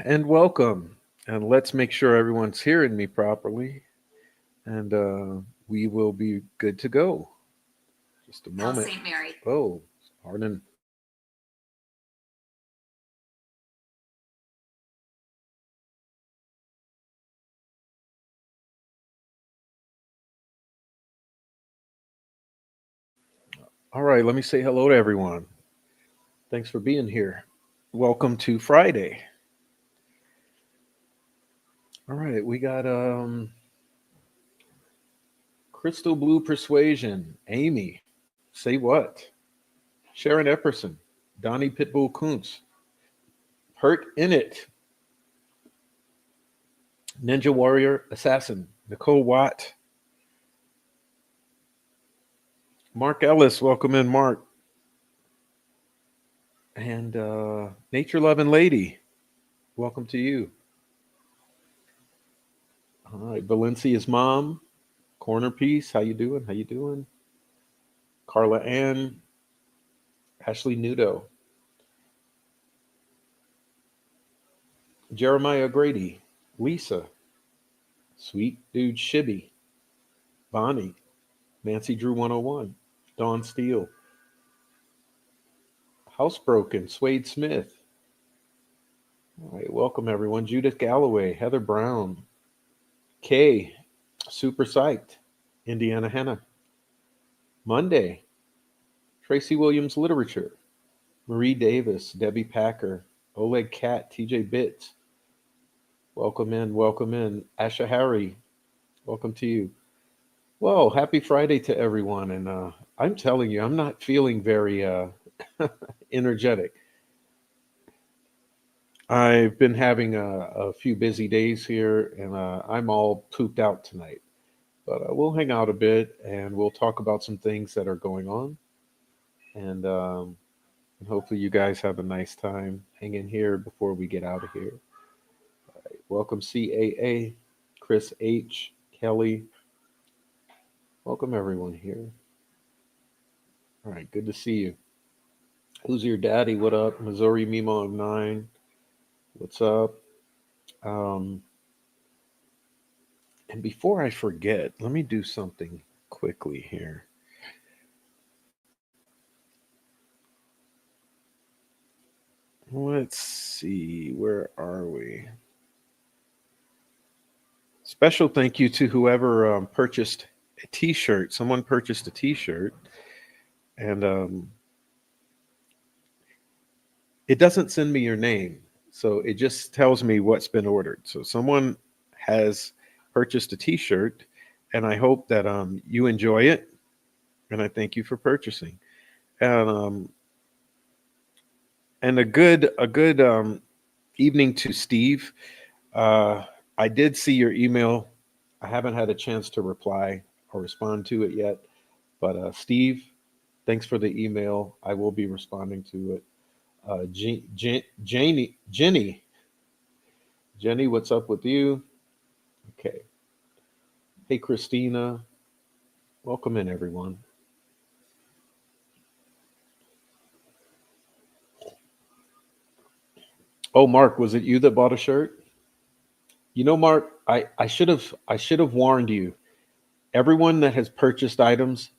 and welcome. And let's make sure everyone's hearing me properly. And we will be good to go. Just a Hail moment. St. Mary. Oh, pardon. All right, let me say hello to everyone. Thanks for being here. Welcome to Friday. All right, we got Crystal Blue Persuasion, Amy, Say What, Sharon Epperson, Donnie Pitbull Kuntz, Hurt in It, Ninja Warrior Assassin, Nicole Watt, Mark Ellis, welcome in, Mark, and Nature Loving Lady, welcome to you. All right, Valencia's mom, Corner Piece, how you doing? How you doing? Carla Ann, Ashley Nudo, Jeremiah Grady, Lisa, Sweet Dude Shibby, Bonnie, Nancy Drew 101, Dawn Steele, Housebroken, Swade Smith. All right, welcome everyone. Judith Galloway, Heather Brown, Kay, Super Psyched, Indiana Henna, Monday, Tracy Williams Literature, Marie Davis, Debbie Packer, Oleg Cat, TJ Bits. Welcome in, welcome in. Asha Harry, welcome to you. Well, happy Friday to everyone. And I'm telling you, I'm not feeling very energetic. I've been having a few busy days here, and I'm all pooped out tonight. But we'll hang out a bit and we'll talk about some things that are going on. And hopefully, you guys have a nice time hanging here before we get out of here. Welcome, CAA, Chris H., Kelly. Welcome, everyone here. All right, good to see you. Who's your daddy? What up? Missouri Mimo of Nine. What's up? Um, and before I forget, let me do something quickly here. Let's see, where are we? Special thank you to whoever purchased a T-shirt. Someone purchased a T-shirt, and it doesn't send me your name, so it just tells me what's been ordered. So someone has purchased a T-shirt, and I hope that you enjoy it, and I thank you for purchasing. And a good evening to Steve. Uh, I did see your email. I haven't had a chance to reply or respond to it yet, but Steve, thanks for the email. I will be responding to it. Jenny, what's up with you? Okay. Hey, Christina, welcome in, everyone. Oh, Mark, was it you that bought a shirt? You know, Mark, I should have warned you. Everyone that has purchased items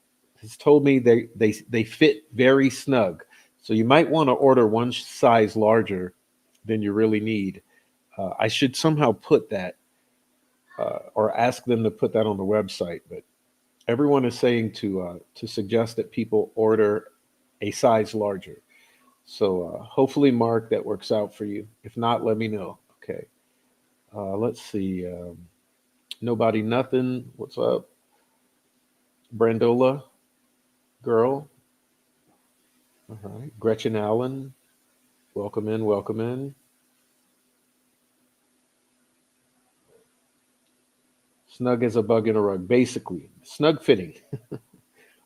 has told me they fit very snug. So you might want to order one size larger than you really need. I should somehow put that or ask them to put that on the website. But everyone is saying to suggest that people order a size larger. So hopefully, Mark, that works out for you. If not, let me know. Okay. Let's see. Nobody, nothing. What's up, Brandola? Girl. All right. Gretchen Allen. Welcome in. Welcome in. Snug as a bug in a rug. Basically, snug fitting.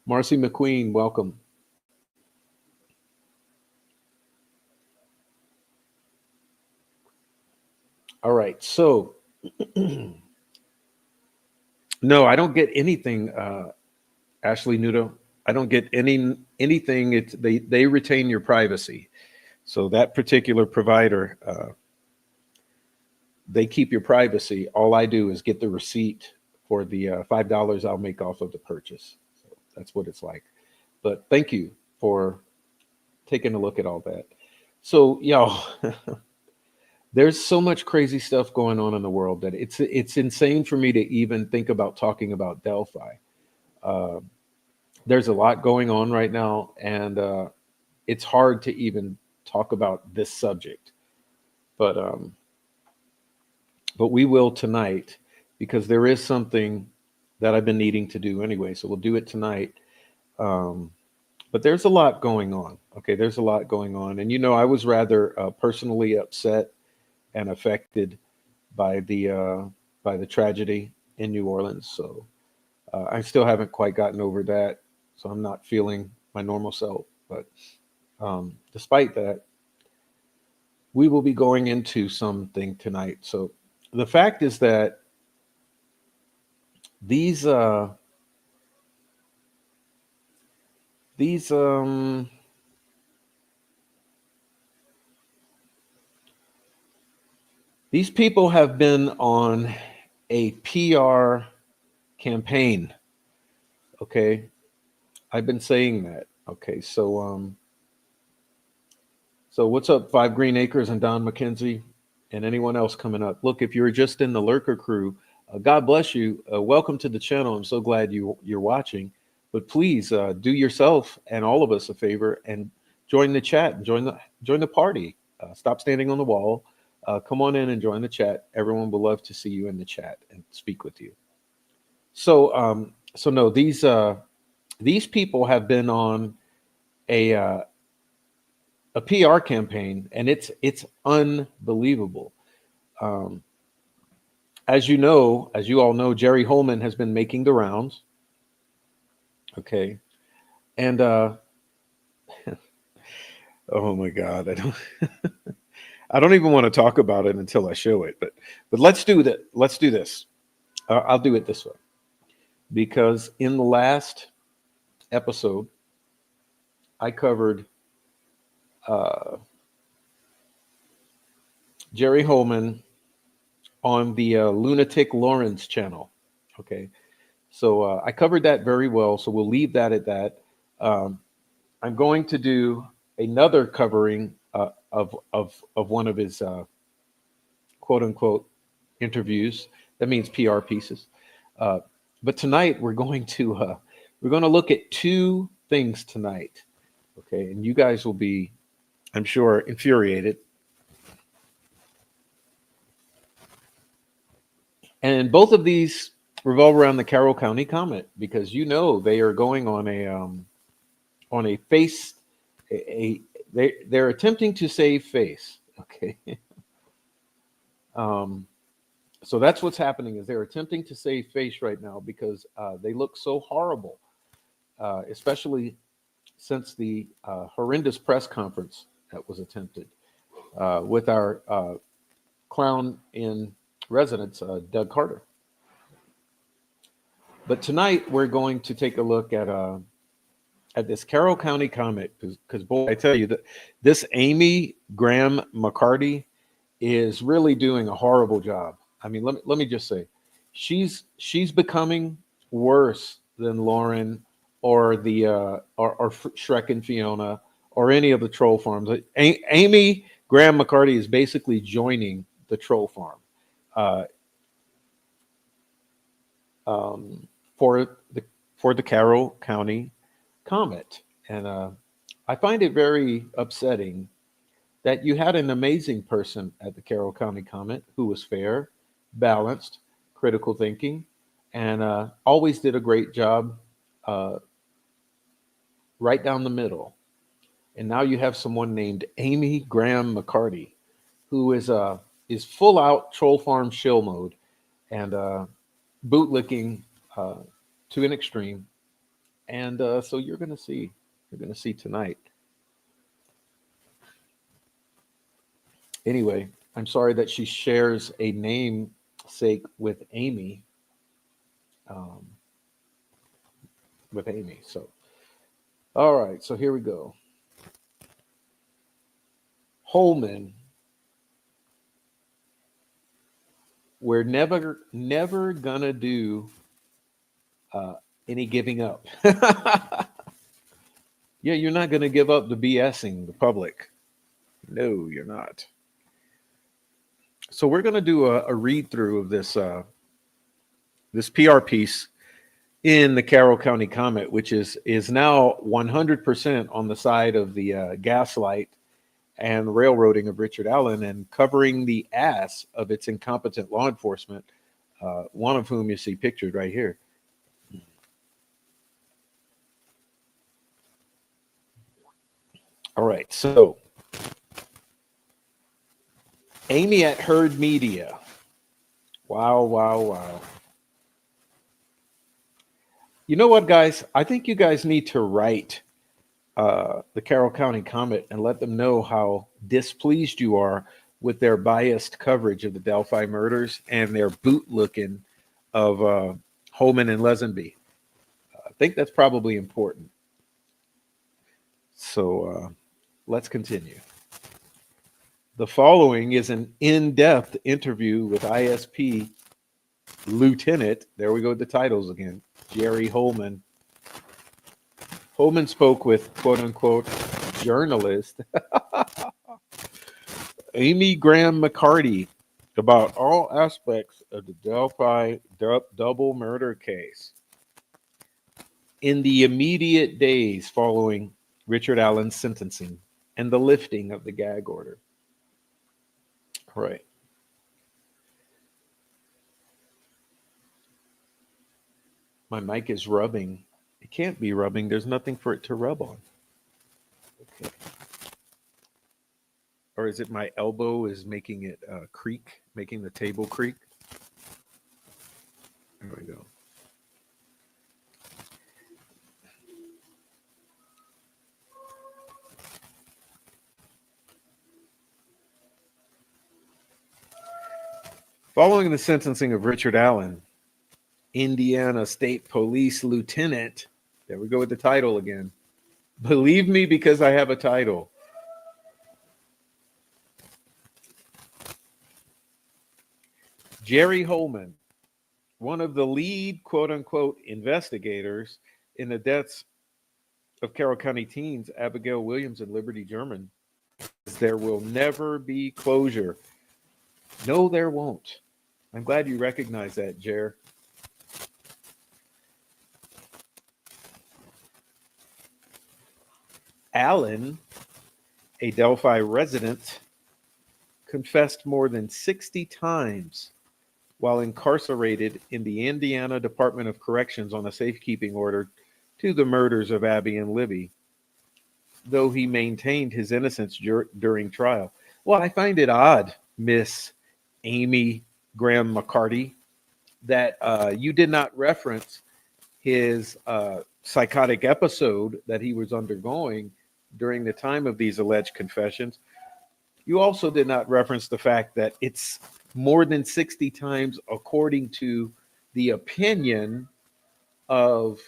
Marcy McQueen. Welcome. All right. So, no, I don't get anything, Ashley Nudo. I don't get anything. It's they retain your privacy. So that particular provider, they keep your privacy. All I do is get the receipt for the $5 I'll make off of the purchase. So that's what it's like. But thank you for taking a look at all that. So, y'all, there's so much crazy stuff going on in the world that it's insane for me to even think about talking about Delphi. Uh, there's a lot going on right now, and it's hard to even talk about this subject. But but we will tonight because there is something that I've been needing to do anyway. So we'll do it tonight. Um, but there's a lot going on. Okay, there's a lot going on, and I was rather personally upset and affected by the tragedy in New Orleans. So I still haven't quite gotten over that. So I'm not feeling my normal self. But despite that, we will be going into something tonight. So the fact is that these uh, these these people have been on a PR campaign. Okay, I've been saying that. Okay, so what's up, Five Green Acres and Don McKenzie, and anyone else coming up? Look, if you're just in the lurker crew, God bless you. Welcome to the channel. I'm so glad you're watching. But please do yourself and all of us a favor and join the chat and join the party. Stop standing on the wall. Come on in and join the chat. Everyone will love to see you in the chat and speak with you. So no, these people have been on a a PR campaign, and it's unbelievable. Um, as you all know, Jerry Holeman has been making the rounds. Okay, and oh my God, I don't even want to talk about it until I show it. But let's do that. Let's do this. I'll do it this way because in the last episode, I covered uh, Jerry Holman on the Lunatic Lawrence channel. Okay, so I covered that very well. So we'll leave that at that. Um, I'm going to do another covering of one of his quote unquote interviews. That means PR pieces. Uh, but tonight we're going to look at two things tonight. Okay, and you guys will be, I'm sure, infuriated. And both of these revolve around the Carroll County Comet because they are going on a face they're attempting to save face. Okay, um, so that's what's happening is they're attempting to save face right now because they look so horrible, especially since the horrendous press conference that was attempted with our clown in residence, Doug Carter. But tonight we're going to take a look at this Carroll County Comet because boy, I tell you that this Amy Graham McCarty is really doing a horrible job. I mean, let me just say, she's becoming worse than Lauren or the or Shrek and Fiona or any of the troll farms. Amy Graham McCarty is basically joining the troll farm uh, um, for the Carroll County Comet, and I find it very upsetting that you had an amazing person at the Carroll County Comet who was fair, balanced, critical thinking, and always did a great job uh, right down the middle. And now you have someone named Amy Graham McCarty, who is full out troll farm shill mode and bootlicking uh, to an extreme. And so you're gonna see tonight. Anyway, I'm sorry that she shares a namesake um, with Amy. So, all right. So here we go. Holman we're never gonna do any giving up. Yeah, you're not gonna give up the BSing the public. No, you're not. So we're gonna do a read through of this PR piece in the Carroll County Comet, which is now 100% on the side of the gaslight and railroading of Richard Allen and covering the ass of its incompetent law enforcement, one of whom you see pictured right here. All right, so Amy at Herd Media. Wow, wow, wow. You know what, guys? I think you guys need to write the Carroll County Comet and let them know how displeased you are with their biased coverage of the Delphi murders and their boot looking of Holeman and Lesby. I think that's probably important. So let's continue. The following is an in-depth interview with ISP Lieutenant, there we go with the titles again, Jerry Holeman. Holeman spoke with quote-unquote journalist Amy Graham McCarty about all aspects of the Delphi double murder case. In the immediate days following Richard Allen's sentencing and the lifting of the gag order. All right. My mic is rubbing. It can't be rubbing. There's nothing for it to rub on. Okay. Or is it my elbow is making it creak, making the table creak? There we go. Following the sentencing of Richard Allen, Indiana State Police Lieutenant, there we go with the title again. Believe me, because I have a title. Jerry Holeman, one of the lead quote-unquote investigators in the deaths of Carroll County teens Abigail Williams and Liberty German, there will never be closure. No, there won't. I'm glad you recognize that, Jer. Allen, a Delphi resident, confessed more than 60 times while incarcerated in the Indiana Department of Corrections on a safekeeping order to the murders of Abby and Libby, though he maintained his innocence during trial. Well, I find it odd, Miss Amy Graham McCarty, that you did not reference his psychotic episode that he was undergoing during the time of these alleged confessions. You also did not reference the fact that it's more than 60 times according to the opinion of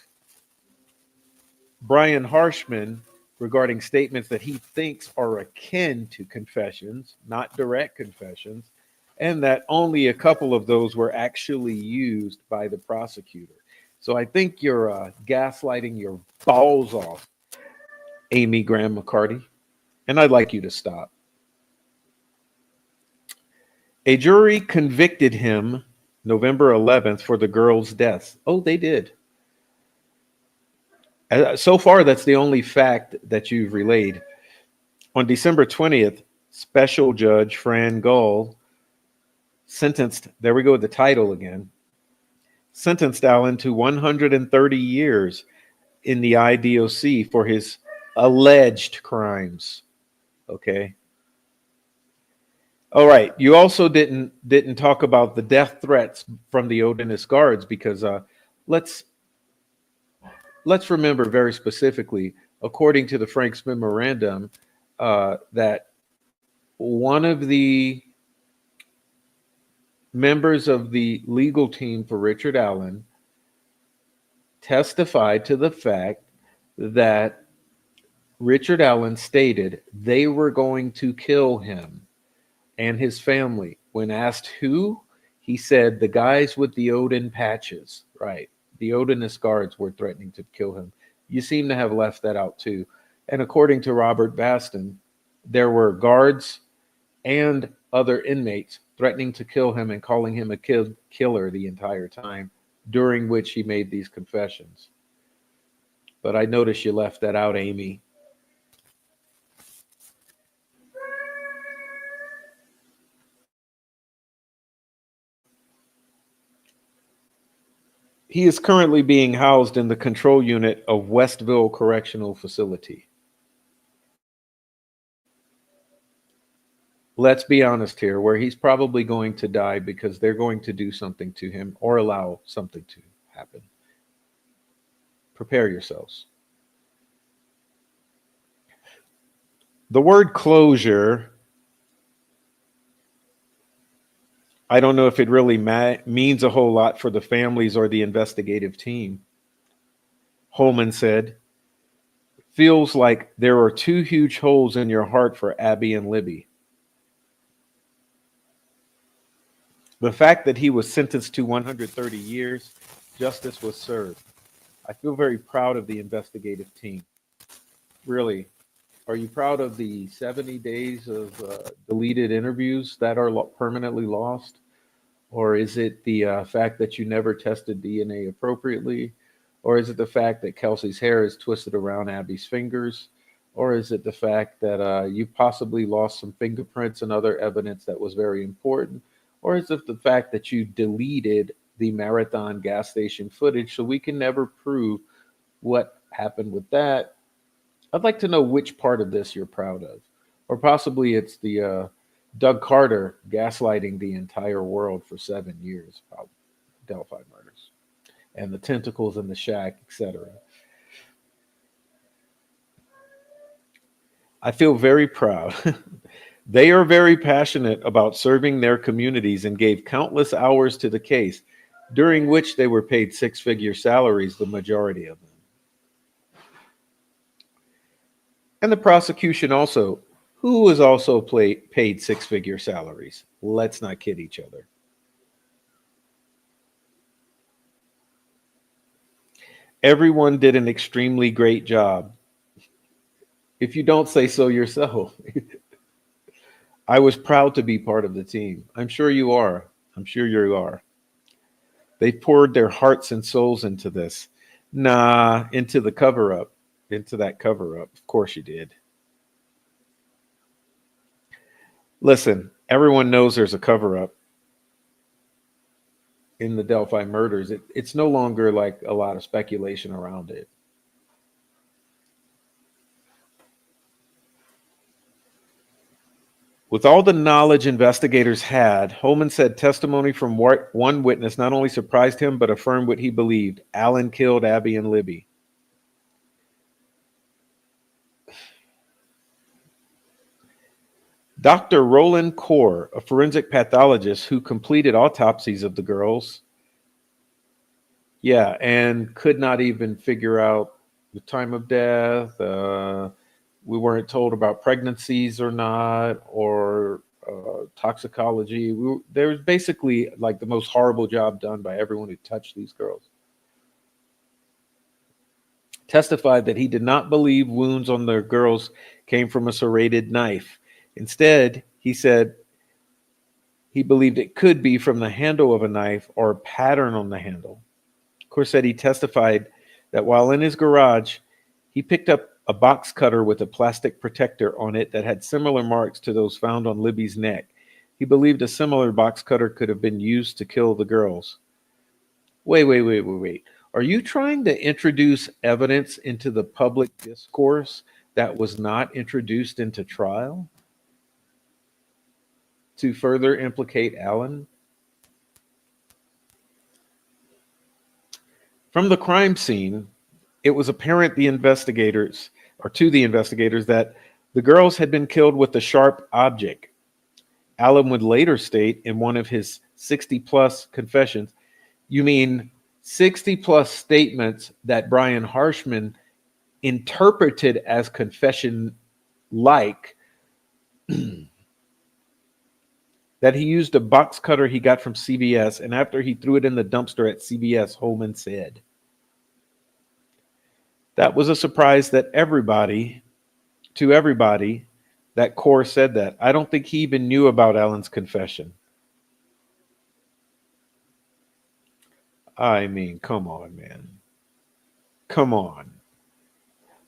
Brian Harshman regarding statements that he thinks are akin to confessions, not direct confessions, and that only a couple of those were actually used by the prosecutor. So I think you're gaslighting your balls off, Amy Graham McCarty, and I'd like you to stop. A jury convicted him November 11th for the girls' deaths. Oh, they did. So far, that's the only fact that you've relayed. On December 20th, Special Judge Fran Gull sentenced, there we go with the title again, sentenced Allen to 130 years in the IDOC for his alleged crimes. Okay. All right. You also didn't talk about the death threats from the Odinist guards because let's remember very specifically, according to the Franks memorandum, that one of the members of the legal team for Richard Allen testified to the fact that Richard Allen stated they were going to kill him and his family. When asked who, he said the guys with the Odin patches, right? The Odinist guards were threatening to kill him. You seem to have left that out too. And according to Robert Baston, there were guards and other inmates threatening to kill him and calling him a killer the entire time, during which he made these confessions. But I noticed you left that out, Amy. He is currently being housed in the control unit of Westville Correctional Facility. Let's be honest here, where he's probably going to die because they're going to do something to him or allow something to happen. Prepare yourselves. The word closure, I don't know if it really means a whole lot for the families or the investigative team. Holeman said, feels like there are two huge holes in your heart for Abby and Libby. The fact that he was sentenced to 130 years, justice was served. I feel very proud of the investigative team. Really. Are you proud of the 70 days of deleted interviews that are permanently lost? Or is it the fact that you never tested DNA appropriately? Or is it the fact that Kelsey's hair is twisted around Abby's fingers? Or is it the fact that you possibly lost some fingerprints and other evidence that was very important? Or is it the fact that you deleted the Marathon gas station footage so we can never prove what happened with that? I'd like to know which part of this you're proud of. Or possibly it's the Doug Carter gaslighting the entire world for 7 years about Delphi murders and the tentacles in the shack, etc. I feel very proud. They are very passionate about serving their communities and gave countless hours to the case, during which they were paid six-figure salaries, the majority of them. And the prosecution also, who was also paid six-figure salaries. Let's not kid each other. Everyone did an extremely great job. If you don't say so yourself. I was proud to be part of the team. I'm sure you are. I'm sure you are. They poured their hearts and souls into this. Into the cover-up. Into that cover-up. Of course you did. Listen, everyone knows there's a cover-up in the Delphi murders. It's no longer like a lot of speculation around it. With all the knowledge investigators had, Holeman said testimony from one witness not only surprised him, but affirmed what he believed. Allen killed Abby and Libby. Dr. Roland Kaur, a forensic pathologist who completed autopsies of the girls, and could not even figure out the time of death. We weren't told about pregnancies or not, or toxicology. There was basically like the most horrible job done by everyone who touched these girls. Testified that he did not believe wounds on the girls came from a serrated knife. Instead, he said he believed it could be from the handle of a knife or a pattern on the handle. Corsetti testified that while in his garage, he picked up a box cutter with a plastic protector on it that had similar marks to those found on Libby's neck. He believed a similar box cutter could have been used to kill the girls. Wait. Are you trying to introduce evidence into the public discourse that was not introduced into trial to further implicate Allen? From the crime scene, it was apparent to the investigators that the girls had been killed with a sharp object. Allen would later state in one of his 60-plus confessions, you mean 60-plus statements that Brian Harshman interpreted as confession-like, that he used a box cutter he got from CVS, and after he threw it in the dumpster at CVS, Holeman said. That was a surprise to everybody, that Core said that. I don't think he even knew about Allen's confession. I mean, come on, man. Come on.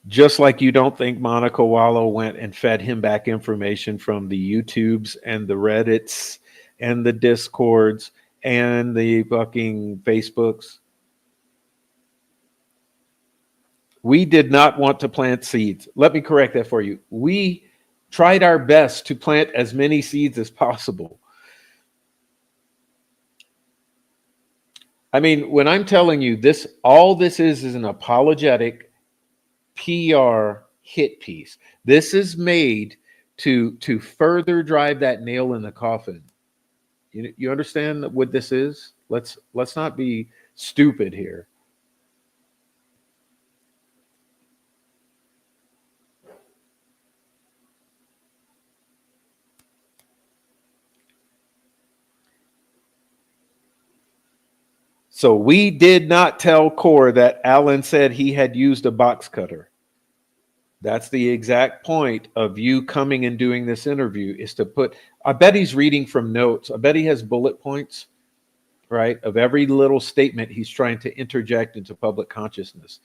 Just like you don't think Monica Wallow went and fed him back information from the YouTubes and the Reddits and the Discords and the fucking Facebooks. We did not want to plant seeds. Let me correct that for you. We tried our best to plant as many seeds as possible. I mean, when I'm telling you this, all this is an apologetic PR hit piece. This is made to further drive that nail in the coffin. You understand what this is? Let's not be stupid here. So we did not tell Core that Allen said he had used a box cutter. That's the exact point of you coming and doing this interview, is to put, I bet he's reading from notes. I bet he has bullet points, right, of every little statement he's trying to interject into public consciousness.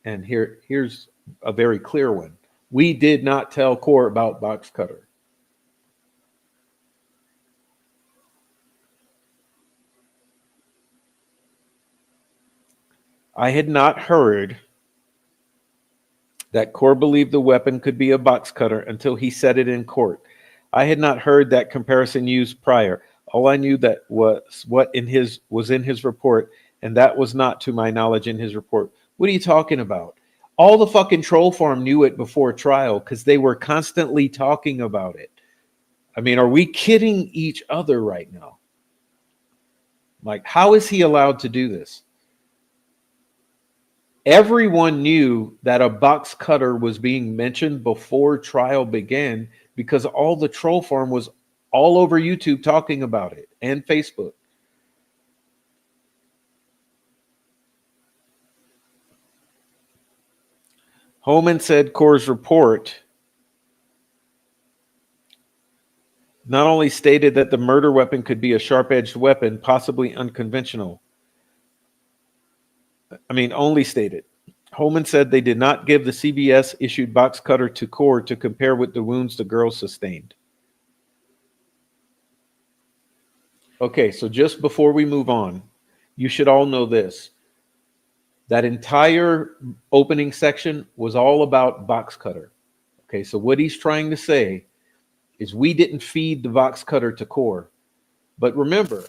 And here's a very clear one. We did not tell Core about box cutter. I had not heard that Core believed the weapon could be a box cutter until he said it in court. I had not heard that comparison used prior. All I knew that was what was in his report, and that was not, to my knowledge, in his report. What are you talking about? All the fucking troll farm knew it before trial because they were constantly talking about it. I mean, are we kidding each other right now? Like, how is he allowed to do this? Everyone knew that a box cutter was being mentioned before trial began because all the troll farm was all over YouTube talking about it, and Facebook. Holeman said Core's report not only stated that the murder weapon could be a sharp-edged weapon, possibly unconventional. Only stated. Holeman said they did not give the CBS issued box cutter to Core to compare with the wounds the girl sustained. Okay, so just before we move on, you should all know this. That entire opening section was all about box cutter. Okay, so what he's trying to say is we didn't feed the box cutter to Core. But remember,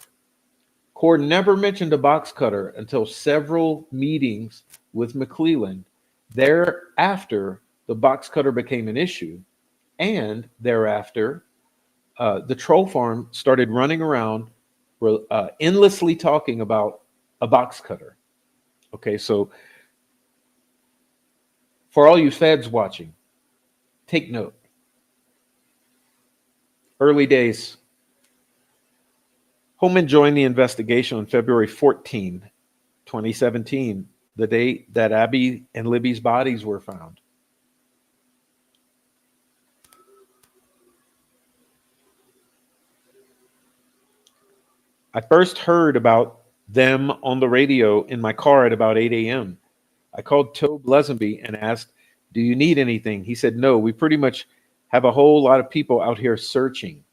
Core never mentioned a box cutter until several meetings with McClelland. Thereafter, the box cutter became an issue. And thereafter, the troll farm started running around endlessly talking about a box cutter. Okay, so for all you feds watching, take note. Early days. Holeman joined the investigation on February 14, 2017, the day that Abby and Libby's bodies were found. I first heard about them on the radio in my car at about 8 a.m. I called Tobe Lesby and asked, "Do you need anything?" He said, "No, we pretty much have a whole lot of people out here searching."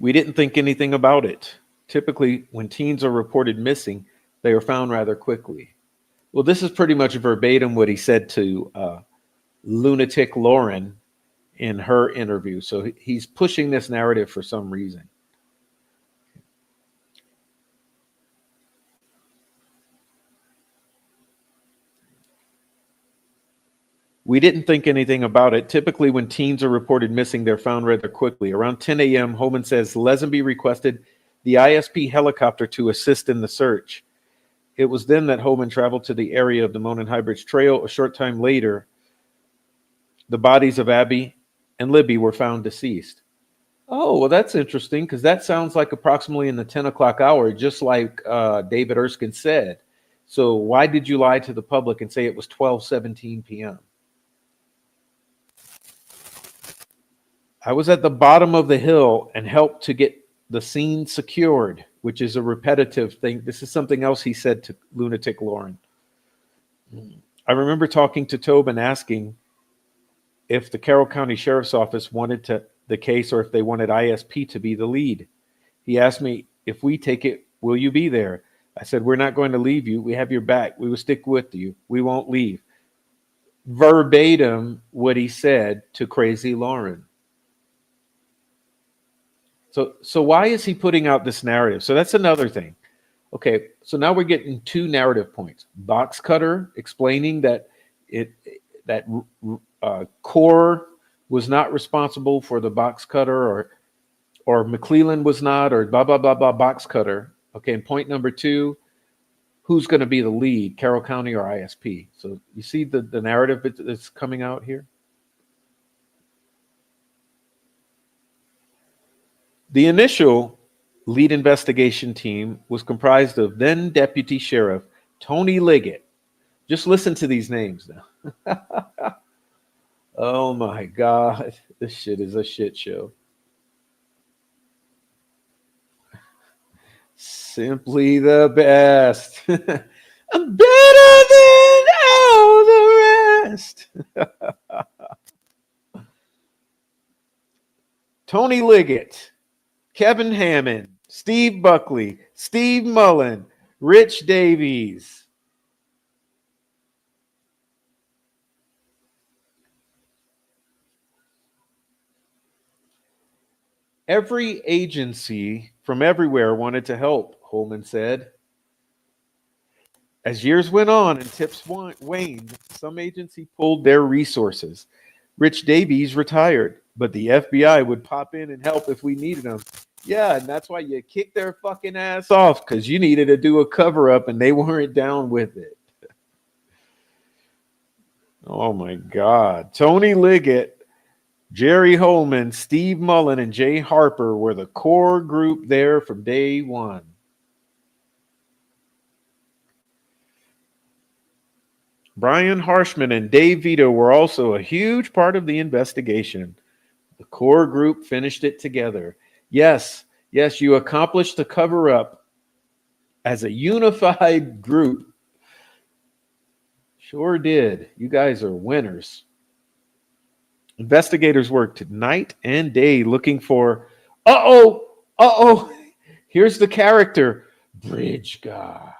We didn't think anything about it. Typically, when teens are reported missing, they are found rather quickly. Well, this is pretty much verbatim what he said to Lunatic Lauren in her interview. So he's pushing this narrative for some reason. We didn't think anything about it. Typically, when teens are reported missing, they're found rather quickly. Around 10 a.m., Holeman says Lesby requested the ISP helicopter to assist in the search. It was then that Holeman traveled to the area of the Monon High Bridge Trail. A short time later, the bodies of Abby and Libby were found deceased. Oh, well, that's interesting because that sounds like approximately in the 10 o'clock hour, just like David Erskine said. So why did you lie to the public and say it was 12:17 p.m.? I was at the bottom of the hill and helped to get the scene secured, which is a repetitive thing. This is something else he said to Lunatic Lauren. I remember talking to Tobin asking if the Carroll County Sheriff's Office wanted the case or if they wanted ISP to be the lead. He asked me, if we take it, will you be there? I said, we're not going to leave you. We have your back. We will stick with you. We won't leave. Verbatim what he said to Crazy Lauren. So why is he putting out this narrative? So that's another thing. Okay, so now we're getting two narrative points. Box Cutter explaining that Core was not responsible for the box cutter, or McClellan was not, or blah blah blah blah box cutter. Okay, and point number two, who's going to be the lead, Carroll County or ISP? So you see the narrative that's coming out here. The initial lead investigation team was comprised of then Deputy Sheriff Tony Liggett. Just listen to these names now. Oh my God, this shit is a shit show. Simply the best. I'm better than all the rest. Tony Liggett, Kevin Hammond, Steve Buckley, Steve Mullen, Rich Davies. Every agency from everywhere wanted to help, Holeman said. As years went on and tips waned, some agency pulled their resources. Rich Davies retired, but the FBI would pop in and help if we needed them. Yeah, and that's why you kicked their fucking ass off, because you needed to do a cover-up and they weren't down with it. Oh my God. Tony Liggett, Jerry Holeman, Steve Mullen, and Jay Harper were the core group there from day one. Brian Harshman and Dave Vito were also a huge part of the investigation. The core group finished it together. Yes, you accomplished the cover-up as a unified group. Sure did. You guys are winners. Investigators worked night and day looking for, here's the character, Bridge Guy.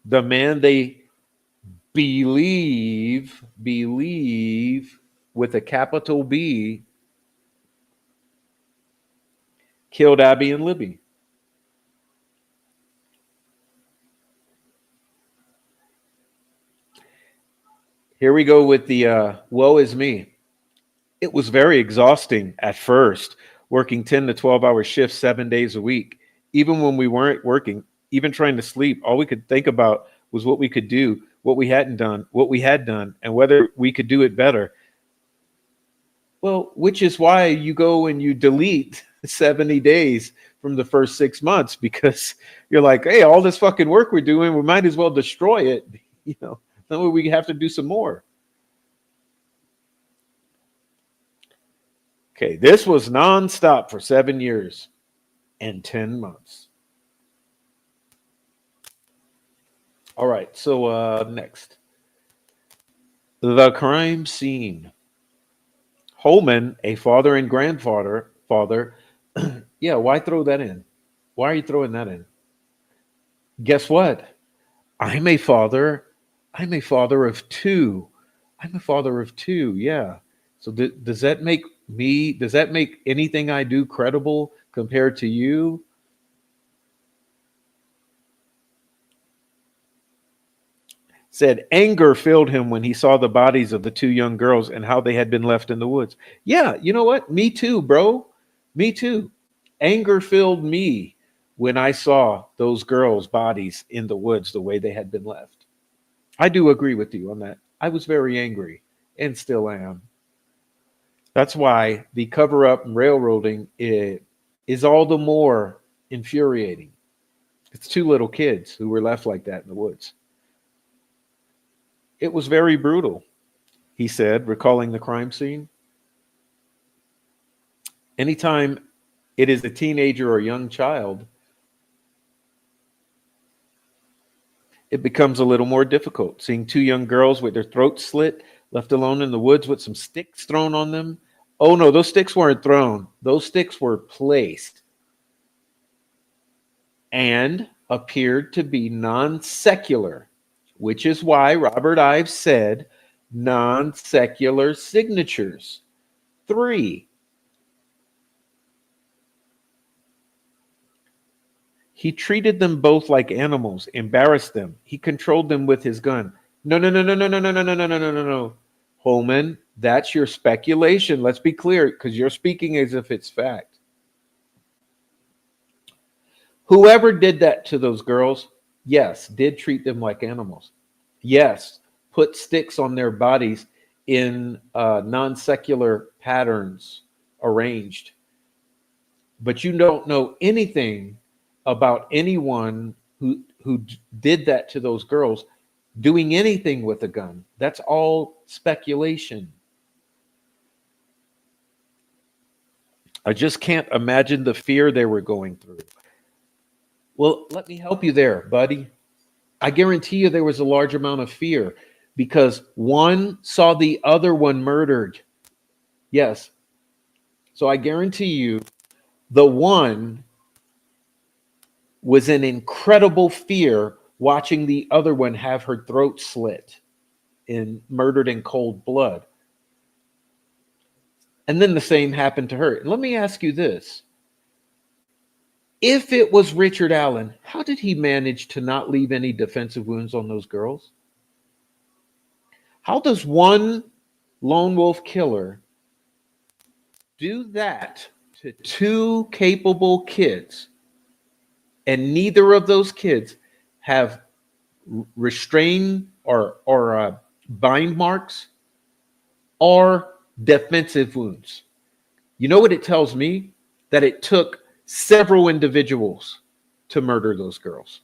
The man they believe with a capital B killed Abby and Libby. Here we go with the woe is me. It was very exhausting at first, working 10 to 12-hour shifts 7 days a week. Even when we weren't working, even trying to sleep, all we could think about was what we could do, what we hadn't done, what we had done, and whether we could do it better. Well, which is why you go and you delete 70 days from the first 6 months, because you're like, hey, all this fucking work we're doing, we might as well destroy it. You know, that way we have to do some more. Okay, this was nonstop for 7 years and 10 months. All right, so next. The crime scene. Holeman, a father and grandfather, yeah, why throw that in? Why are you throwing that in? Guess what? I'm a father of two. I'm a father of two, yeah. So does that make anything I do credible compared to you? Said anger filled him when he saw the bodies of the two young girls and how they had been left in the woods. Yeah, you know what? Me too, bro. Me too. Anger filled me when I saw those girls' bodies in the woods the way they had been left. I do agree with you on that. I was very angry and still am. That's why the cover up and railroading is all the more infuriating. It's two little kids who were left like that in the woods. It was very brutal, he said, recalling the crime scene. Anytime it is a teenager or young child, it becomes a little more difficult. Seeing two young girls with their throats slit, left alone in the woods with some sticks thrown on them. Oh no, those sticks weren't thrown. Those sticks were placed and appeared to be non secular, which is why Robert Ives said non secular signatures. 3. He treated them both like animals, embarrassed them. He controlled them with his gun. No, no, no, no, no, no, no, no, no, no, no, no, no, no. Holeman, that's your speculation. Let's be clear, because you're speaking as if it's fact. Whoever did that to those girls, yes, did treat them like animals. Yes, put sticks on their bodies in non-secular patterns arranged. But you don't know anything about anyone who did that to those girls doing anything with a gun. That's all speculation. I just can't imagine the fear they were going through. Well, let me help you there, buddy. I guarantee you there was a large amount of fear because one saw the other one murdered. Yes. So I guarantee you the one was in incredible fear watching the other one have her throat slit and murdered in cold blood. And then the same happened to her. And let me ask you this. If it was Richard Allen, how did he manage to not leave any defensive wounds on those girls? How does one lone wolf killer do that to two capable kids, and neither of those kids have restraint or bind marks or defensive wounds? You know what it tells me? That it took several individuals to murder those girls,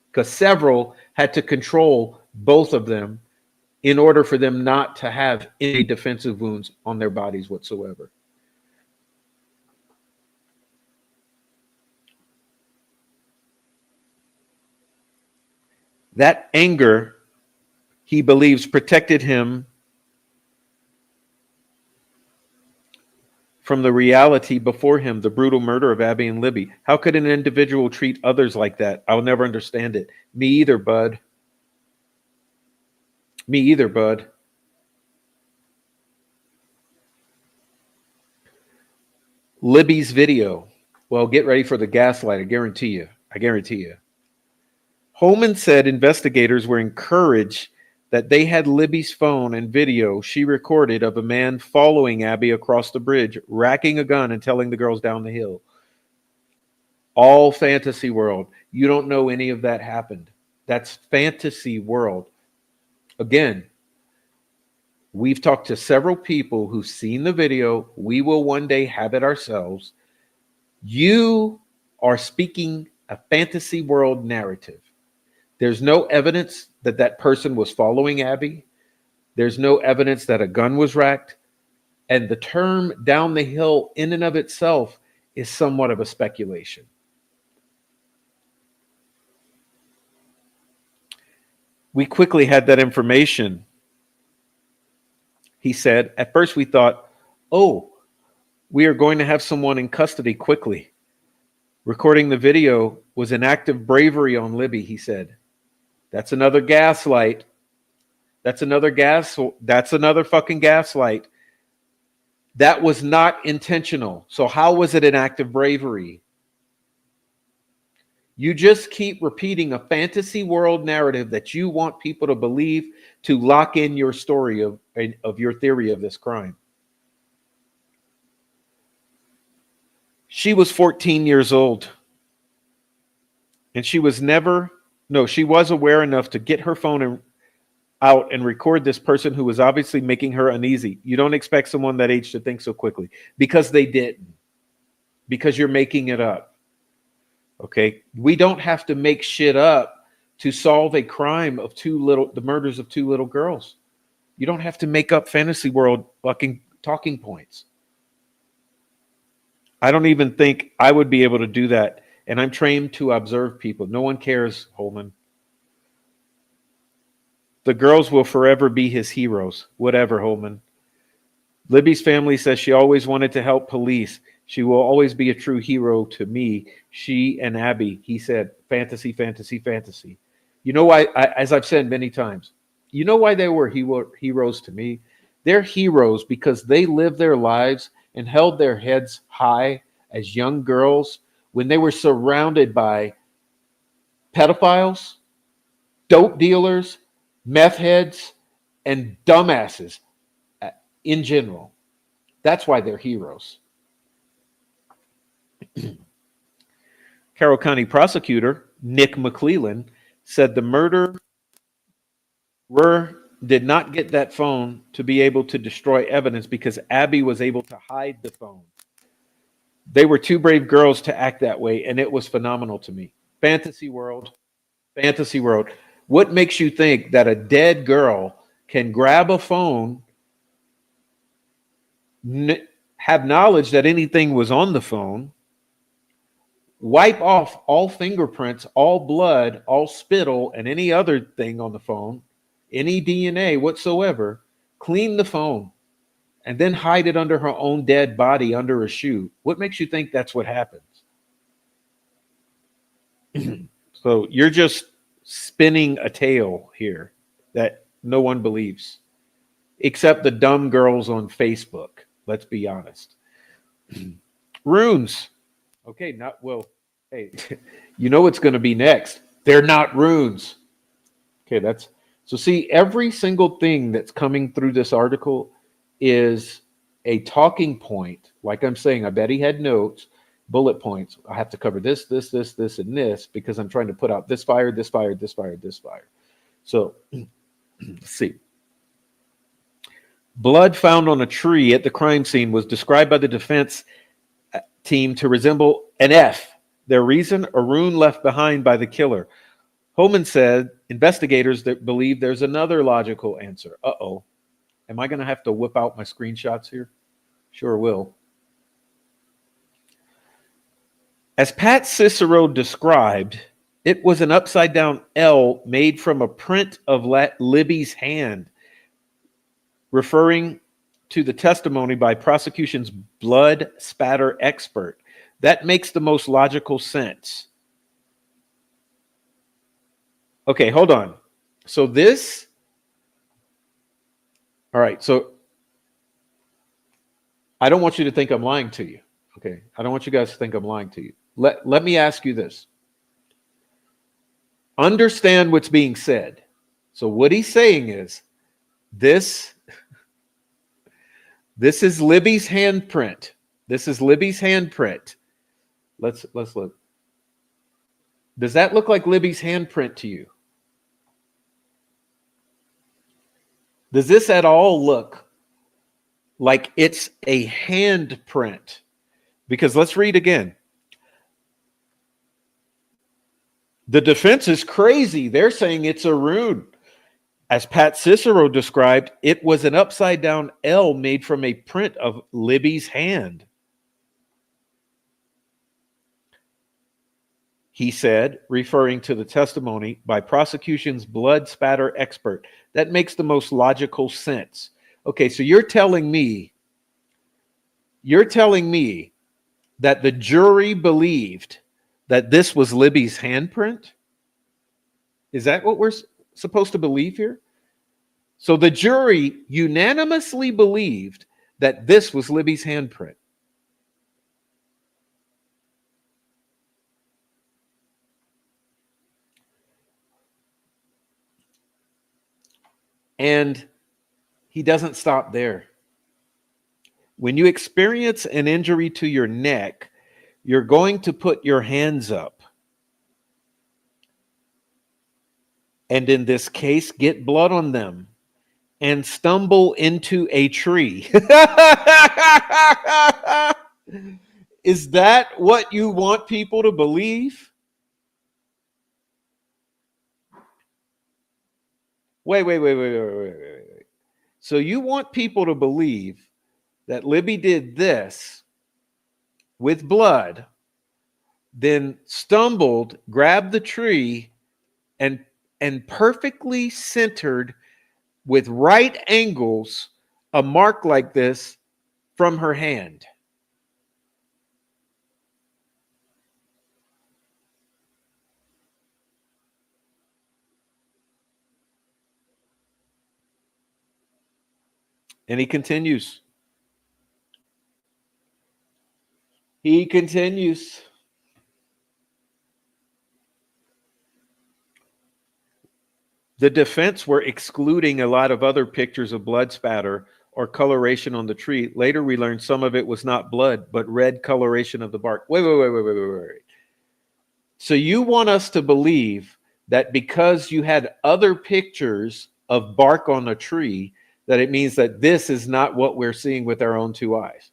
because several had to control both of them in order for them not to have any defensive wounds on their bodies whatsoever. That anger, he believes, protected him from the reality before him, the brutal murder of Abby and Libby. How could an individual treat others like that? I'll never understand it. Me either, bud. Me either, bud. Libby's video. Well, get ready for the gaslight. I guarantee you. I guarantee you. Holeman said investigators were encouraged that they had Libby's phone and video she recorded of a man following Abby across the bridge, racking a gun and telling the girls down the hill. All fantasy world. You don't know any of that happened. That's fantasy world. Again, we've talked to several people who've seen the video. We will one day have it ourselves. You are speaking a fantasy world narrative. There's no evidence that that person was following Abby. There's no evidence that a gun was racked. And the term down the hill in and of itself is somewhat of a speculation. We quickly had that information. He said, at first we thought, oh, we are going to have someone in custody quickly. Recording the video was an act of bravery on Libby, he said. That's another gaslight. That's another fucking gaslight. That was not intentional. So how was it an act of bravery? You just keep repeating a fantasy world narrative that you want people to believe to lock in your story of your theory of this crime. She was 14 years old. And she was aware enough to get her phone out and record this person who was obviously making her uneasy. You don't expect someone that age to think so quickly because they didn't, because you're making it up. Okay. We don't have to make shit up to solve a crime of the murders of two little girls. You don't have to make up fantasy world fucking talking points. I don't even think I would be able to do that. And I'm trained to observe people. No one cares, Holeman. The girls will forever be his heroes. Whatever, Holeman. Libby's family says she always wanted to help police. She will always be a true hero to me. She and Abby, he said, fantasy, fantasy, fantasy. You know why, as I've said many times, you know why they were heroes to me? They're heroes because they lived their lives and held their heads high as young girls when they were surrounded by pedophiles, dope dealers, meth heads, and dumbasses in general. That's why they're heroes. Carroll County prosecutor Nick McClellan said the murderer did not get that phone to be able to destroy evidence because Abby was able to hide the phone. They were two brave girls to act that way, and it was phenomenal to me. Fantasy world. Fantasy world. What makes you think that a dead girl can grab a phone, have knowledge that anything was on the phone, wipe off all fingerprints, all blood, all spittle, and any other thing on the phone, any DNA whatsoever, clean the phone, and then hide it under her own dead body under a shoe? What makes you think that's what happens? So you're just spinning a tale here that no one believes, except the dumb girls on Facebook. Let's be honest. Runes. Okay, not well. Hey, you know what's going to be next. They're not runes. Okay, that's so. See, every single thing that's coming through this article is a talking point. Like I'm saying, I bet he had notes, bullet points. I have to cover this, this, this, this, and this because I'm trying to put out this fire, this fire, this fire, this fire. So let's see. Blood found on a tree at the crime scene was described by the defense team to resemble an F. Their reason, a rune left behind by the killer. Holeman said investigators that believe there's another logical answer. Uh-oh. Am I going to have to whip out my screenshots here? Sure will. As Pat Cicero described, it was an upside-down L made from a print of Libby's hand, referring to the testimony by prosecution's blood spatter expert. That makes the most logical sense. Okay, hold on. So this, all right, so I don't want you to think I'm lying to you. Okay, I don't want you guys to think I'm lying to you. Let me ask you this. Understand what's being said. So what he's saying is this is Libby's handprint. This is Libby's handprint. Let's look. Does that look like Libby's handprint to you? Does this at all look like it's a handprint? Because let's read again. The defense is crazy. They're saying it's a rune. As Pat Cicero described, it was an upside-down L made from a print of Libby's hand. He said, referring to the testimony by prosecution's blood spatter expert. That makes the most logical sense. Okay, so you're telling me that the jury believed that this was Libby's handprint? Is that what we're supposed to believe here? So the jury unanimously believed that this was Libby's handprint. And he doesn't stop there. When you experience an injury to your neck, you're going to put your hands up. and in this case, get blood on them and stumble into a tree. Is that what you want people to believe? Wait. So you want people to believe that Libby did this with blood, then stumbled, grabbed the tree, and perfectly centered with right angles a mark like this from her hand. And he continues. He continues. The defense were excluding a lot of other pictures of blood spatter or coloration on the tree. Later, we learned some of it was not blood, but red coloration of the bark. Wait. So you want us to believe that because you had other pictures of bark on a tree, that it means that this is not what we're seeing with our own two eyes?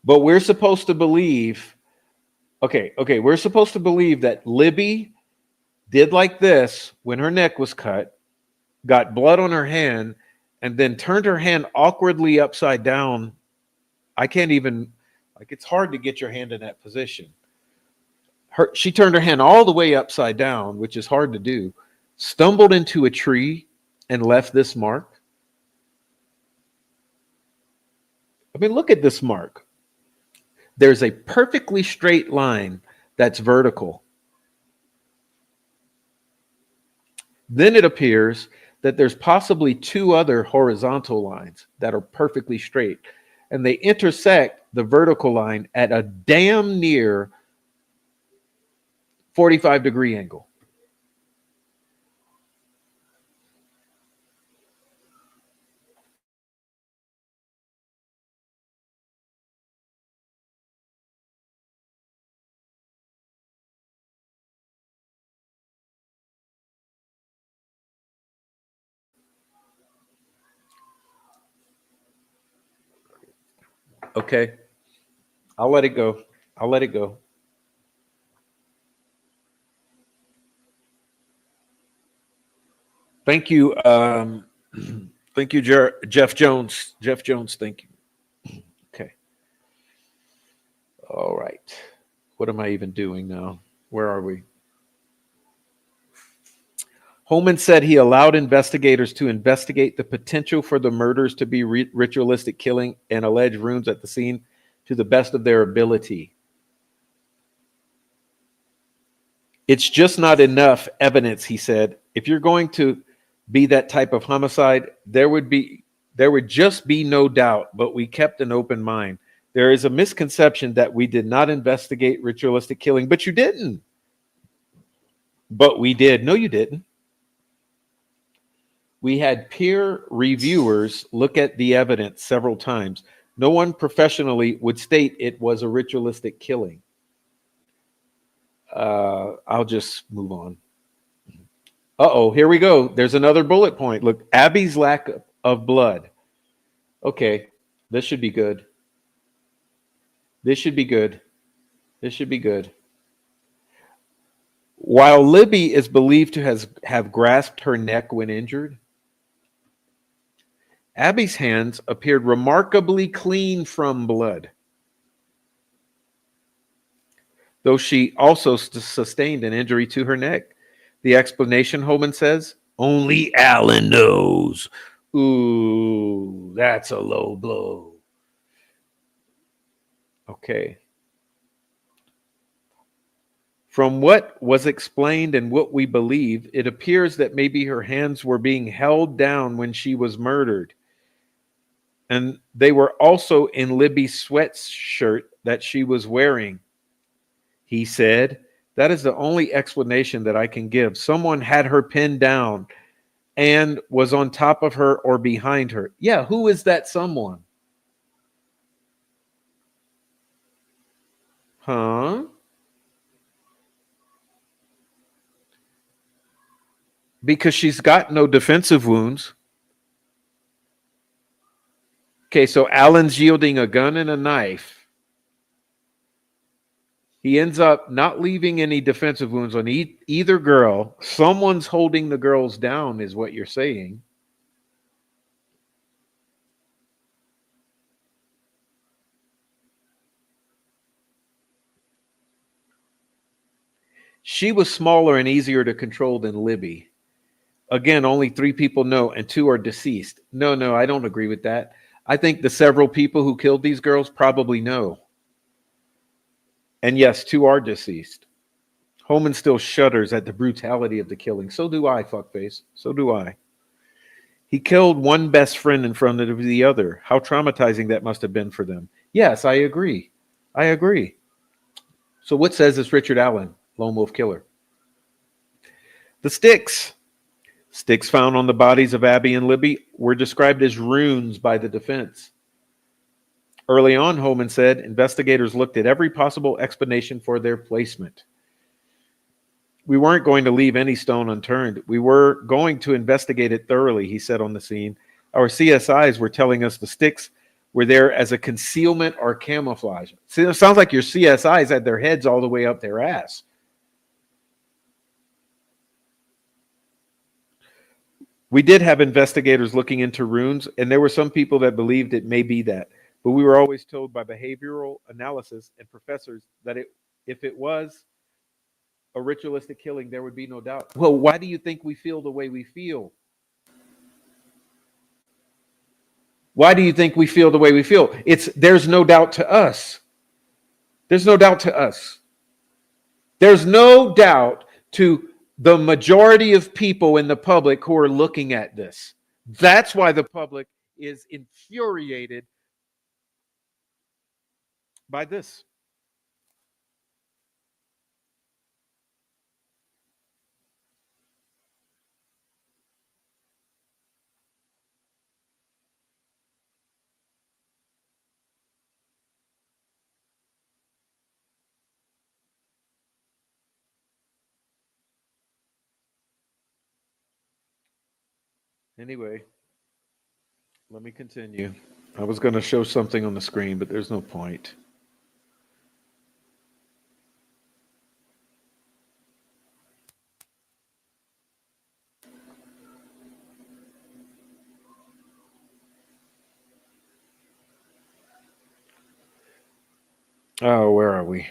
But we're supposed to believe, okay, we're supposed to believe that Libby did like this when her neck was cut, got blood on her hand, and then turned her hand awkwardly upside down. I can't even, like, it's hard to get your hand in that position. She turned her hand all the way upside down, which is hard to do, stumbled into a tree, and left this mark. I mean, look at this mark. There's a perfectly straight line that's vertical. Then it appears that there's possibly two other horizontal lines that are perfectly straight, and they intersect the vertical line at a damn near 45-degree angle. Okay, I'll let it go. Thank you. Thank you, Jeff Jones. Thank you. Okay. All right. What am I even doing now? Where are we? Holeman said he allowed investigators to investigate the potential for the murders to be ritualistic killing and alleged runes at the scene to the best of their ability. It's just not enough evidence, he said. If you're going to be that type of homicide, there would just be no doubt, but we kept an open mind. There is a misconception that we did not investigate ritualistic killing, but you didn't. But we did. No, you didn't. We had peer reviewers look at the evidence several times. No one professionally would state it was a ritualistic killing. I'll just move on. Uh-oh, here we go. There's another bullet point. Look, Abby's lack of blood. Okay, this should be good. This should be good. While Libby is believed to have grasped her neck when injured, Abby's hands appeared remarkably clean from blood, though she also sustained an injury to her neck. The explanation, Holeman says, only Allen knows. Ooh, that's a low blow. Okay. From what was explained and what we believe, it appears that maybe her hands were being held down when she was murdered. And they were also in Libby's sweatshirt that she was wearing. He said, that is the only explanation that I can give. Someone had her pinned down and was on top of her or behind her. Yeah, who is that someone? Huh? Because she's got no defensive wounds. Okay, so Allen's yielding a gun and a knife. He ends up not leaving any defensive wounds on either girl. Someone's holding the girls down, is what you're saying. She was smaller and easier to control than Libby. Again, only 3 people know, and 2 are deceased. No, I don't agree with that. I think the several people who killed these girls probably know. And yes, 2 are deceased. Holeman still shudders at the brutality of the killing. So do I, fuckface. So do I. He killed one best friend in front of the other. How traumatizing that must have been for them. Yes, I agree. I agree. So what says it's Richard Allen, lone wolf killer? The sticks. Sticks found on the bodies of Abby and Libby were described as runes by the defense. Early on, Holeman said, investigators looked at every possible explanation for their placement. We weren't going to leave any stone unturned. We were going to investigate it thoroughly, he said on the scene. Our CSIs were telling us the sticks were there as a concealment or camouflage. See, it sounds like your CSIs had their heads all the way up their ass. We did have investigators looking into runes, and there were some people that believed it may be that. But we were always told by behavioral analysis and professors that if it was a ritualistic killing, there would be no doubt. Well, why do you think we feel the way we feel? Why do you think we feel the way we feel? There's no doubt to us. There's no doubt to us. There's no doubt to the majority of people in the public who are looking at this. That's why the public is infuriated by this. Anyway, let me continue. I was going to show something on the screen, but there's no point. Oh, where are we?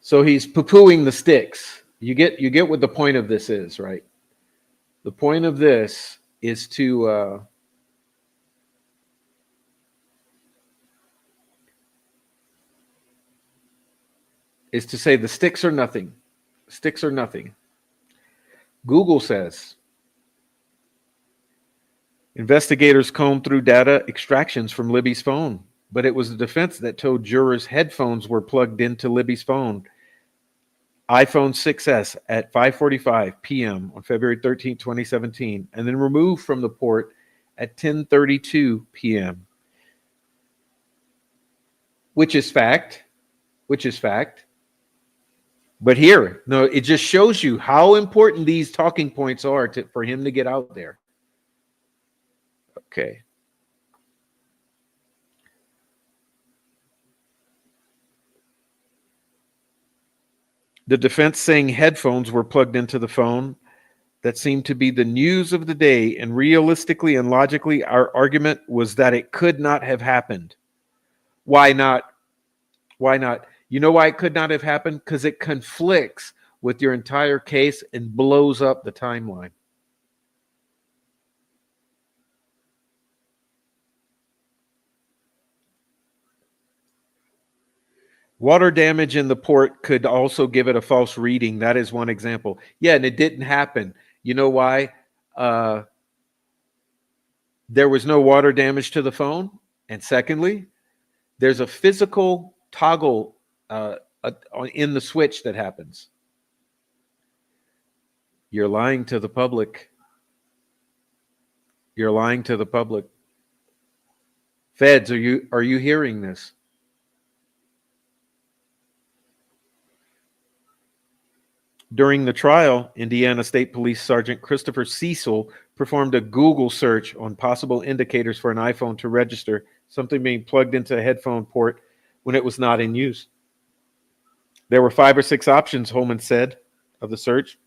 So he's poo-pooing the sticks. You get what the point of this is, right? The point of this is to say the sticks are nothing. Sticks are nothing. Google says investigators combed through data extractions from Libby's phone, but it was the defense that told jurors headphones were plugged into Libby's phone, iPhone 6S, at 5:45 p.m. on February 13, 2017, and then removed from the port at 10:32 p.m. Which is fact. But here, no, it just shows you how important these talking points are for him to get out there. Okay. The defense saying headphones were plugged into the phone. That seemed to be the news of the day, and realistically and logically, our argument was that it could not have happened. Why not? Why not? You know why it could not have happened? Because it conflicts with your entire case and blows up the timeline. Water damage in the port could also give it a false reading. That is one example. Yeah, and it didn't happen. You know why? There was no water damage to the phone. And secondly, there's a physical toggle in the switch that happens. You're lying to the public. You're lying to the public. Feds, are you hearing this? During the trial, Indiana State Police Sergeant Christopher Cecil performed a Google search on possible indicators for an iPhone to register something being plugged into a headphone port when it was not in use. There were 5 or 6 options, Holeman said, of the search.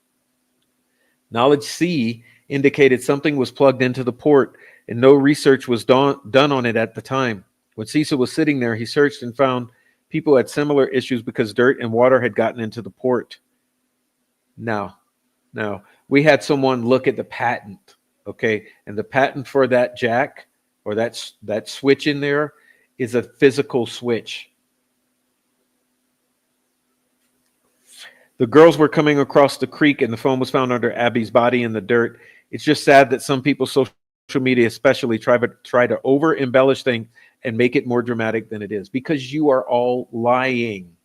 Knowledge C indicated something was plugged into the port, and no research was done on it at the time. When Cecil was sitting there, he searched and found people had similar issues because dirt and water had gotten into the port. Now, we had someone look at the patent, okay? And the patent for that jack or that switch in there is a physical switch. The girls were coming across the creek and the phone was found under Abby's body in the dirt. It's just sad that some people, social media especially, try to over embellish things and make it more dramatic than it is, because you are all lying.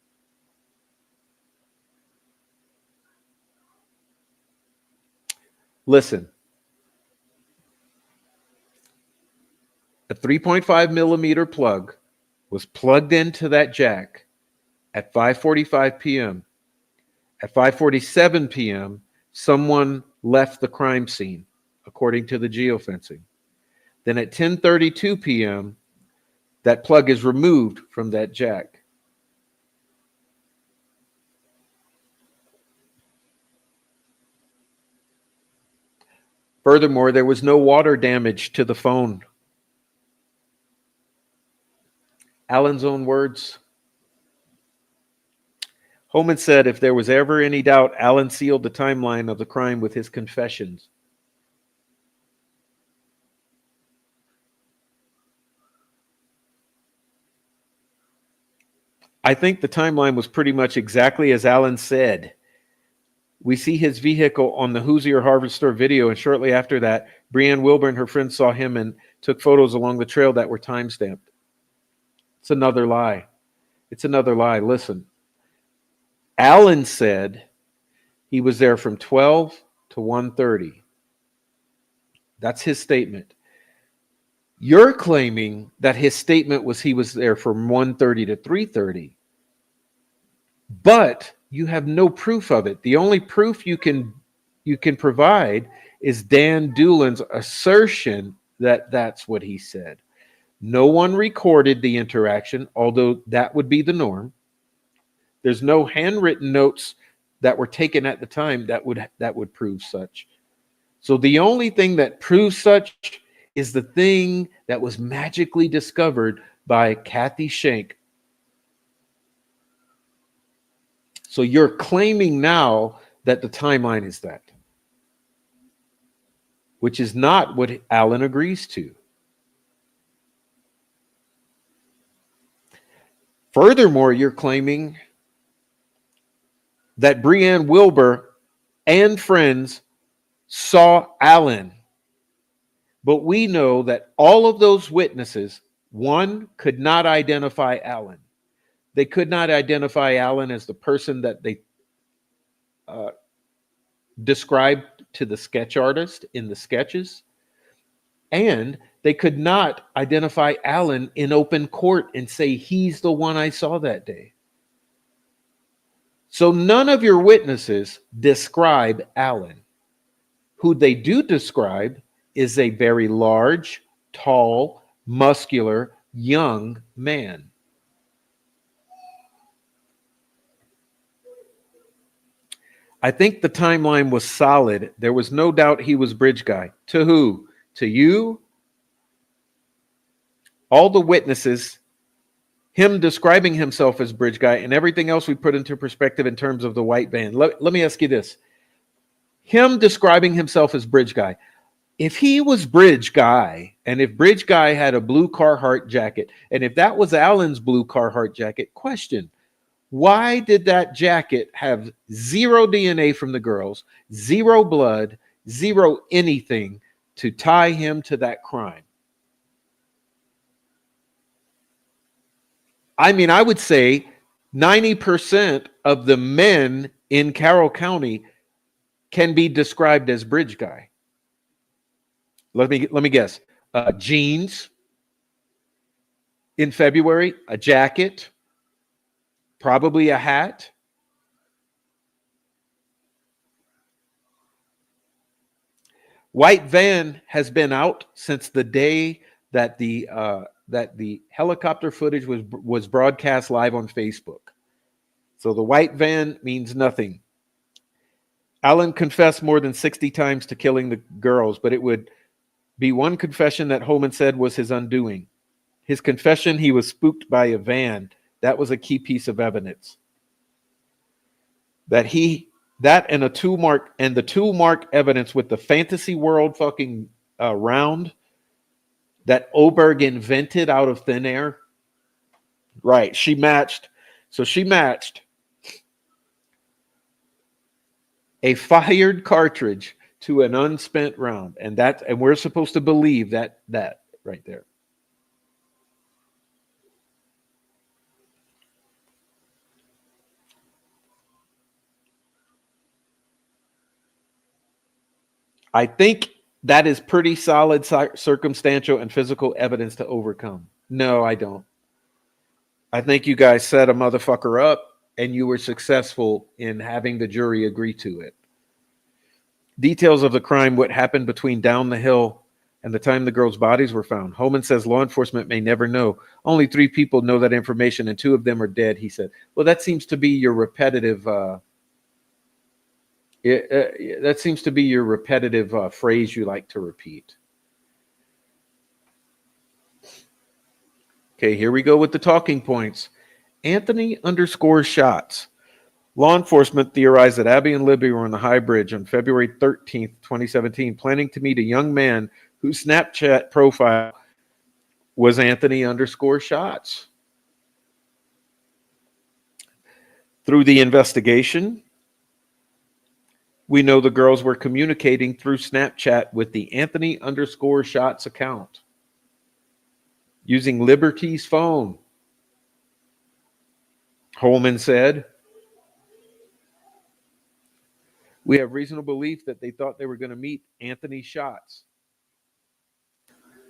Listen, a 3.5 millimeter plug was plugged into that jack at 5:45 p.m. At 5:47 p.m., someone left the crime scene, according to the geofencing. Then at 10:32 p.m., that plug is removed from that jack. Furthermore, there was no water damage to the phone. Allen's own words. Holeman said if there was ever any doubt, Allen sealed the timeline of the crime with his confessions. I think the timeline was pretty much exactly as Allen said. We see his vehicle on the Hoosier Harvester video, and shortly after that, Brianne Wilbur and her friends saw him and took photos along the trail that were time-stamped. It's another lie. It's another lie. Listen. Allen said he was there from 12 to 1:30. That's his statement. You're claiming that his statement was he was there from 1:30 to 3:30. But you have no proof of it. The only proof you can provide is Dan Doolin's assertion that that's what he said. No one recorded the interaction, although that would be the norm. There's no handwritten notes that were taken at the time that would prove such. So the only thing that proves such is the thing that was magically discovered by Kathy Schenck. So you're claiming now that the timeline is that, which is not what Allen agrees to. Furthermore, you're claiming that Brianne Wilbur and friends saw Allen. But we know that all of those witnesses, one, could not identify Allen. They could not identify Allen as the person that they described to the sketch artist in the sketches. And they could not identify Allen in open court and say, he's the one I saw that day. So none of your witnesses describe Allen. Who they do describe is a very large, tall, muscular, young man. I think the timeline was solid. There was no doubt he was Bridge Guy. To who? To you? All the witnesses, him describing himself as Bridge Guy, and everything else we put into perspective in terms of the white van. Let me ask you this. Him describing himself as Bridge Guy. If he was Bridge Guy, and if Bridge Guy had a blue Carhartt jacket, and if that was Allen's blue Carhartt jacket, question, why did that jacket have 0 DNA from the girls, 0 blood, 0 anything to tie him to that crime? I mean, I would say 90% of the men in Carroll County can be described as Bridge Guy. Let me guess. Jeans in February, a jacket, probably a hat. White van has been out since the day that the helicopter footage was broadcast live on Facebook. So the white van means nothing. Allen confessed more than 60 times to killing the girls, but it would be one confession that Holeman said was his undoing. His confession he was spooked by a van. That was a key piece of evidence. That and the tool mark evidence with the fantasy world fucking round that Oberg invented out of thin air. Right. She matched a fired cartridge to an unspent round. And we're supposed to believe that right there. I think that is pretty solid circumstantial and physical evidence to overcome. No, I don't. I think you guys set a motherfucker up and you were successful in having the jury agree to it. Details of the crime, what happened between down the hill and the time the girls' bodies were found. Holeman says law enforcement may never know. Only 3 people know that information and 2 of them are dead, he said. Well, that seems to be your repetitive phrase you like to repeat. Okay, here we go with the talking points. Anthony _ shots. Law enforcement theorized that Abby and Libby were on the High Bridge on February 13th, 2017, planning to meet a young man whose Snapchat profile was Anthony _ shots. Through the investigation, we know the girls were communicating through Snapchat with the Anthony _ shots account using Liberty's phone. Holeman said, we have reasonable belief that they thought they were going to meet Anthony Shots.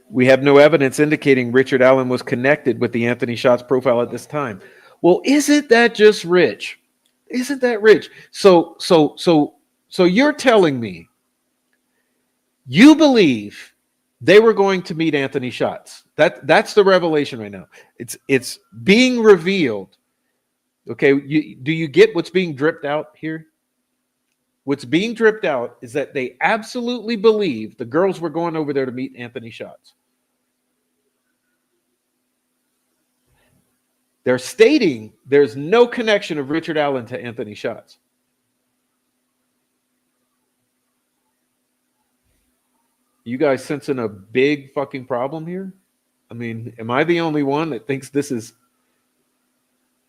We have no evidence indicating Richard Allen was connected with the Anthony Shots profile at this time. Well, isn't that just rich? Isn't that rich? So you're telling me you believe they were going to meet Anthony Shots. That's the revelation right now. It's being revealed. Okay, do you get what's being dripped out here? What's being dripped out is that they absolutely believe the girls were going over there to meet Anthony Shots. They're stating there's no connection of Richard Allen to Anthony Shots. You guys sensing a big fucking problem here? I mean, am I the only one that thinks this is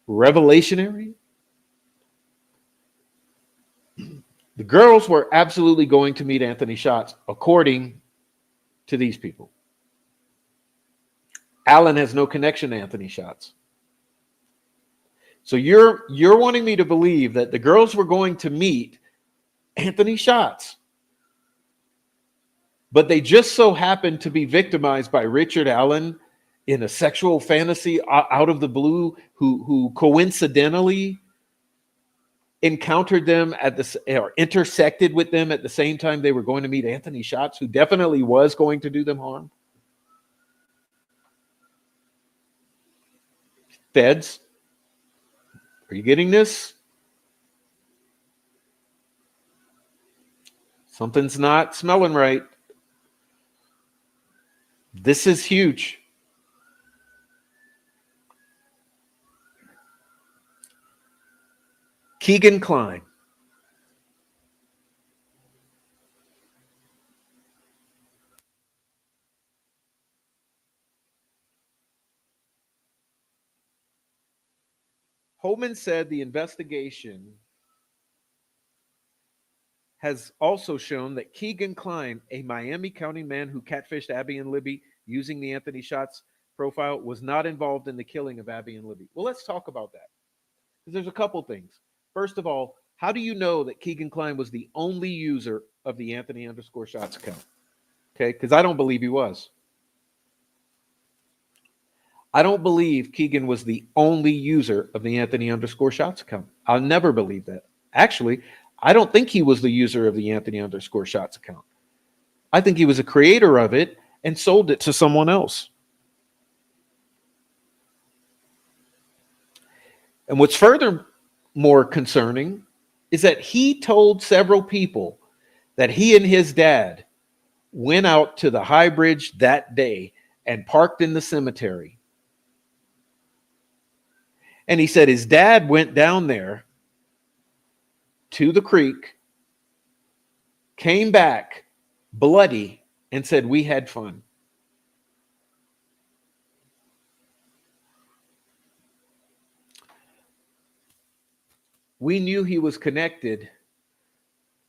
revelationary? The girls were absolutely going to meet Anthony Shots, according to these people. Allen has no connection to Anthony Shots. So you're wanting me to believe that the girls were going to meet Anthony Shots, but they just so happened to be victimized by Richard Allen in a sexual fantasy out of the blue, who coincidentally encountered them or intersected with them at the same time they were going to meet Anthony Shots, who definitely was going to do them harm. Feds, are you getting this? Something's not smelling right. This is huge. Keegan Klein. Holeman said the investigation has also shown that Keegan Klein, a Miami County man who catfished Abby and Libby using the Anthony Shots profile, was not involved in the killing of Abby and Libby. Well, let's talk about that. Because there's a couple things. First of all, how do you know that Keegan Klein was the only user of the Anthony _ Shots account? Okay, because I don't believe he was. I don't believe Keegan was the only user of the Anthony _ Shots account. I'll never believe that. Actually, I don't think he was the user of the Anthony _ Shots account. I think he was a creator of it and sold it to someone else. And what's further more concerning is that he told several people that he and his dad went out to the High Bridge that day and parked in the cemetery. And he said his dad went down there to the creek, came back bloody, and said, "We had fun." We knew he was connected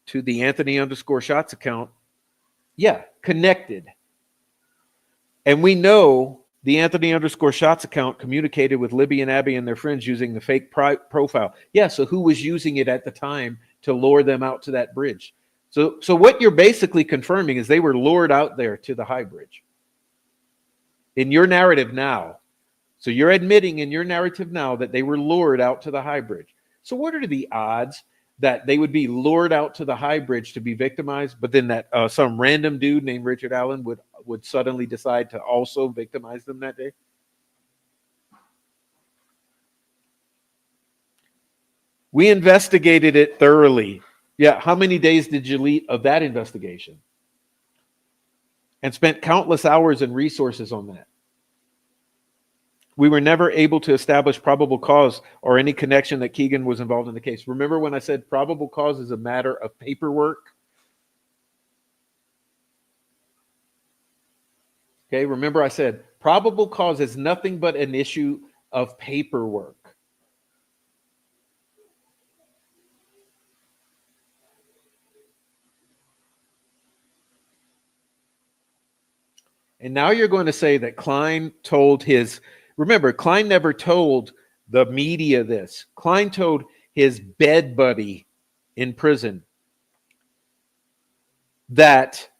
to the Anthony _ shots account. Yeah, connected. And we know the Anthony _ shots account communicated with Libby and Abby and their friends using the fake profile. Yeah, so who was using it at the time to lure them out to that bridge? So what you're basically confirming is they were lured out there to the High Bridge. In your narrative now. So you're admitting in your narrative now that they were lured out to the High Bridge. So what are the odds that they would be lured out to the High Bridge to be victimized, but then that some random dude named Richard Allen would suddenly decide to also victimize them that day? We investigated it thoroughly. Yeah, how many days did you lead of that investigation? And spent countless hours and resources on that. We were never able to establish probable cause or any connection that Keegan was involved in the case. Remember when I said probable cause is a matter of paperwork? Okay, remember I said probable cause is nothing but an issue of paperwork. And now you're going to say that Klein told his, remember, Klein never told the media this. Klein told his bed buddy in prison that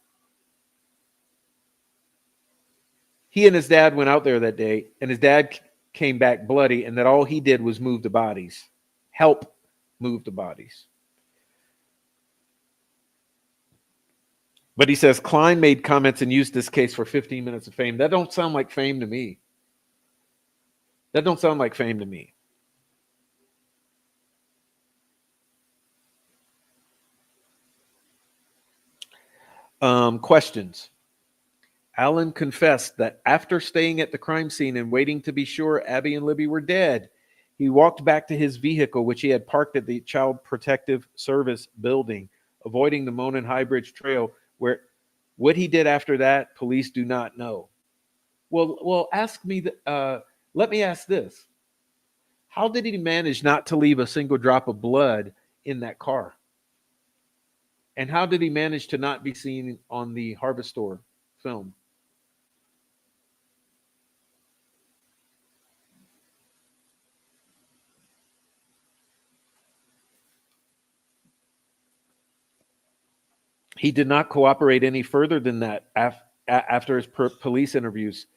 he and his dad went out there that day and his dad came back bloody and that all he did was move the bodies, help move the bodies. But he says Klein made comments and used this case for 15 minutes of fame. That don't sound like fame to me. That don't sound like fame to me. Questions. Allen confessed that after staying at the crime scene and waiting to be sure Abby and Libby were dead, he walked back to his vehicle, which he had parked at the Child Protective Service building, avoiding the Monon High Bridge Trail, where what he did after that, police do not know. Well, ask me. Let me ask this: how did he manage not to leave a single drop of blood in that car? And how did he manage to not be seen on the Harvestor film? He did not cooperate any further than that after his police interviews.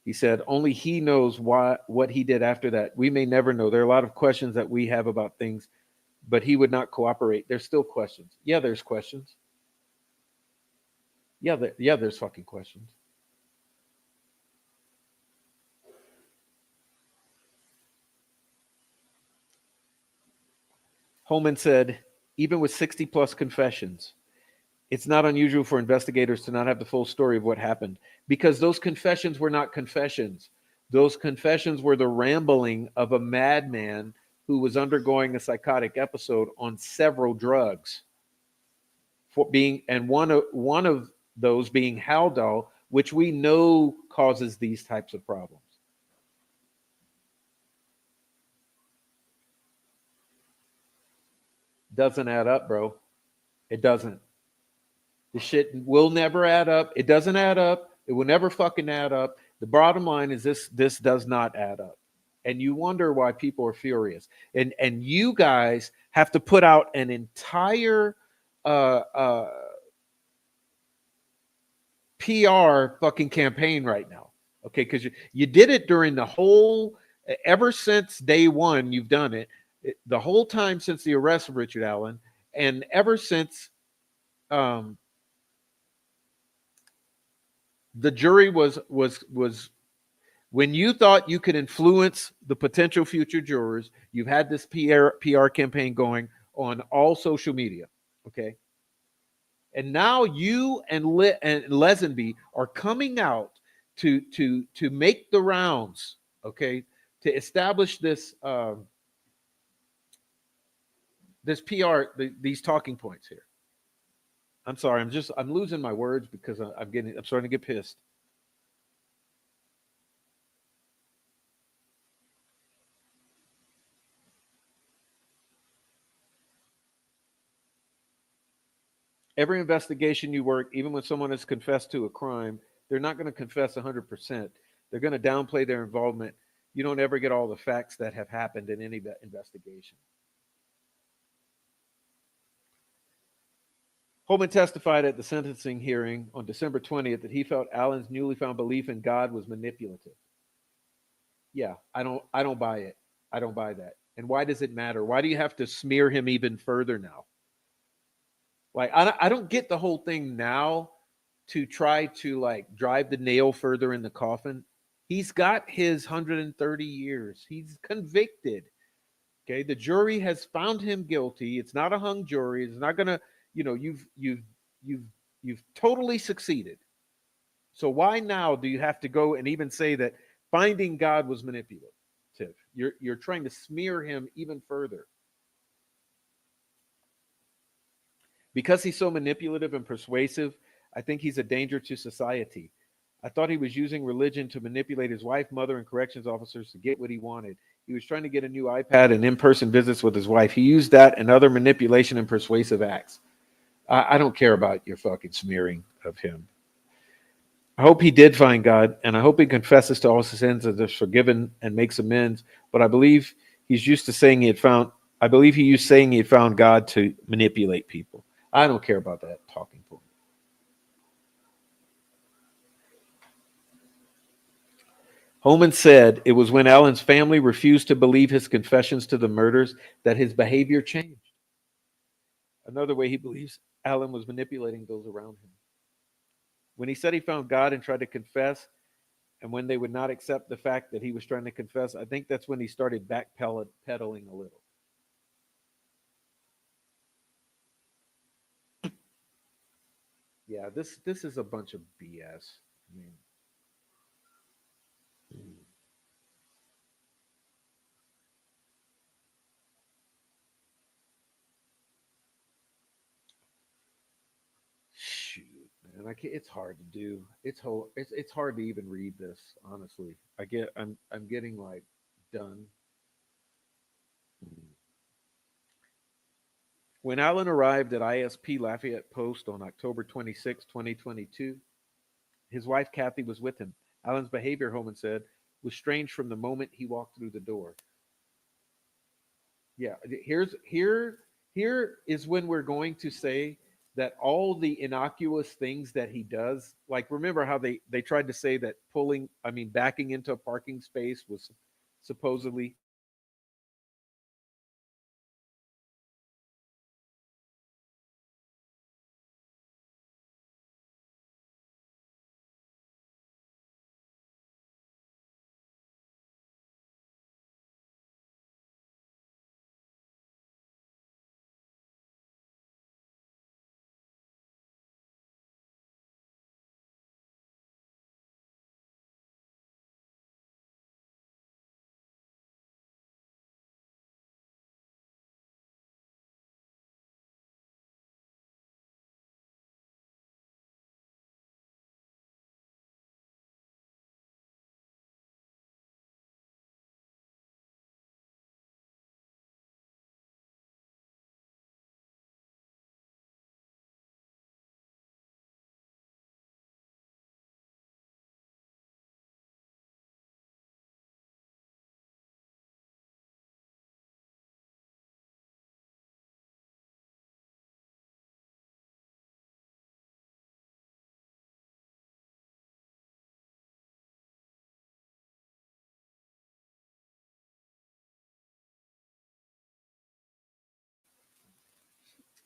He said only he knows what he did after that. We may never know. There are a lot of questions that we have about things, but he would not cooperate. There's still questions. Yeah, there's questions. Yeah, there's fucking questions. Holeman said, even with 60 plus confessions, it's not unusual for investigators to not have the full story of what happened because those confessions were not confessions. Those confessions were the rambling of a madman who was undergoing a psychotic episode on several drugs. For being, and one of those being Haldol, which we know causes these types of problems. Doesn't add up, bro. It doesn't. The shit will never add up. It doesn't add up. It will never fucking add up. The bottom line is this does not add up. And you wonder why people are furious. And you guys have to put out an entire PR fucking campaign right now. Okay, because you did it during the whole, ever since day one, you've done it. The whole time since the arrest of Richard Allen, and ever since The jury was when you thought you could influence the potential future jurors. You've had this PR campaign going on all social media, okay? And now you and and Lesby are coming out to make the rounds, okay, to establish this this PR, these talking points here. I'm sorry, I'm losing my words because I'm starting to get pissed. Every investigation you work, even when someone has confessed to a crime, they're not going to confess 100%. They're going to downplay their involvement. You don't ever get all the facts that have happened in any investigation. Holeman testified at the sentencing hearing on December 20th that he felt Allen's newly found belief in God was manipulative. Yeah, I don't buy it. I don't buy that. And why does it matter? Why do you have to smear him even further now? Like I don't get the whole thing now to try to like drive the nail further in the coffin. He's got his 130 years. He's convicted. Okay, the jury has found him guilty. It's not a hung jury. It's not gonna, you've you've totally succeeded. So why now do you have to go and even say that finding God was manipulative? You're trying to smear him even further because he's so manipulative and persuasive. I think he's a danger to society. I thought he was using religion to manipulate his wife, mother, and corrections officers to get what he wanted. He was trying to get a new iPad and in person visits with his wife. He used that and other manipulation and persuasive acts. I don't care about your fucking smearing of him. I hope he did find God, and I hope he confesses to all his sins and is forgiven and makes amends. But I believe he's used to saying he had found. I believe he used saying he had found God to manipulate people. I don't care about that talking point. Holeman said it was when Allen's family refused to believe his confessions to the murders that his behavior changed. Another way he believes Allen was manipulating those around him. When he said he found God and tried to confess, and when they would not accept the fact that he was trying to confess, I think that's when he started backpedaling a little. Yeah, this is a bunch of BS. I mean, shoot, man, I can't, it's hard to do. It's hard to even read this. Honestly, I'm getting like done. When Allen arrived at ISP Lafayette Post on October 26, 2022, his wife Kathy was with him. Allen's behavior, Holman said, was strange from the moment he walked through the door. Yeah, here is when we're going to say that all the innocuous things that he does, like remember how they tried to say that backing into a parking space was supposedly.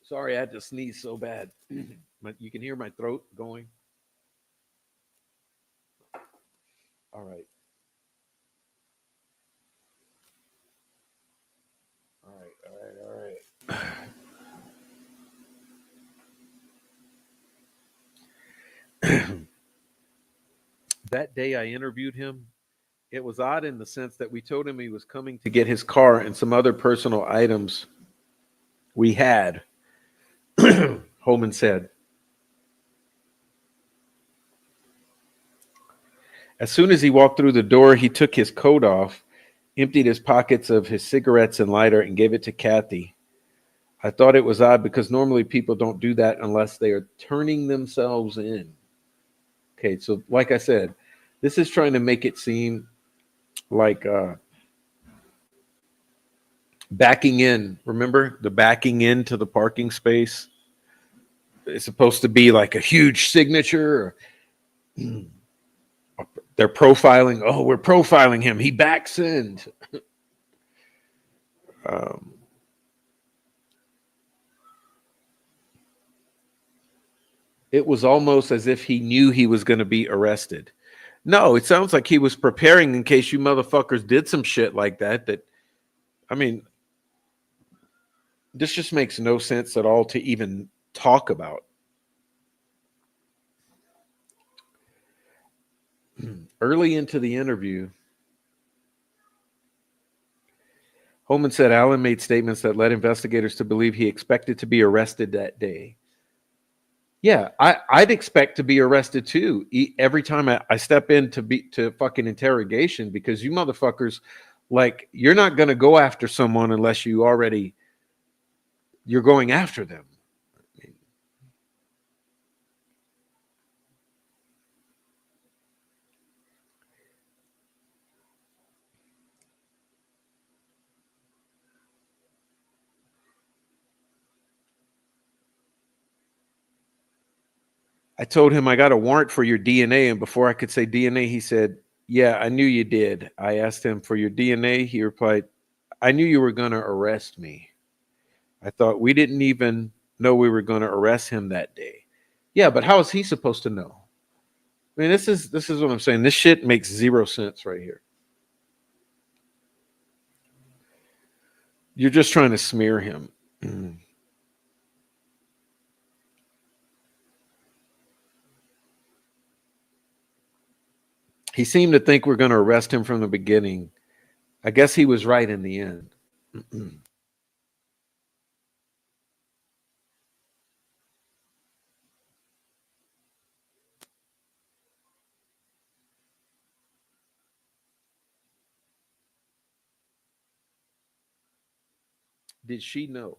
Sorry, I had to sneeze so bad. You can hear my throat going. All right. All right. All right. All right. That day I interviewed him, it was odd in the sense that we told him he was coming to get his car and some other personal items we had. Holeman said. As soon as he walked through the door, he took his coat off, emptied his pockets of his cigarettes and lighter, and gave it to Kathy. I thought it was odd because normally people don't do that unless they are turning themselves in. Okay, so like I said, this is trying to make it seem like backing in. Remember the backing into the parking space? It's supposed to be like a huge signature. They're profiling. Oh, we're profiling him. He backs in. Um, it was almost as if he knew he was going to be arrested. No, it sounds like he was preparing in case you motherfuckers did some shit like that. I mean, this just makes no sense at all to even talk about. Early into the interview, Holeman said Allen made statements that led investigators to believe he expected to be arrested that day. Yeah, I'd expect to be arrested too every time I step in to fucking interrogation, because you motherfuckers, like, you're not going to go after someone unless you're going after them. I told him I got a warrant for your DNA, and before I could say DNA, he said, "Yeah, I knew you did." I asked him for your DNA. He replied, "I knew you were going to arrest me." I thought we didn't even know we were going to arrest him that day. Yeah, but how is he supposed to know? I mean, this is what I'm saying. This shit makes zero sense right here. You're just trying to smear him. He seemed to think we're going to arrest him from the beginning. I guess he was right in the end. Did she know?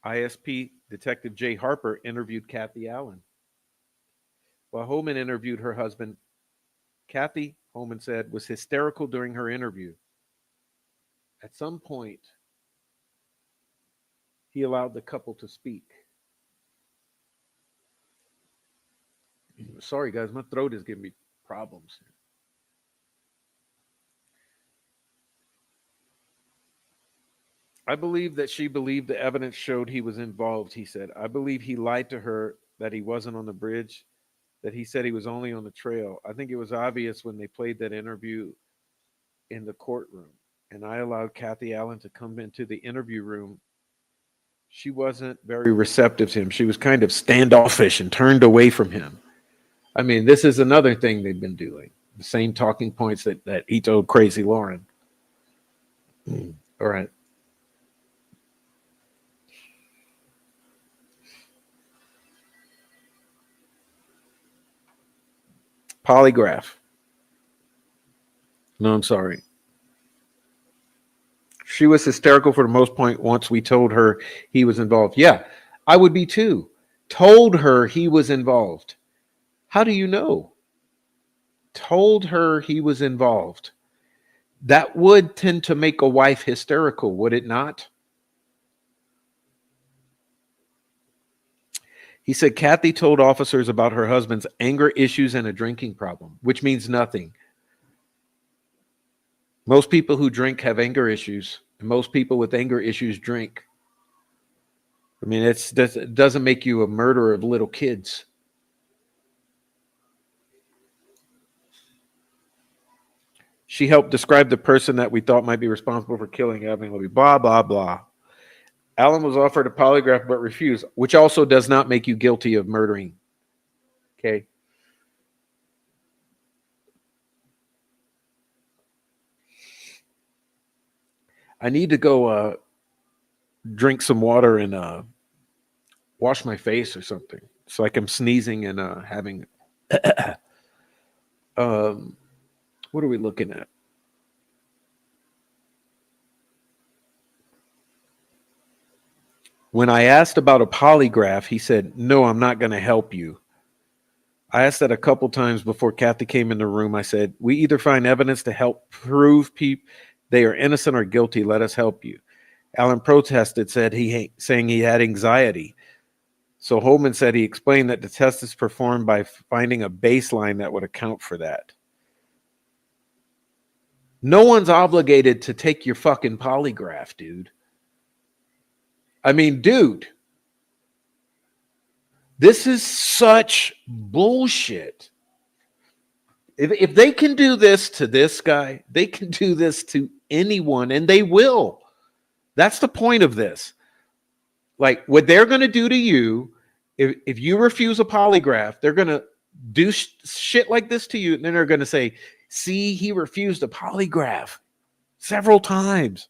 ISP Detective Jay Harper interviewed Kathy Allen. While Holeman interviewed her husband, Kathy, Holeman said, was hysterical during her interview. At some point, he allowed the couple to speak. Sorry, guys, my throat is giving me problems. I believe that she believed the evidence showed he was involved, he said. I believe he lied to her that he wasn't on the bridge, that he said he was only on the trail. I think it was obvious when they played that interview in the courtroom, and I allowed Kathy Allen to come into the interview room. She wasn't very receptive to him. She was kind of standoffish and turned away from him. I mean, this is another thing they've been doing. The same talking points that he told Crazy Lauren. All right. Polygraph. No, I'm sorry. She was hysterical for the most part once we told her he was involved. Yeah, I would be too. Told her he was involved. How do you know? Told her he was involved. That would tend to make a wife hysterical, would it not? He said Kathy told officers about her husband's anger issues and a drinking problem, which means nothing. Most people who drink have anger issues, and most people with anger issues drink. I mean, it doesn't make you a murderer of little kids. She helped describe the person that we thought might be responsible for killing Abby and Libby. Blah, blah, blah. Allen was offered a polygraph but refused, which also does not make you guilty of murdering. Okay. I need to go drink some water and wash my face or something. It's like I'm sneezing and having. What are we looking at? When I asked about a polygraph, he said, "No, I'm not going to help you." I asked that a couple times before Kathy came in the room. I said, "We either find evidence to help prove they are innocent or guilty. Let us help you." Allen protested, saying he had anxiety. So Holeman said he explained that the test is performed by finding a baseline that would account for that. No one's obligated to take your fucking polygraph, dude. I mean, dude, this is such bullshit. If they can do this to this guy, they can do this to anyone, and they will. That's the point of this. Like, what they're going to do to you, if you refuse a polygraph, they're going to do shit like this to you, and then they're going to say, "See, he refused a polygraph several times."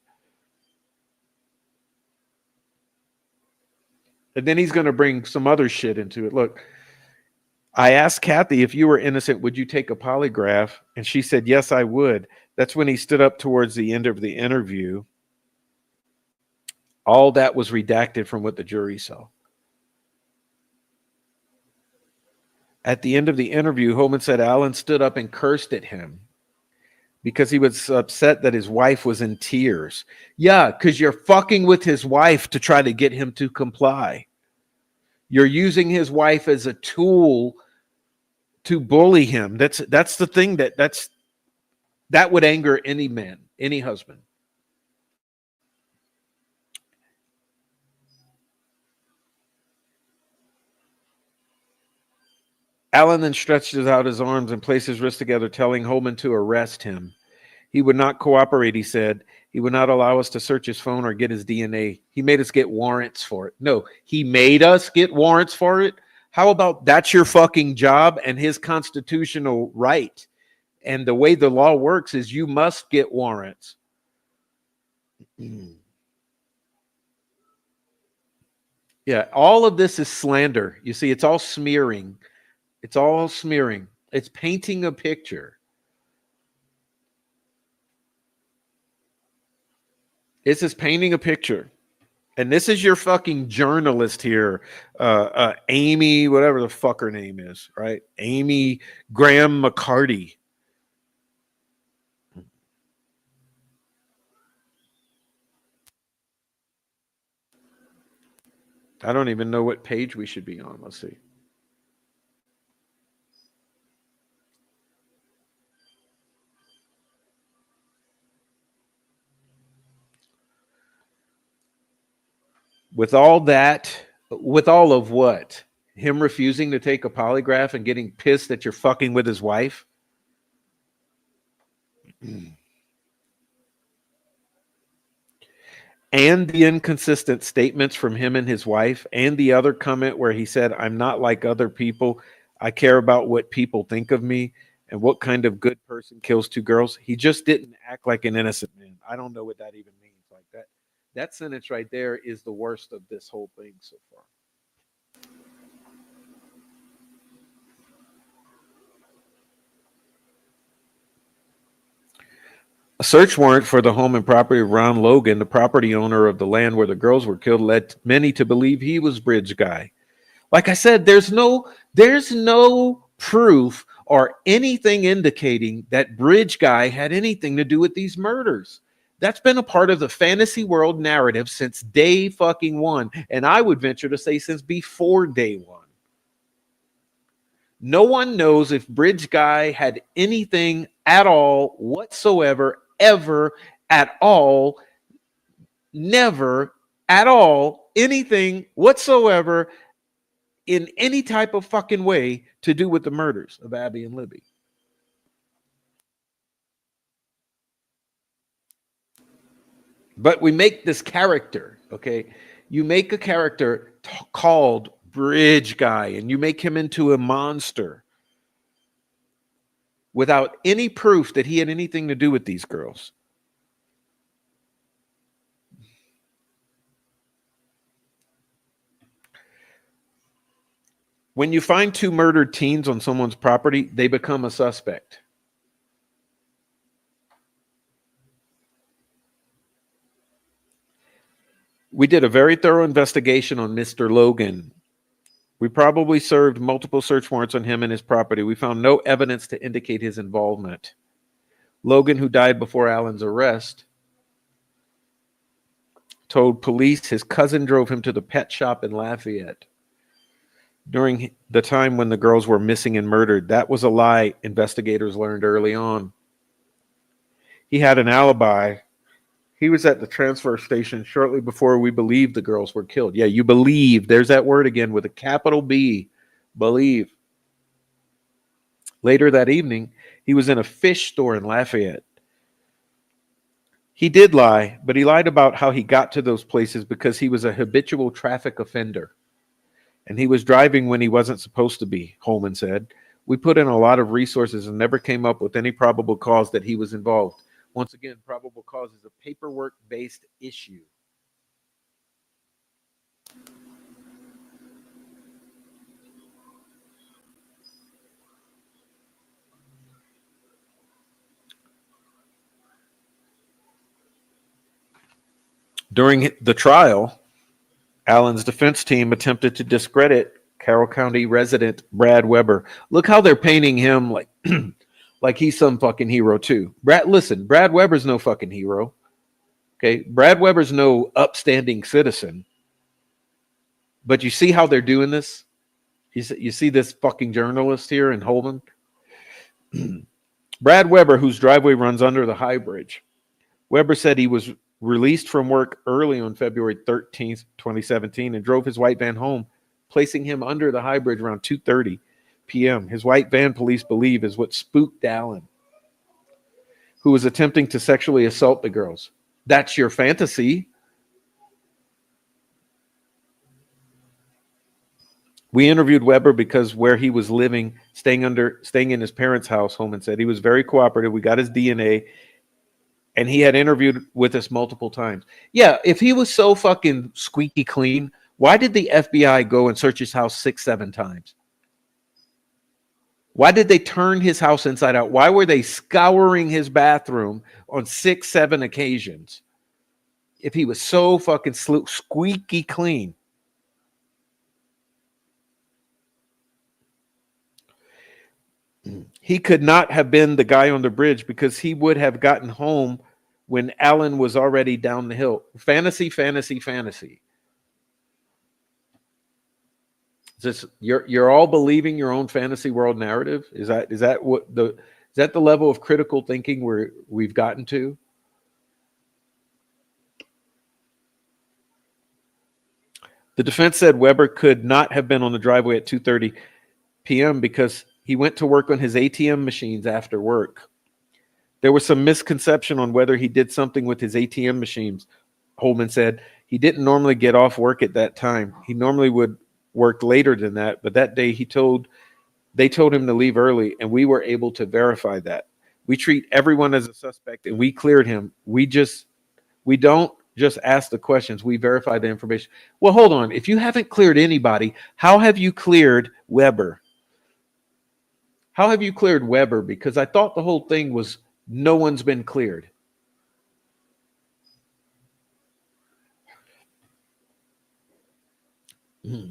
And then he's going to bring some other shit into it. Look, I asked Kathy, if you were innocent, would you take a polygraph? And she said, yes, I would. That's when he stood up towards the end of the interview. All that was redacted from what the jury saw. At the end of the interview, Holeman said Allen stood up and cursed at him because he was upset that his wife was in tears. Yeah, because you're fucking with his wife to try to get him to comply. You're using his wife as a tool to bully him. That's the thing that would anger any man, any husband. Allen then stretches out his arms and placed his wrists together, telling Holeman to arrest him. He would not cooperate, he said. He would not allow us to search his phone or get his DNA. He made us get warrants for it. No, he made us get warrants for it. How about that's your fucking job and his constitutional right? And the way the law works is you must get warrants. Yeah, all of this is slander. You see, it's all smearing. It's all smearing. It's painting a picture. This is painting a picture. And this is your fucking journalist here, Amy, whatever the fuck her name is, right? Amy Graham McCarty. I don't even know what page we should be on. Let's see. With all of what? Him refusing to take a polygraph and getting pissed that you're fucking with his wife? And the inconsistent statements from him and his wife, and the other comment where he said, I'm not like other people. I care about what people think of me and what kind of good person kills two girls. He just didn't act like an innocent man. I don't know what that even means. Like that sentence right there is the worst of this whole thing so far. A search warrant for the home and property of Ron Logan, the property owner of the land where the girls were killed, led many to believe he was Bridge Guy. Like I said, there's no proof or anything indicating that Bridge Guy had anything to do with these murders. That's been a part of the fantasy world narrative since day fucking one. And I would venture to say since before day one. No one knows if Bridge Guy had anything at all whatsoever, ever, at all, never, at all, anything whatsoever in any type of fucking way to do with the murders of Abby and Libby. But we make this character, okay? You make a character called Bridge Guy, and you make him into a monster without any proof that he had anything to do with these girls. When you find two murdered teens on someone's property, they become a suspect. We did a very thorough investigation on Mr. Logan. We probably served multiple search warrants on him and his property. We found no evidence to indicate his involvement. Logan, who died before Allen's arrest, told police his cousin drove him to the pet shop in Lafayette during the time when the girls were missing and murdered. That was a lie investigators learned early on. He had an alibi. He was at the transfer station shortly before we believed the girls were killed. Yeah, you believe. There's that word again with a capital B. Believe. Later that evening, he was in a fish store in Lafayette. He did lie, but he lied about how he got to those places because he was a habitual traffic offender. And he was driving when he wasn't supposed to be, Holeman said. We put in a lot of resources and never came up with any probable cause that he was involved. Once again, probable cause is a paperwork-based issue. During the trial, Allen's defense team attempted to discredit Carroll County resident Brad Weber. Look how they're painting him like like he's some fucking hero too. Listen, Brad Weber's no fucking hero. Okay, Brad Weber's no upstanding citizen. But you see how they're doing this? You see this fucking journalist here in Holeman? Brad Weber, whose driveway runs under the High Bridge. Weber said he was released from work early on February 13th, 2017, and drove his white van home, placing him under the High Bridge around 2:30 p.m. His white van, police believe, is what spooked Allen, who was attempting to sexually assault the girls. That's your fantasy. We interviewed Weber because where he was living, staying in his parents' house, Holeman said. He was very cooperative. We got his DNA, and he had interviewed with us multiple times. Yeah, if he was so fucking squeaky clean, why did the FBI go and search his house 6-7 times? Why did they turn his house inside out? Why were they scouring his bathroom on 6-7 occasions if he was so fucking squeaky clean? He could not have been the guy on the bridge because he would have gotten home when Allen was already down the hill. Fantasy, fantasy, fantasy. Just you're all believing your own fantasy world narrative? Is that the level of critical thinking we've gotten to? The defense said Weber could not have been on the driveway at 2:30 p.m. because he went to work on his ATM machines after work. There was some misconception on whether he did something with his ATM machines. Holeman said he didn't normally get off work at that time. He normally would work later than that, but that day they told him to leave early, and we were able to verify that. We treat everyone as a suspect, and we cleared him. We don't just ask the questions. We verify the information. Well, hold on. If you haven't cleared anybody, how have you cleared Weber? How have you cleared Weber? Because I thought the whole thing was no one's been cleared.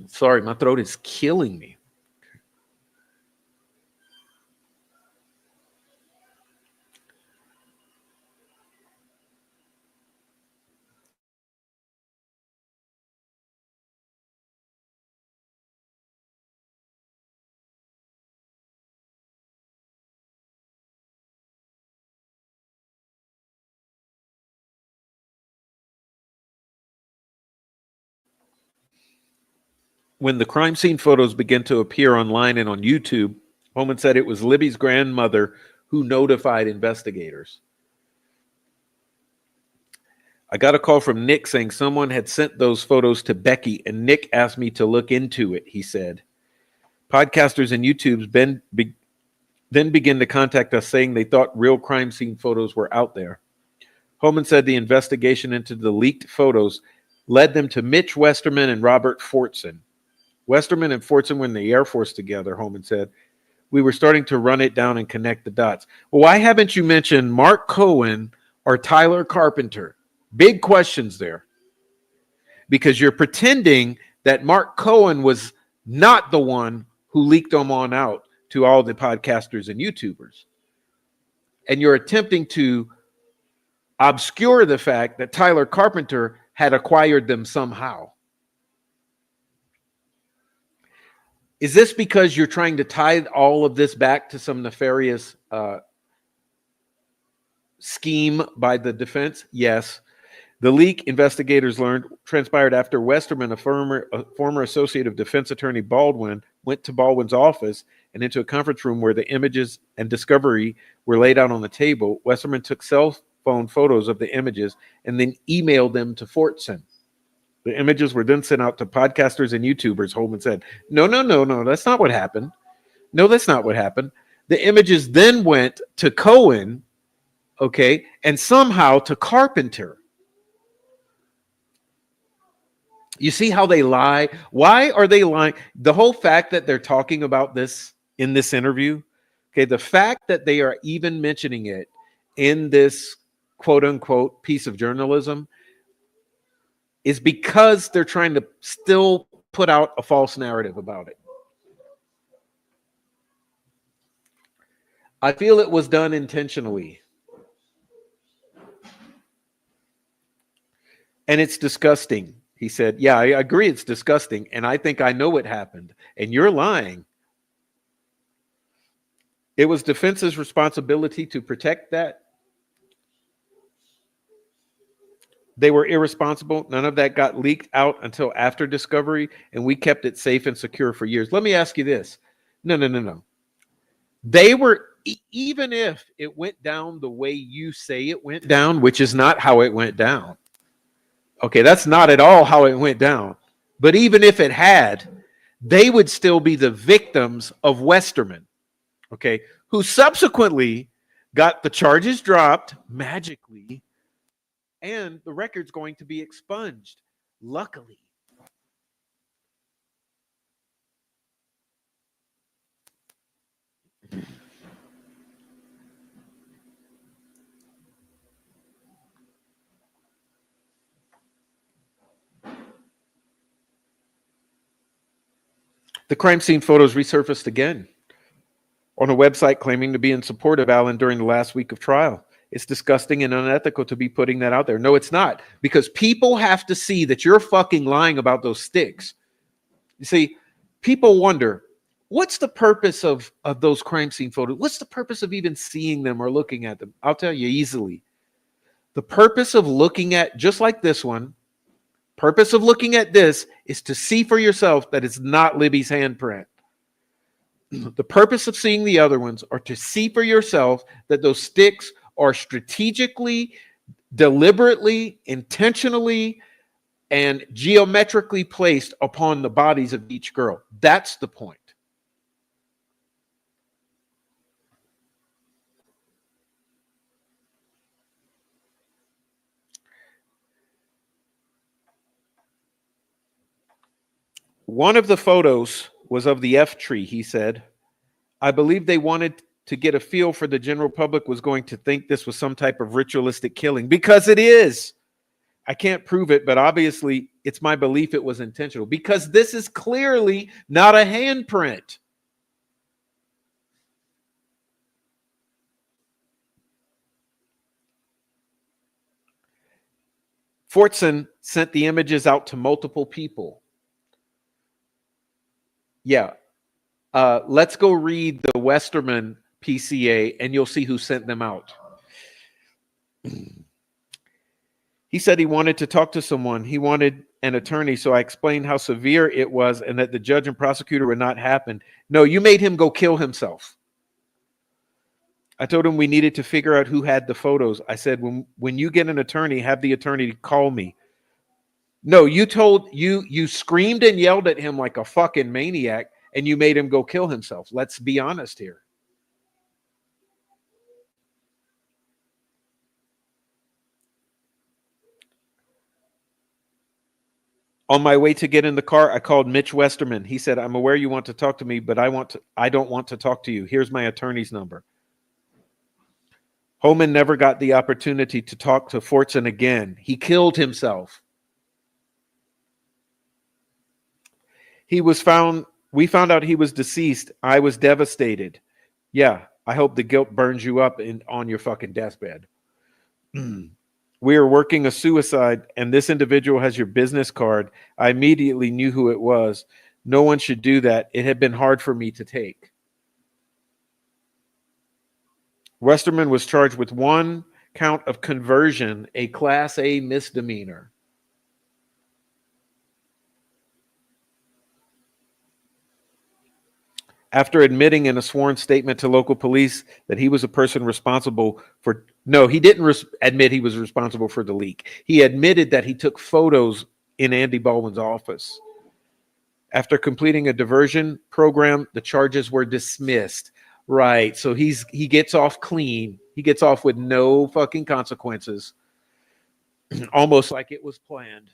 Sorry, my throat is killing me. When the crime scene photos began to appear online and on YouTube, Holeman said it was Libby's grandmother who notified investigators. I got a call from Nick saying someone had sent those photos to Becky, and Nick asked me to look into it, he said. Podcasters and YouTubes then began to contact us saying they thought real crime scene photos were out there. Holeman said the investigation into the leaked photos led them to Mitch Westerman and Robert Fortson. Westerman and Fortson were in the Air Force together, Holeman said. We were starting to run it down and connect the dots. Well, why haven't you mentioned Mark Cohen or Tyler Carpenter? Big questions there. Because you're pretending that Mark Cohen was not the one who leaked them on out to all the podcasters and YouTubers. And you're attempting to obscure the fact that Tyler Carpenter had acquired them somehow. Is this because you're trying to tie all of this back to some nefarious scheme by the defense? Yes. The leak, investigators learned, transpired after Westerman, a former associate of defense attorney Baldwin, went to Baldwin's office and into a conference room where the images and discovery were laid out on the table. Westerman took cell phone photos of the images and then emailed them to Fortson. The images were then sent out to podcasters and YouTubers, Holeman said. No, that's not what happened. No, that's not what happened. The images then went to Cohen, okay, and somehow to Carpenter. You see how they lie? Why are they lying? The whole fact that they're talking about this in this interview, okay, the fact that they are even mentioning it in this quote unquote piece of journalism is because they're trying to still put out a false narrative about it. I feel it was done intentionally. And it's disgusting. He said, yeah, I agree it's disgusting. And I think I know what happened. And you're lying. It was defense's responsibility to protect that. They were irresponsible. None of that got leaked out until after discovery, and we kept it safe and secure for years. Let me ask you this. No. They were, even if it went down the way you say it went down, which is not how it went down. Okay, that's not at all how it went down. But even if it had, they would still be the victims of Westerman, okay, who subsequently got the charges dropped magically, and the record's going to be expunged, luckily. The crime scene photos resurfaced again on a website claiming to be in support of Allen during the last week of trial. It's disgusting and unethical to be putting that out there. No, it's not, because people have to see that you're fucking lying about those sticks. You see, people wonder, what's the purpose of those crime scene photos? What's the purpose of even seeing them or looking at them? I'll tell you easily. The purpose of looking at, just like this one, purpose of looking at this is to see for yourself that it's not Libby's handprint. The purpose of seeing the other ones are to see for yourself that those sticks are strategically, deliberately, intentionally, and geometrically placed upon the bodies of each girl. That's the point. One of the photos was of the F tree, he said. I believe they wanted to get a feel for the general public was going to think this was some type of ritualistic killing, because it is. I can't prove it, but obviously it's my belief it was intentional, because this is clearly not a handprint. Fortson sent the images out to multiple people. Yeah. Let's go read the Westerman PCA and you'll see who sent them out. He said he wanted to talk to someone. He wanted an attorney. So I explained how severe it was and that the judge and prosecutor would not happen. No, you made him go kill himself. I told him we needed to figure out who had the photos. I said, when you get an attorney, have the attorney call me. No, you screamed and yelled at him like a fucking maniac, and you made him go kill himself. Let's be honest here. On my way to get in the car, I called Mitch Westerman. He said, "I'm aware you want to talk to me, but I don't want to talk to you. Here's my attorney's number." Holeman never got the opportunity to talk to Fortson again. He killed himself. He was found We found out he was deceased. I was devastated. Yeah, I hope the guilt burns you up on your fucking deathbed. We are working a suicide, and this individual has your business card. I immediately knew who it was. No one should do that. It had been hard for me to take. Westerman was charged with one count of conversion, a Class A misdemeanor. After admitting in a sworn statement to local police that he was a person responsible for, no, he didn't admit he was responsible for the leak. He admitted that he took photos in Andy Baldwin's office. After completing a diversion program, the charges were dismissed. Right. So he gets off clean. He gets off with no fucking consequences. Almost like it was planned.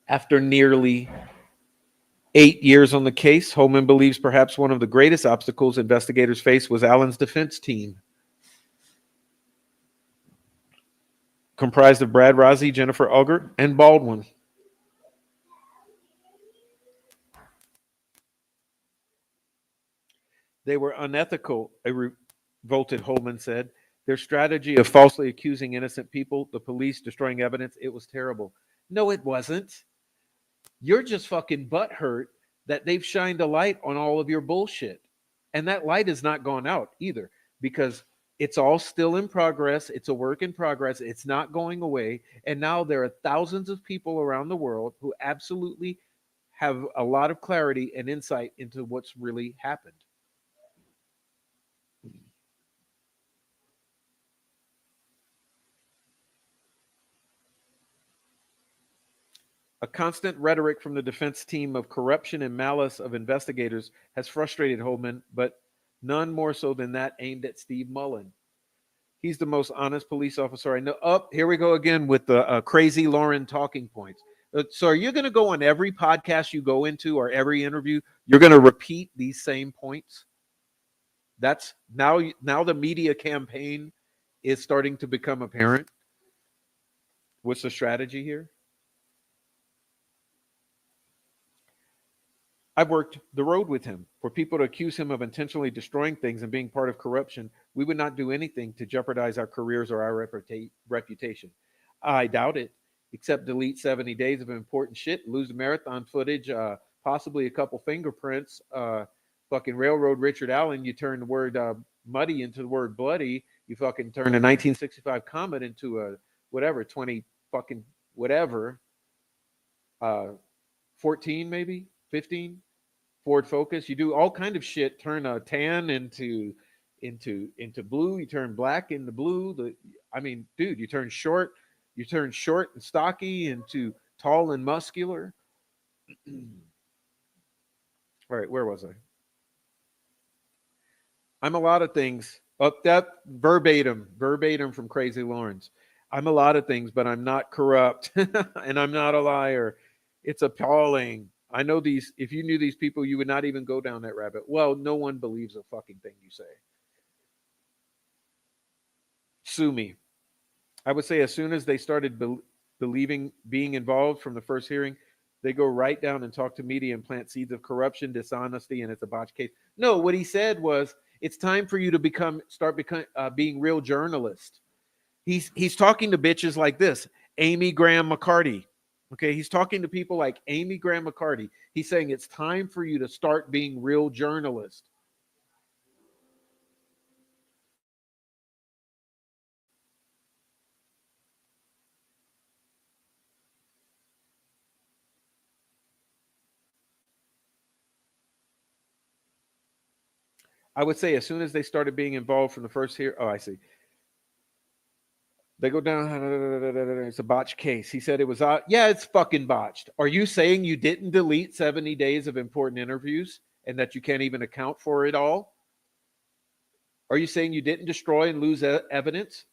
After nearly 8 years on the case, Holeman believes perhaps one of the greatest obstacles investigators faced was Allen's defense team, comprised of Brad Rozzi, Jennifer Uggert, and Baldwin. They were unethical, a revolted Holeman said. Their strategy of falsely accusing innocent people, the police destroying evidence, it was terrible. No, it wasn't. You're just fucking butthurt that they've shined a light on all of your bullshit. And that light has not gone out either, because it's all still in progress. It's a work in progress. It's not going away. And now there are thousands of people around the world who absolutely have a lot of clarity and insight into what's really happened. A constant rhetoric from the defense team of corruption and malice of investigators has frustrated Holeman, but none more so than that aimed at Steve Mullen. He's the most honest police officer I know. Oh, here we go again with the crazy Lauren talking points. So are you going to go on every podcast you go into or every interview? You're going to repeat these same points? That's now the media campaign is starting to become apparent. What's the strategy here? I've worked the road with him. For people to accuse him of intentionally destroying things and being part of corruption, we would not do anything to jeopardize our careers or our reputation. I doubt it, except delete 70 days of important shit, lose the marathon footage, possibly a couple fingerprints, fucking railroad Richard Allen. You turn the word muddy into the word bloody. You fucking turn a 1965 Comet into a whatever, 20 fucking whatever, 14 maybe, 15. Ford Focus. You do all kind of shit. Turn a tan into blue. You turn black into blue. I mean, dude, you turn short. You turn short and stocky into tall and muscular. All right, where was I? I'm a lot of things. Up that verbatim from Crazy Lawrence. I'm a lot of things, but I'm not corrupt, and I'm not a liar. It's appalling. I know these. If you knew these people, you would not even go down that rabbit. Well, no one believes a fucking thing you say. Sue me. I would say as soon as they started believing being involved from the first hearing, they go right down and talk to media and plant seeds of corruption, dishonesty, and it's a botched case. No, what he said was, it's time for you to start being real journalists. He's talking to bitches like this, Amy Graham McCarty. Okay, he's talking to people like Amy Graham McCarty. He's saying it's time for you to start being real journalists. I would say as soon as they started being involved from the first here. Oh, I see. They go down. It's a botched case. He said it was. Yeah, it's fucking botched. Are you saying you didn't delete 70 days of important interviews and that you can't even account for it all? Are you saying you didn't destroy and lose evidence?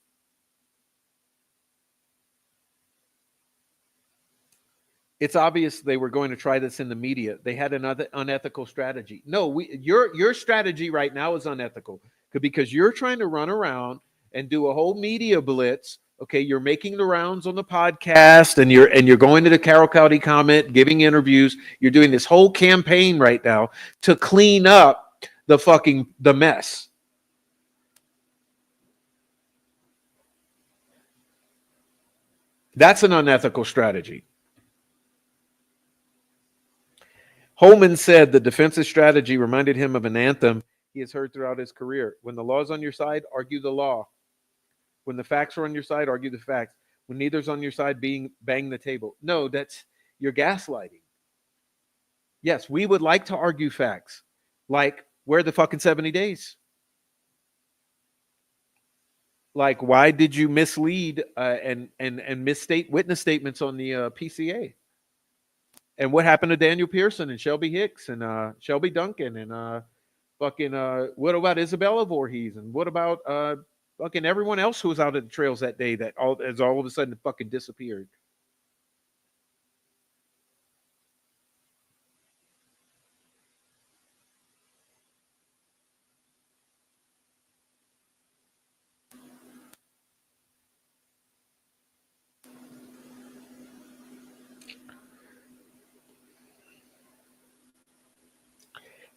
It's obvious they were going to try this in the media. They had another unethical strategy. No, your strategy right now is unethical because you're trying to run around and do a whole media blitz. Okay, you're making the rounds on the podcast, and you're going to the Carroll County Comment, giving interviews. You're doing this whole campaign right now to clean up the mess. That's an unethical strategy. Holeman said the defensive strategy reminded him of an anthem he has heard throughout his career. When the law's on your side, argue the law. When the facts are on your side, argue the facts. When neither's on your side, bang the table. No, that's you're gaslighting. Yes, we would like to argue facts. Like, where the fucking 70 days? Like, why did you mislead and misstate witness statements on the PCA? And what happened to Daniel Pearson and Shelby Hicks and Shelby Duncan and what about Isabella Voorhees and what about fucking everyone else who was out at the trails that day that all of a sudden fucking disappeared?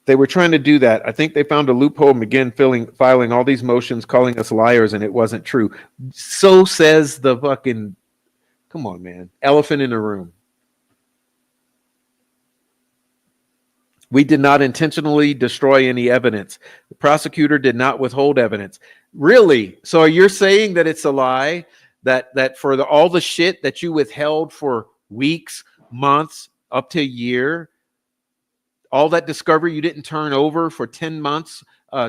They were trying to do that. I think they found a loophole and began filing all these motions, calling us liars, and it wasn't true. So says the fucking, come on, man, elephant in the room. We did not intentionally destroy any evidence. The prosecutor did not withhold evidence. Really? So you're saying that it's a lie that for all the shit that you withheld for weeks, months, up to a year, all that discovery you didn't turn over for 10 months,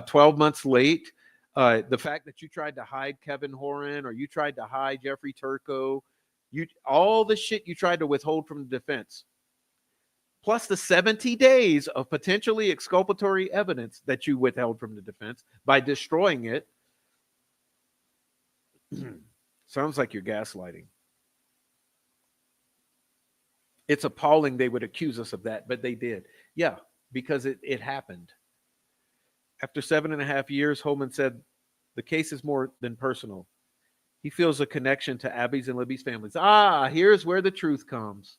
12 months late, the fact that you tried to hide Kevin Horan or you tried to hide Jeffrey Turco, all the shit you tried to withhold from the defense, plus the 70 days of potentially exculpatory evidence that you withheld from the defense by destroying it. Sounds like you're gaslighting. It's appalling they would accuse us of that, but they did. Yeah, because it happened. After 7.5 years, Holeman said the case is more than personal. He feels a connection to Abby's and Libby's families. Here's where the truth comes.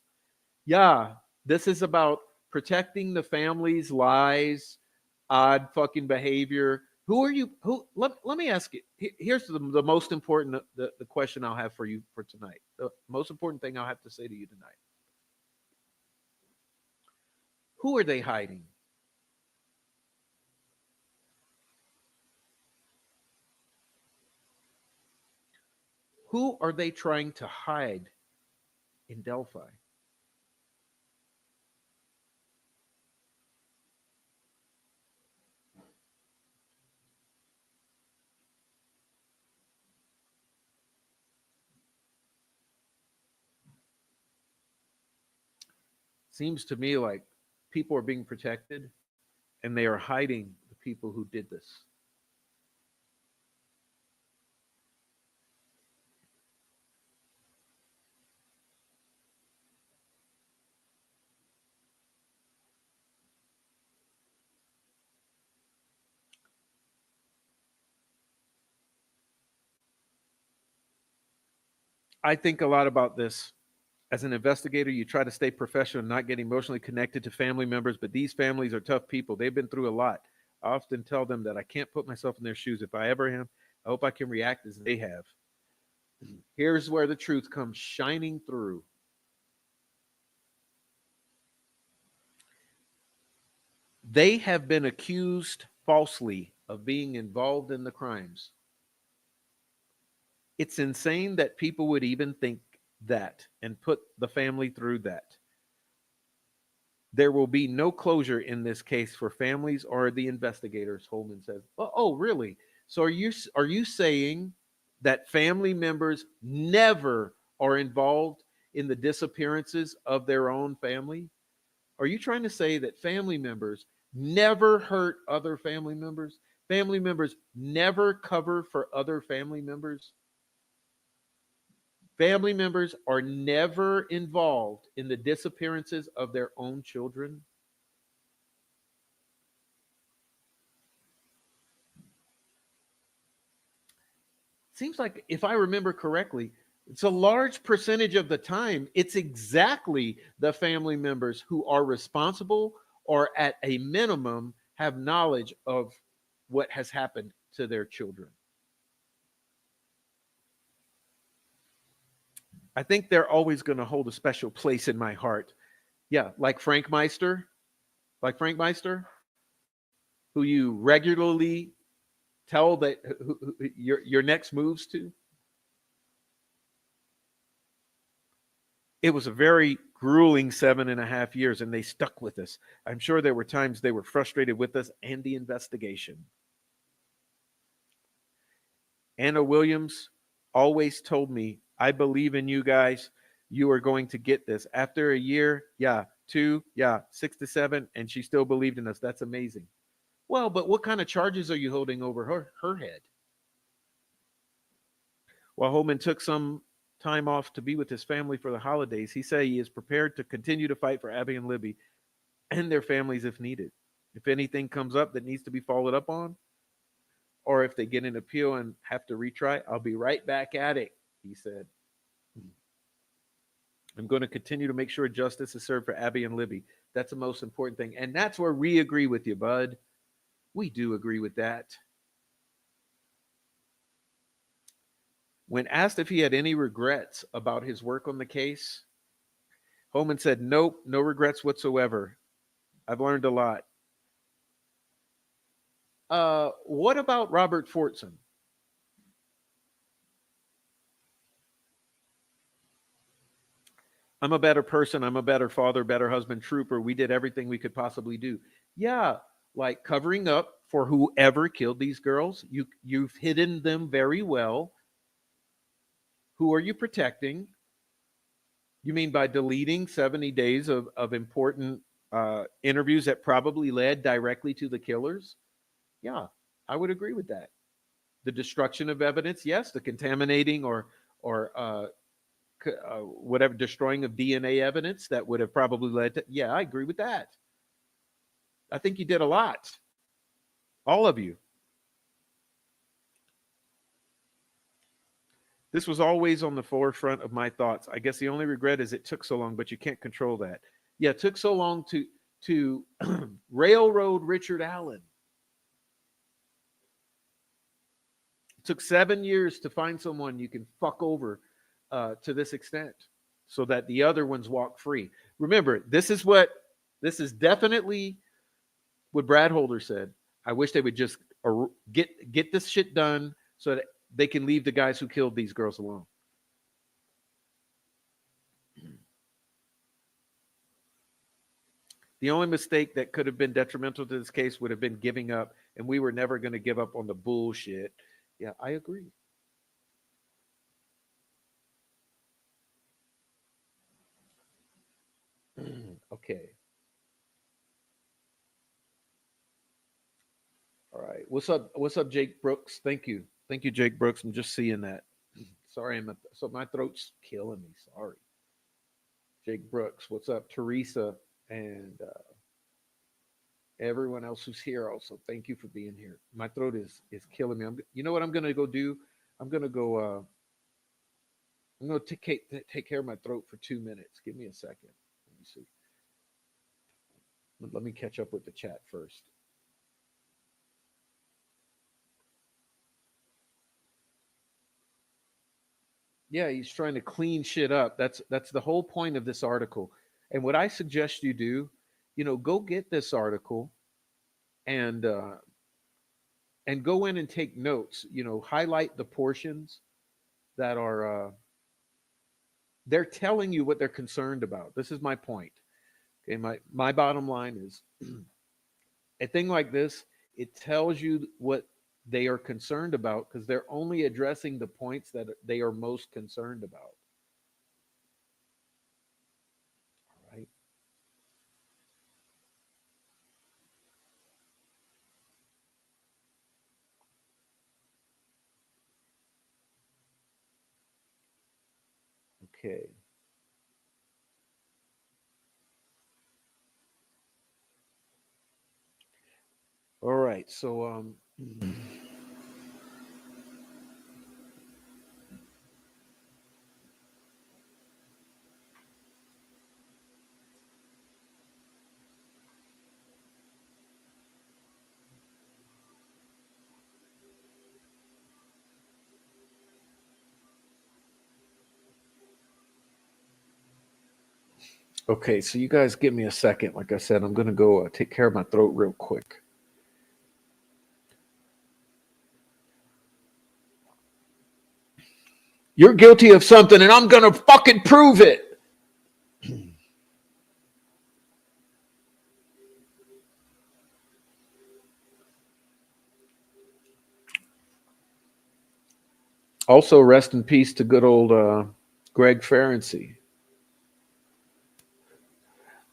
Yeah, this is about protecting the family's lies, odd fucking behavior. Who are you? Let me ask you. Here's the most important the question I'll have for you for tonight. The most important thing I'll have to say to you tonight. Who are they hiding? Who are they trying to hide in Delphi? Seems to me like people are being protected and they are hiding the people who did this. I think a lot about this. As an investigator, you try to stay professional and not get emotionally connected to family members, but these families are tough people. They've been through a lot. I often tell them that I can't put myself in their shoes. If I ever am, I hope I can react as they have. Here's where the truth comes shining through. They have been accused falsely of being involved in the crimes. It's insane that people would even think that and put the family through that. There will be no closure in this case for families or the investigators, Holeman says. Oh, really? So are you saying that family members never are involved in the disappearances of their own family? Are you trying to say that family members never hurt other family members? Family members never cover for other family members? Family members are never involved in the disappearances of their own children? Seems like, if I remember correctly, it's a large percentage of the time, it's exactly the family members who are responsible or, at a minimum, have knowledge of what has happened to their children. I think they're always going to hold a special place in my heart. Yeah, like Frank Meister, who you regularly tell that your next moves to. It was a very grueling 7.5 years, and they stuck with us. I'm sure there were times they were frustrated with us and the investigation. Anna Williams always told me, I believe in you guys. You are going to get this. After a year, yeah, 2, yeah, 6 to 7, and she still believed in us. That's amazing. Well, but what kind of charges are you holding over her head? While Holeman took some time off to be with his family for the holidays, he said he is prepared to continue to fight for Abby and Libby and their families if needed. If anything comes up that needs to be followed up on, or if they get an appeal and have to retry, I'll be right back at it, he said. I'm going to continue to make sure justice is served for Abby and Libby. That's the most important thing. And that's where we agree with you, bud. We do agree with that. When asked if he had any regrets about his work on the case, Holeman said, nope, no regrets whatsoever. I've learned a lot. What about Robert Fortson? I'm a better person. I'm a better father, better husband, trooper. We did everything we could possibly do. Yeah, like covering up for whoever killed these girls. You've hidden them very well. Who are you protecting? You mean by deleting 70 days of important interviews that probably led directly to the killers? Yeah, I would agree with that. The destruction of evidence, yes. The contaminating or whatever, destroying of DNA evidence that would have probably led to. Yeah, I agree with that. I think you did a lot, all of you. This was always on the forefront of my thoughts. I guess the only regret is it took so long, but you can't control that. Yeah, it took so long to railroad Richard Allen. It took 7 years to find someone you can fuck over to this extent, so that the other ones walk free. Remember, this is definitely what Brad Holder said. I wish they would just get this shit done so that they can leave the guys who killed these girls alone. The only mistake that could have been detrimental to this case would have been giving up, and we were never going to give up on the bullshit. Yeah, I agree. Okay. All right. What's up, Jake Brooks? Thank you. Thank you, Jake Brooks. I'm just seeing that. Sorry, so my throat's killing me. Sorry. Jake Brooks. What's up, Teresa? And everyone else who's here also. Thank you for being here. My throat is killing me. You know what I'm gonna go do? I'm gonna go. I'm gonna take care of my throat for 2 minutes. Give me a second. Let me see. Let me catch up with the chat first. Yeah, he's trying to clean shit up. That's the whole point of this article. And what I suggest you do, go get this article and go in and take notes. Highlight the portions that are they're telling you what they're concerned about. This is my point. Okay, my bottom line is a thing like this, it tells you what they are concerned about because they're only addressing the points that they are most concerned about. Right? Okay. All right. So okay, so you guys give me a second. Like I said, I'm gonna go take care of my throat real quick. You're guilty of something, and I'm gonna fucking prove it. Also, rest in peace to good old Greg Ferenczi.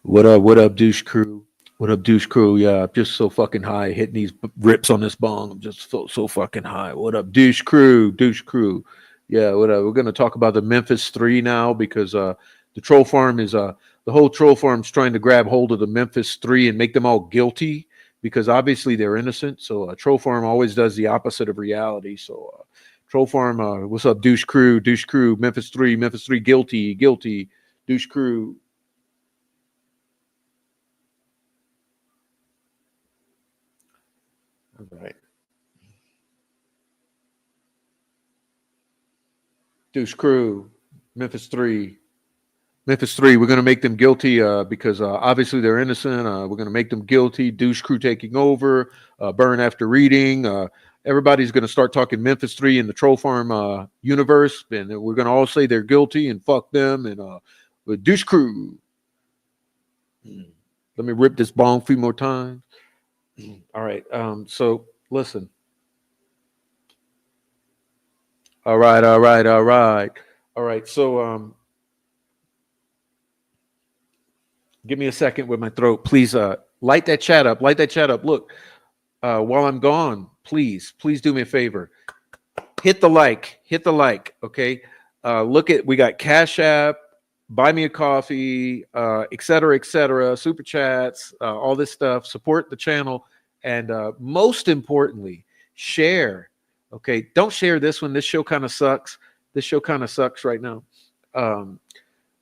What up? What up, douche crew? What up, douche crew? Yeah, I'm just so fucking high, hitting these rips on this bong. I'm just so fucking high. What up, douche crew? Douche crew. Yeah, what up? We're gonna talk about the Memphis Three now because the troll farm is the whole troll farm's trying to grab hold of the Memphis Three and make them all guilty because obviously they're innocent. So troll farm always does the opposite of reality. So troll farm, what's up, douche crew? Douche crew. Memphis Three, guilty, guilty. Douche crew. All right. Deuce Crew, Memphis Three, Memphis Three. We're going to make them guilty because obviously they're innocent. We're going to make them guilty. Douche Crew taking over. Burn after reading. Everybody's going to start talking Memphis Three in the Troll Farm universe, and we're going to all say they're guilty and fuck them. And with Douche Crew, let me rip this bong a few more times. All right. So listen. All right. All right. All right. All right. So give me a second with my throat. Please light that chat up. Light that chat up. Look, while I'm gone, please do me a favor. Hit the like. Hit the like. Okay. Look at we got Cash App, buy me a coffee, et cetera, super chats, all this stuff. Support the channel. And most importantly, share. Okay. Don't share this one. This show kind of sucks. This show kind of sucks right now.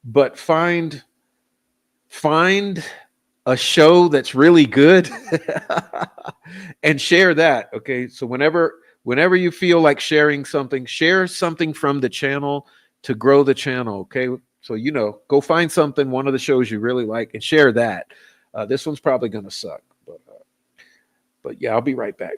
But find a show that's really good and share that. Okay, so whenever you feel like sharing something, share something from the channel to grow the channel. Okay, so go find something, one of the shows you really like, and share that. This one's probably gonna suck, but yeah, I'll be right back.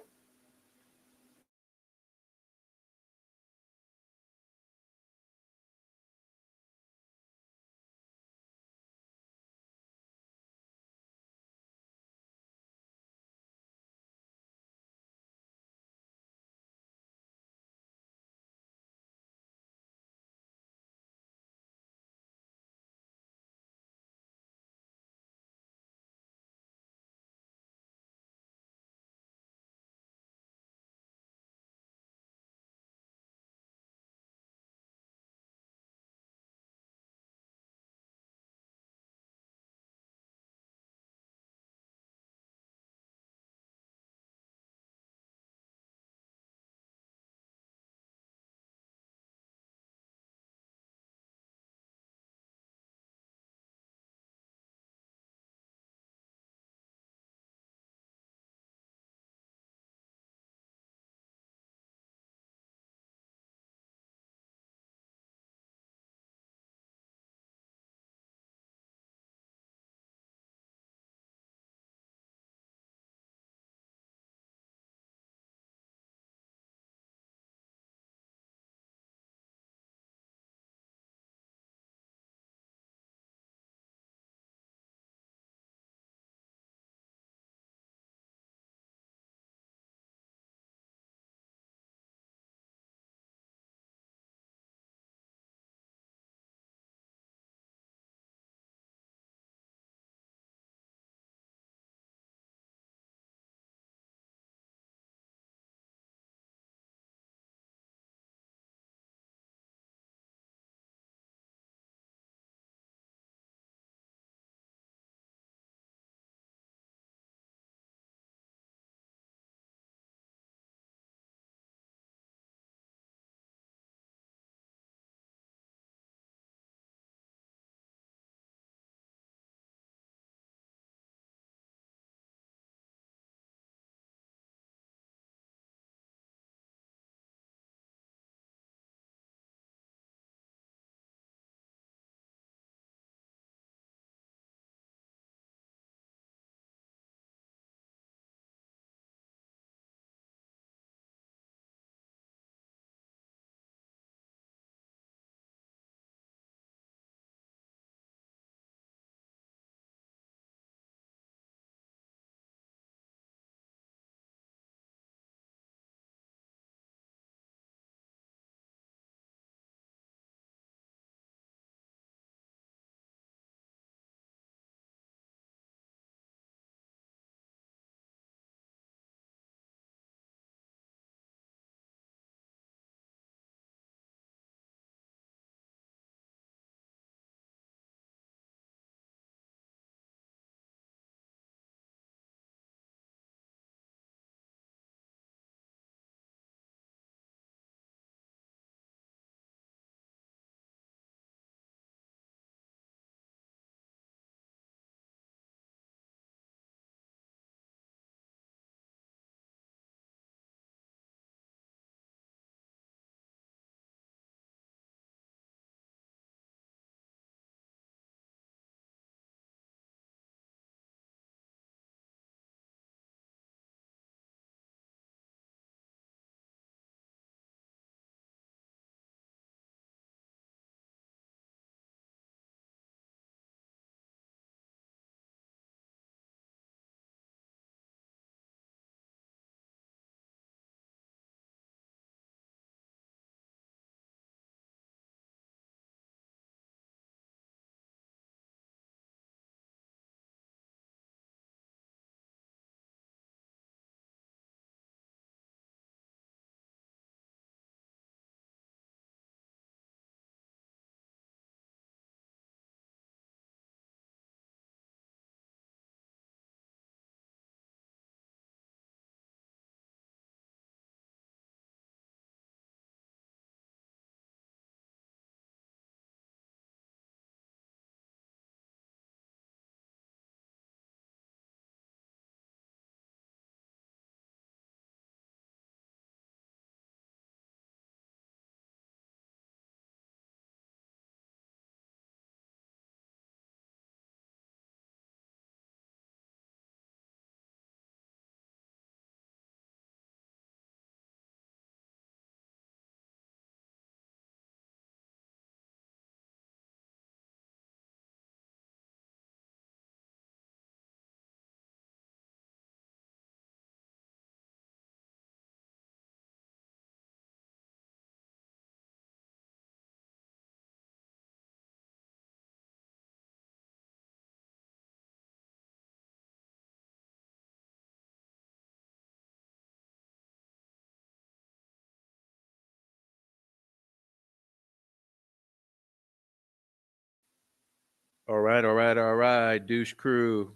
All right, all right, all right, douche crew.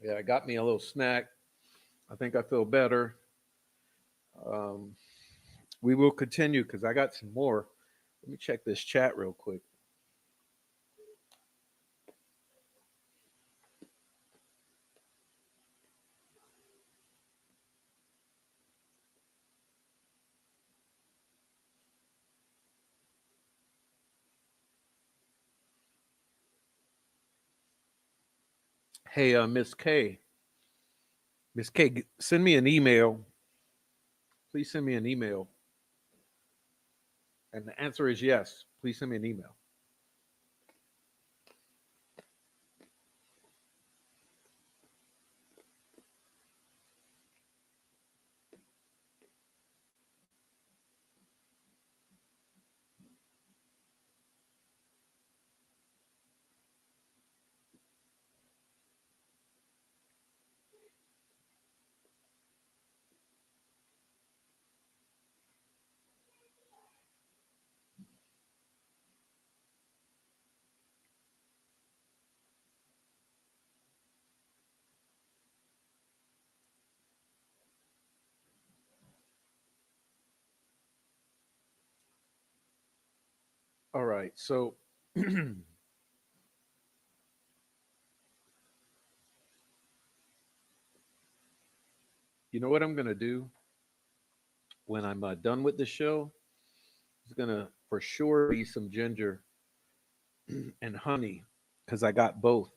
Yeah, I got me a little snack. I think I feel better. Um, we will continue because I got some more. Let me check this chat real quick. Hey, Miss K. Miss K, send me an email. Please send me an email. And the answer is yes. Please send me an email. All right. So, you know what I'm going to do when I'm done with the show? It's going to for sure be some ginger and honey because I got both.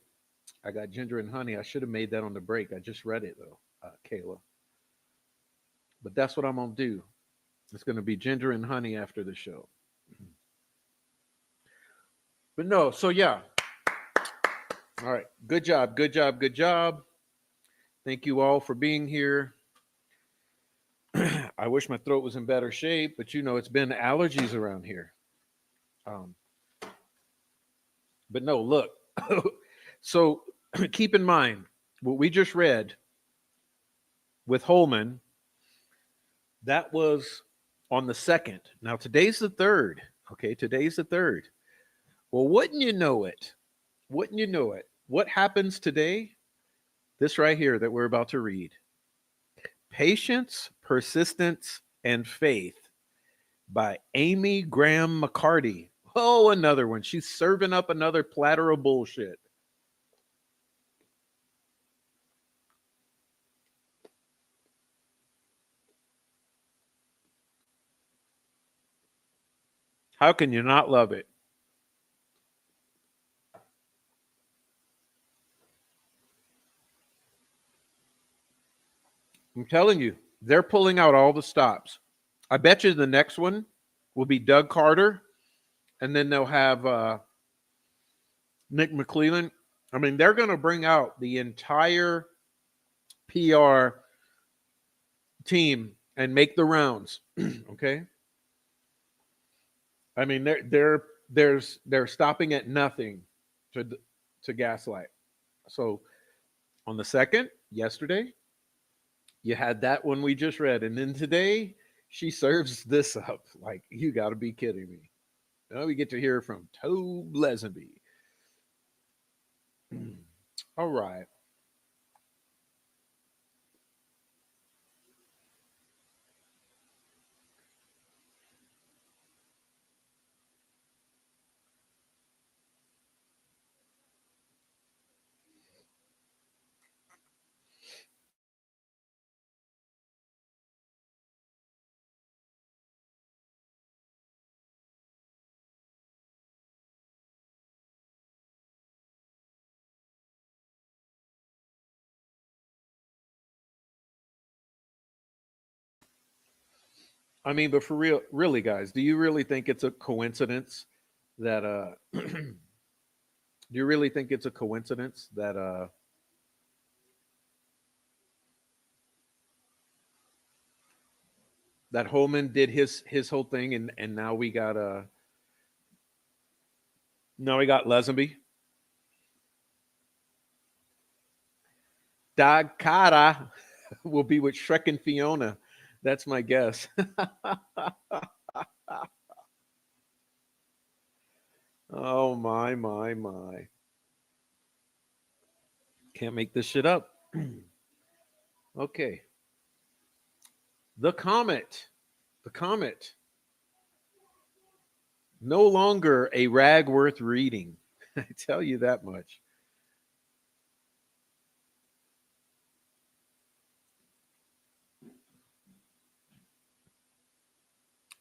I got ginger and honey. I should have made that on the break. I just read it though, Kayla. But that's what I'm going to do. It's going to be ginger and honey after the show. But no, so yeah. All right. Good job. Good job. Good job. Thank you all for being here. I wish my throat was in better shape, but it's been allergies around here. Um, but no, look. So keep in mind what we just read with Holeman. That was on the second. Now today's the third. Okay, today's the third. Well, wouldn't you know it? Wouldn't you know it? What happens today? This right here that we're about to read. Patience, Persistence, and Faith by Amy Graham McCarty. Oh, another one. She's serving up another platter of bullshit. How can you not love it? I'm telling you, they're pulling out all the stops. I bet you the next one will be Doug Carter, and then they'll have Nick McClellan. I mean, they're going to bring out the entire PR team and make the rounds. Okay. I mean, they're stopping at nothing to to gaslight. So on the second, yesterday, you had that one we just read, and then today she serves this up. Like, you got to be kidding me. Now we get to hear from Tobe Lesby. All right. I mean, but for real, really, guys, do you really think it's a coincidence that do you really think it's a coincidence that that Holman did his whole thing, and now we got Lesby. Dag Cara will be with Shrek and Fiona. That's my guess. Oh my. Can't make this shit up. Okay. The comet. The comet. No longer a rag worth reading. I tell you that much.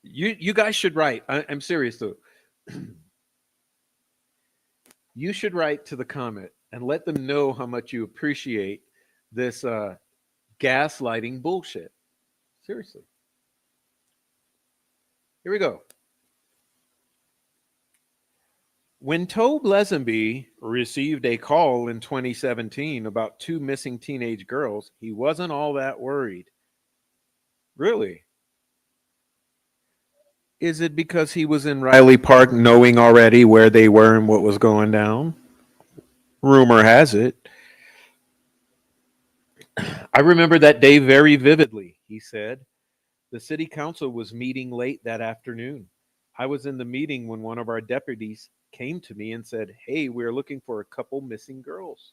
You guys should write. I'm serious though. You should write to the comet and let them know how much you appreciate this gaslighting bullshit. Seriously. Here we go. When Tobe Lesby received a call in 2017 about two missing teenage girls, he wasn't all that worried. Really? Is it because he was in Riley Park knowing already where they were and what was going down? Rumor has it. I remember that day very vividly, he said. The city council was meeting late that afternoon. I was in the meeting when one of our deputies came to me and said, "Hey, we're looking for a couple missing girls."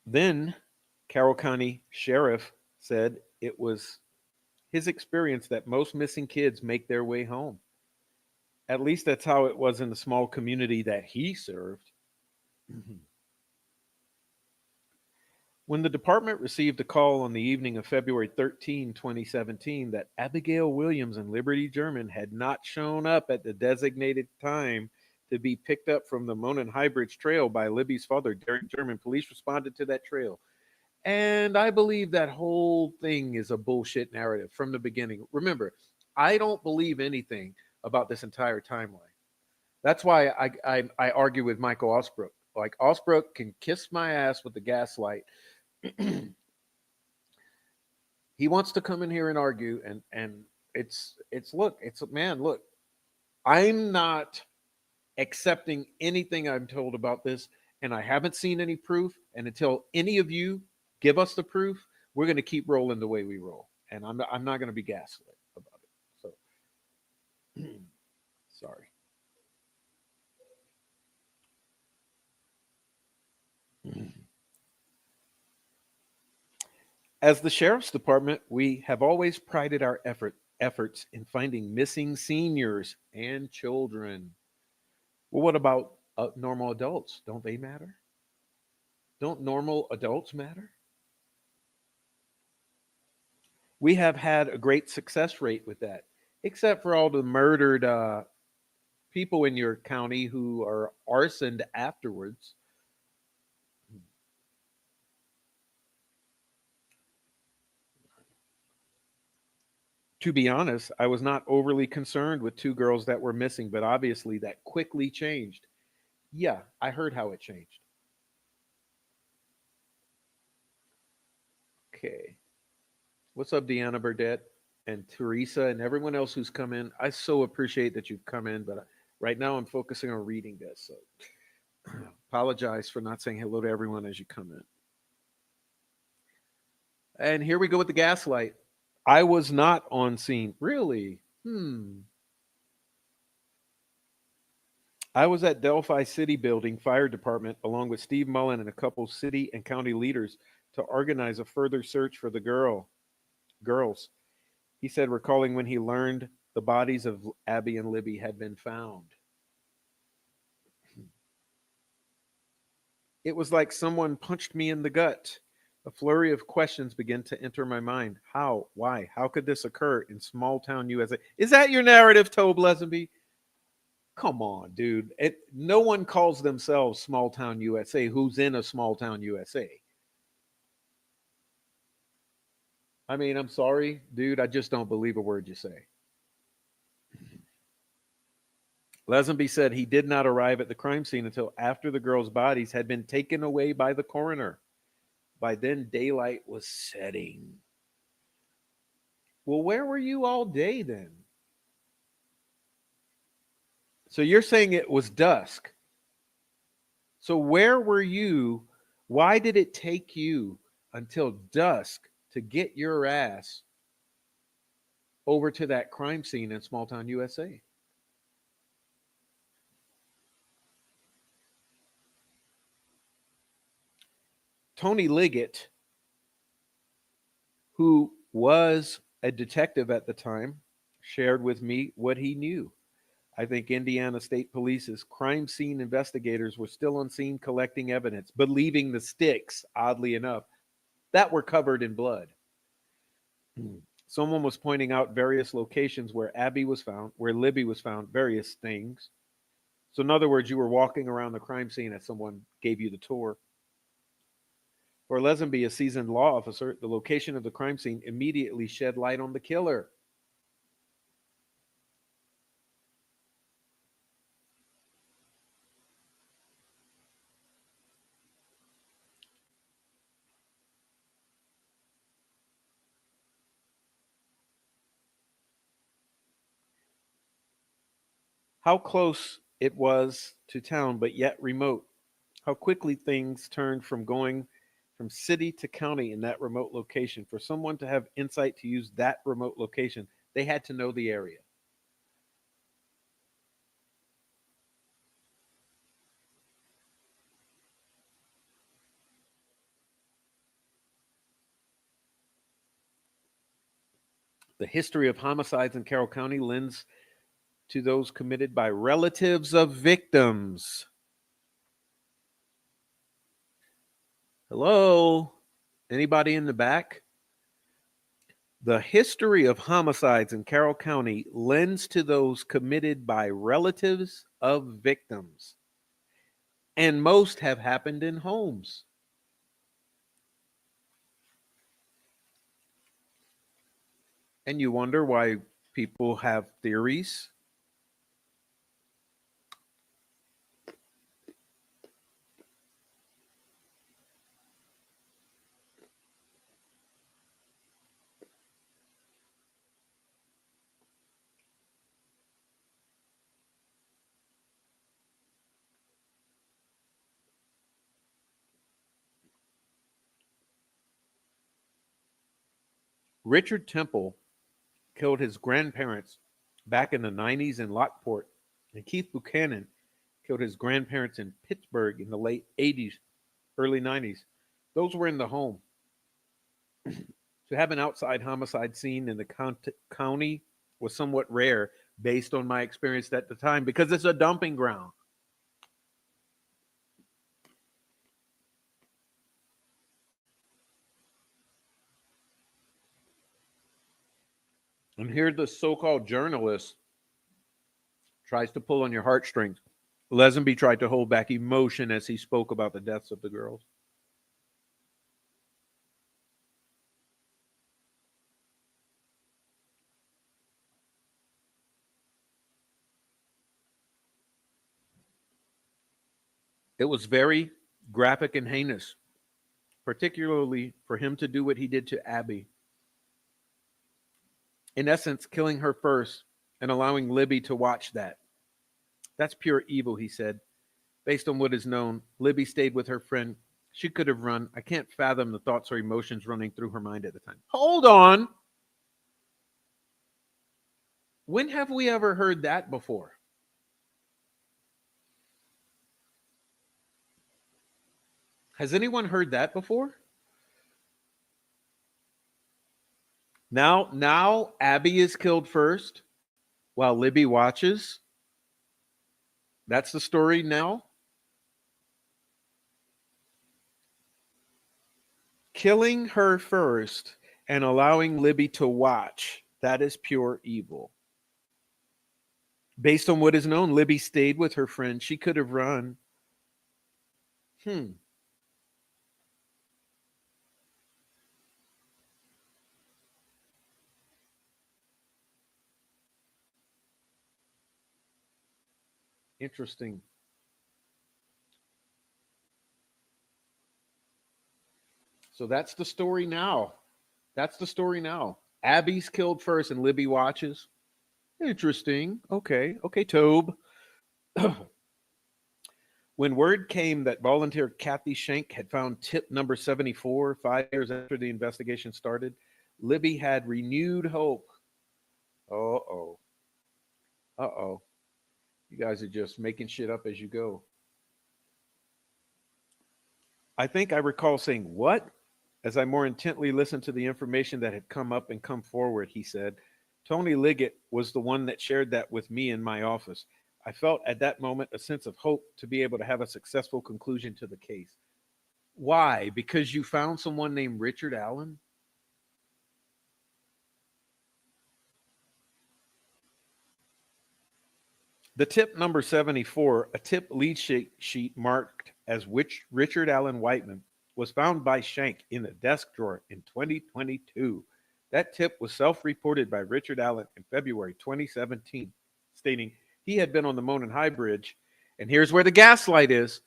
Then Carroll County Sheriff said it was his experience that most missing kids make their way home. At least that's how it was in the small community that he served. When the department received a call on the evening of February 13, 2017, that Abigail Williams and Liberty German had not shown up at the designated time to be picked up from the Monon High Bridge Trail by Libby's father, Derek German, police responded to that trail. And I believe that whole thing is a bullshit narrative from the beginning. Remember, I don't believe anything about this entire timeline. That's why I argue with Michael Osbrook. Like Osbrook can kiss my ass with the gaslight. He wants to come in here and argue, and it's look, it's man, look. I'm not accepting anything I'm told about this, and I haven't seen any proof. And until any of you give us the proof, we're going to keep rolling the way we roll. And I'm not going to be gaslit about it. So sorry. As the sheriff's department, we have always prided our efforts in finding missing seniors and children. Well, what about normal adults? Don't they matter? Don't normal adults matter? We have had a great success rate with that, except for all the murdered people in your county who are arsoned afterwards. To be honest, I was not overly concerned with two girls that were missing, but obviously that quickly changed. Yeah, I heard how it changed. Okay. What's up, Deanna Burdett and Teresa and everyone else who's come in? I so appreciate that you've come in, but right now I'm focusing on reading this. So apologize for not saying hello to everyone as you come in. And here we go with the gaslight. I was not on scene. Really? I was at Delphi City Building Fire Department along with Steve Mullen and a couple city and county leaders to organize a further search for the girls. He said, recalling when he learned the bodies of Abby and Libby had been found. It was like someone punched me in the gut. A flurry of questions began to enter my mind. How? Why? How could this occur in small town USA? Is that your narrative, Tobe Lesby? Come on, dude. No one calls themselves small town USA who's in a small town USA. I mean, I'm sorry, dude. I just don't believe a word you say. Lesenby said he did not arrive at the crime scene until after the girls' bodies had been taken away by the coroner. By then, daylight was setting. Well, where were you all day then? So you're saying it was dusk. So where were you? Why did it take you until dusk to get your ass over to that crime scene in small town USA. Tony Liggett, who was a detective at the time, shared with me what he knew. I think Indiana State Police's crime scene investigators were still on scene collecting evidence, but leaving the sticks, oddly enough, that were covered in blood. Someone was pointing out various locations where Abby was found, where Libby was found, various things. So, in other words, you were walking around the crime scene as someone gave you the tour. For Lesby, a seasoned law officer, the location of the crime scene immediately shed light on the killer. How close it was to town, but yet remote. How quickly things turned from going from city to county in that remote location. For someone to have insight to use that remote location, they had to know the area. The history of homicides in Carroll County lends to those committed by relatives of victims. Hello? Anybody in the back? The history of homicides in Carroll County lends to those committed by relatives of victims. And most have happened in homes. And you wonder why people have theories. Richard Temple killed his grandparents back in the 90s in Lockport, and Keith Buchanan killed his grandparents in Pittsburgh in the late 80s, early 90s. Those were in the home. To have an outside homicide scene in the county was somewhat rare based on my experience at the time because it's a dumping ground. And here the so-called journalist tries to pull on your heartstrings. Lesby tried to hold back emotion as he spoke about the deaths of the girls. It was very graphic and heinous, particularly for him to do what he did to Abby. In essence, killing her first and allowing Libby to watch that. That's pure evil, he said. Based on what is known, Libby stayed with her friend. She could have run. I can't fathom the thoughts or emotions running through her mind at the time. Hold on. When have we ever heard that before? Has anyone heard that before? Now Abby is killed first while Libby watches. That's the story now. Killing her first and allowing Libby to watch. That is pure evil. Based on what is known, Libby stayed with her friend. She could have run. Interesting. So that's the story now. That's the story now. Abby's killed first and Libby watches. Interesting. Okay. Okay, Tobe. When word came that volunteer Kathy Schenk had found tip number 74 5 years after the investigation started, Libby had renewed hope. Uh-oh. Uh-oh. You guys are just making shit up as you go. I think I recall saying, "What?" as I more intently listened to the information that had come up and come forward, he said. Tony Liggett was the one that shared that with me in my office. I felt at that moment a sense of hope to be able to have a successful conclusion to the case. Why? Because you found someone named Richard Allen? The tip number 74, a tip lead sheet marked as which Richard Allen Whiteman, was found by Schenk in the desk drawer in 2022. That tip was self-reported by Richard Allen in February 2017, stating he had been on the Monon High Bridge, and here's where the gaslight is,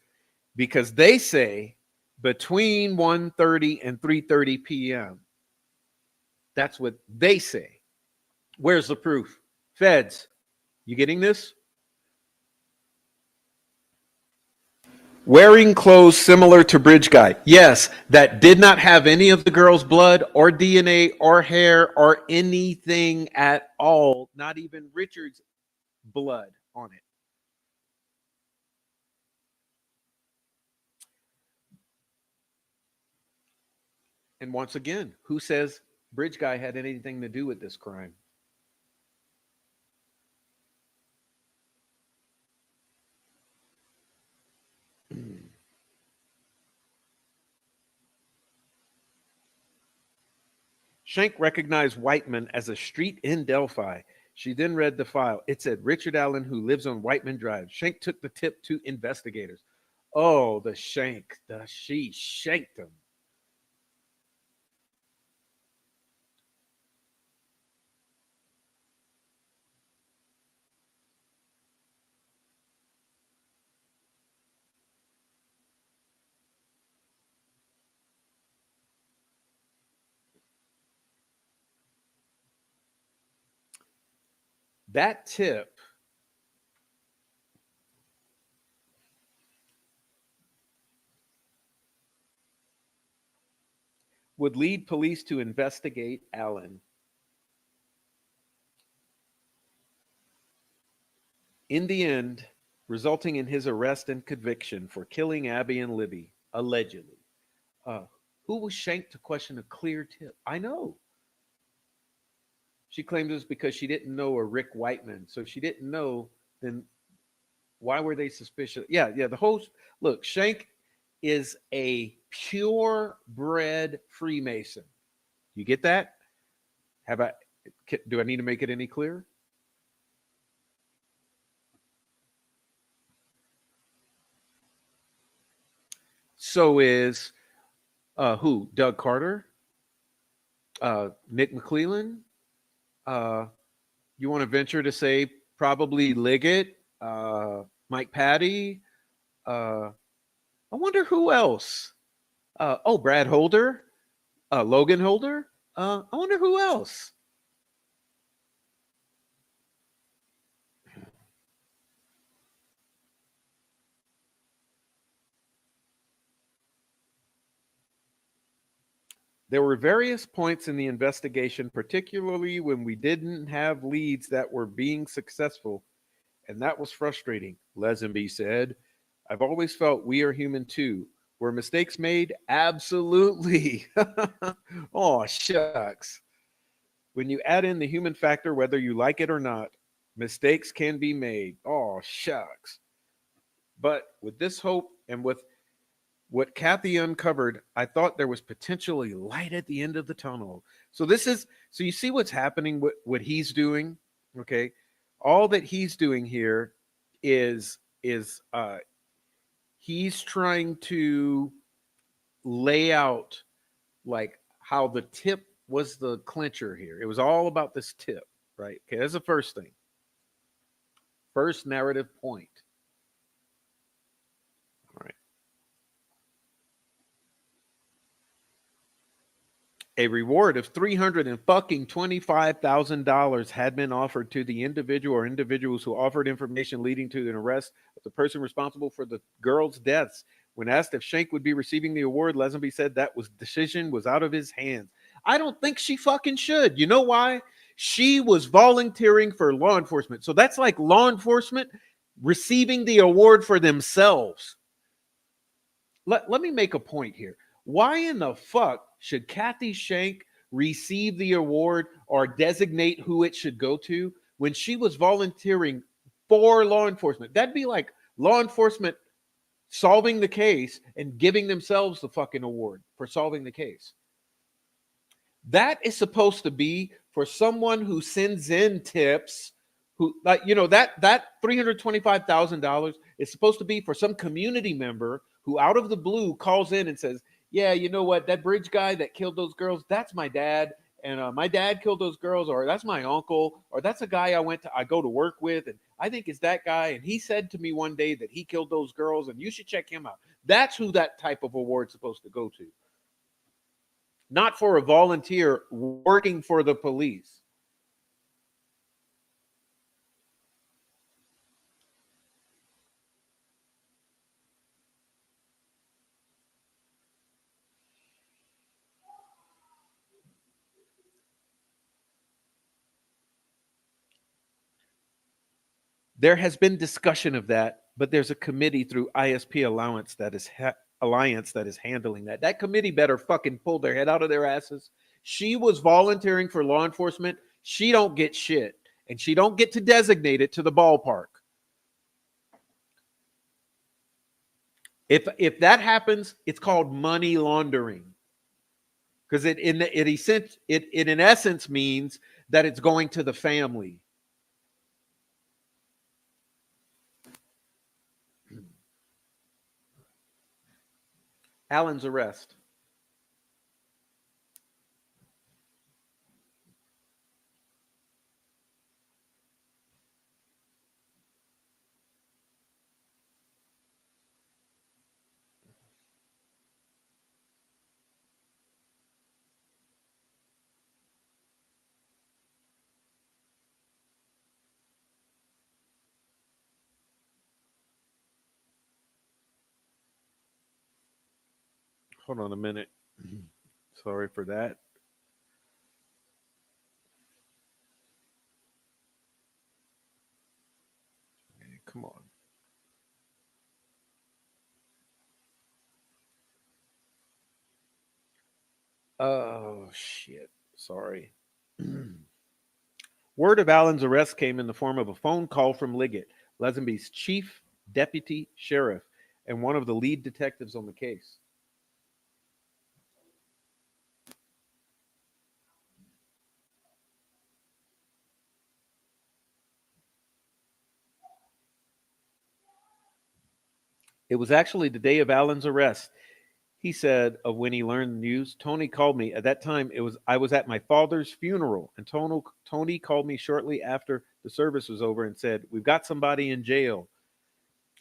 because they say between 1:30 and 3:30 p.m. That's what they say. Where's the proof? Feds, you getting this? Wearing clothes similar to Bridge Guy. Yes, that did not have any of the girl's blood or DNA or hair or anything at all, not even Richard's blood on it. And once again, who says Bridge Guy had anything to do with this crime? Schenk recognized Whiteman as a street in Delphi. She then read the file. It said Richard Allen, who lives on Whiteman Drive. Schenk took the tip to investigators. Oh, the Schenk. She shanked him. That tip would lead police to investigate Allen. In the end, resulting in his arrest and conviction for killing Abby and Libby, allegedly. Uh, who was Schenk to question a clear tip? I know. She claims it's because she didn't know a Rick Whiteman. So if she didn't know, then why were they suspicious? Yeah. The whole look, Schenk is a purebred Freemason. You get that? Have I? Do I need to make it any clearer? So is who? Doug Carter, Nick McClellan. You want to venture to say probably Liggett, Mike Patty. I wonder who else. Brad Holder, Logan Holder. I wonder who else. There were various points in the investigation, particularly when we didn't have leads that were being successful, and that was frustrating, Lesby said. I've always felt we are human too. Were mistakes made? Absolutely. Oh, shucks. When you add in the human factor, whether you like it or not, mistakes can be made. Oh, shucks. But with this hope and with what Kathy uncovered, I thought there was potentially light at the end of the tunnel. So so you see what's happening, what he's doing, okay? All that he's doing here is he's trying to lay out like how the tip was the clincher here. It was all about this tip, right? Okay, that's the first thing. First narrative point. All right. A reward of $325,000 had been offered to the individual or individuals who offered information leading to an arrest the person responsible for the girls' deaths. When asked if Shank would be receiving the award, Lesby said that decision was out of his hands. I don't think she fucking should. You know why? She was volunteering for law enforcement. So that's like law enforcement receiving the award for themselves. Let me make a point here. Why in the fuck should Kathy Shank receive the award or designate who it should go to when she was volunteering for law enforcement? That'd be like law enforcement solving the case and giving themselves the fucking award for solving the case. That is supposed to be for someone who sends in tips, who, like, you know, that $325,000 is supposed to be for some community member who out of the blue calls in and says, yeah, you know what, that bridge guy that killed those girls, that's my dad, and my dad killed those girls, or that's my uncle, or that's a guy I go to work with, and I think it's that guy, and he said to me one day that he killed those girls, and you should check him out. That's who that type of award's supposed to go to. Not for a volunteer working for the police. There has been discussion of that, but there's a committee through ISP Allowance that is Alliance that is handling that. That committee better fucking pull their head out of their asses. She was volunteering for law enforcement. She don't get shit, and she don't get to designate it to the ballpark. If that happens, it's called money laundering, because it in essence means that it's going to the family. Allen's arrest. Hold on a minute. Sorry for that. Come on. Oh, shit. Sorry. Word of Allen's arrest came in the form of a phone call from Liggett, Lesenby's chief deputy sheriff and one of the lead detectives on the case. It was actually the day of Allen's arrest. He said of when he learned the news, Tony called me. At that time, I was at my father's funeral, and Tony called me shortly after the service was over and said, "We've got somebody in jail."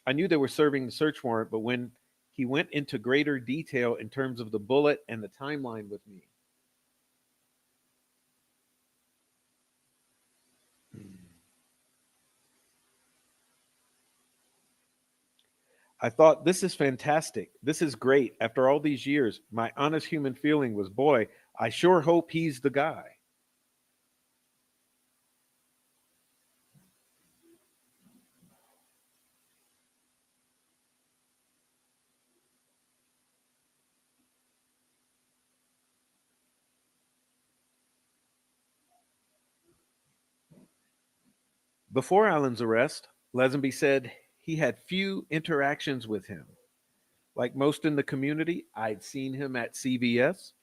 I knew they were serving the search warrant, but when he went into greater detail in terms of the bullet and the timeline with me, I thought, this is fantastic. This is great. After all these years, my honest human feeling was, boy, I sure hope he's the guy. Before Allen's arrest, Lesenby said he had few interactions with him. Like most in the community, I'd seen him at CVS.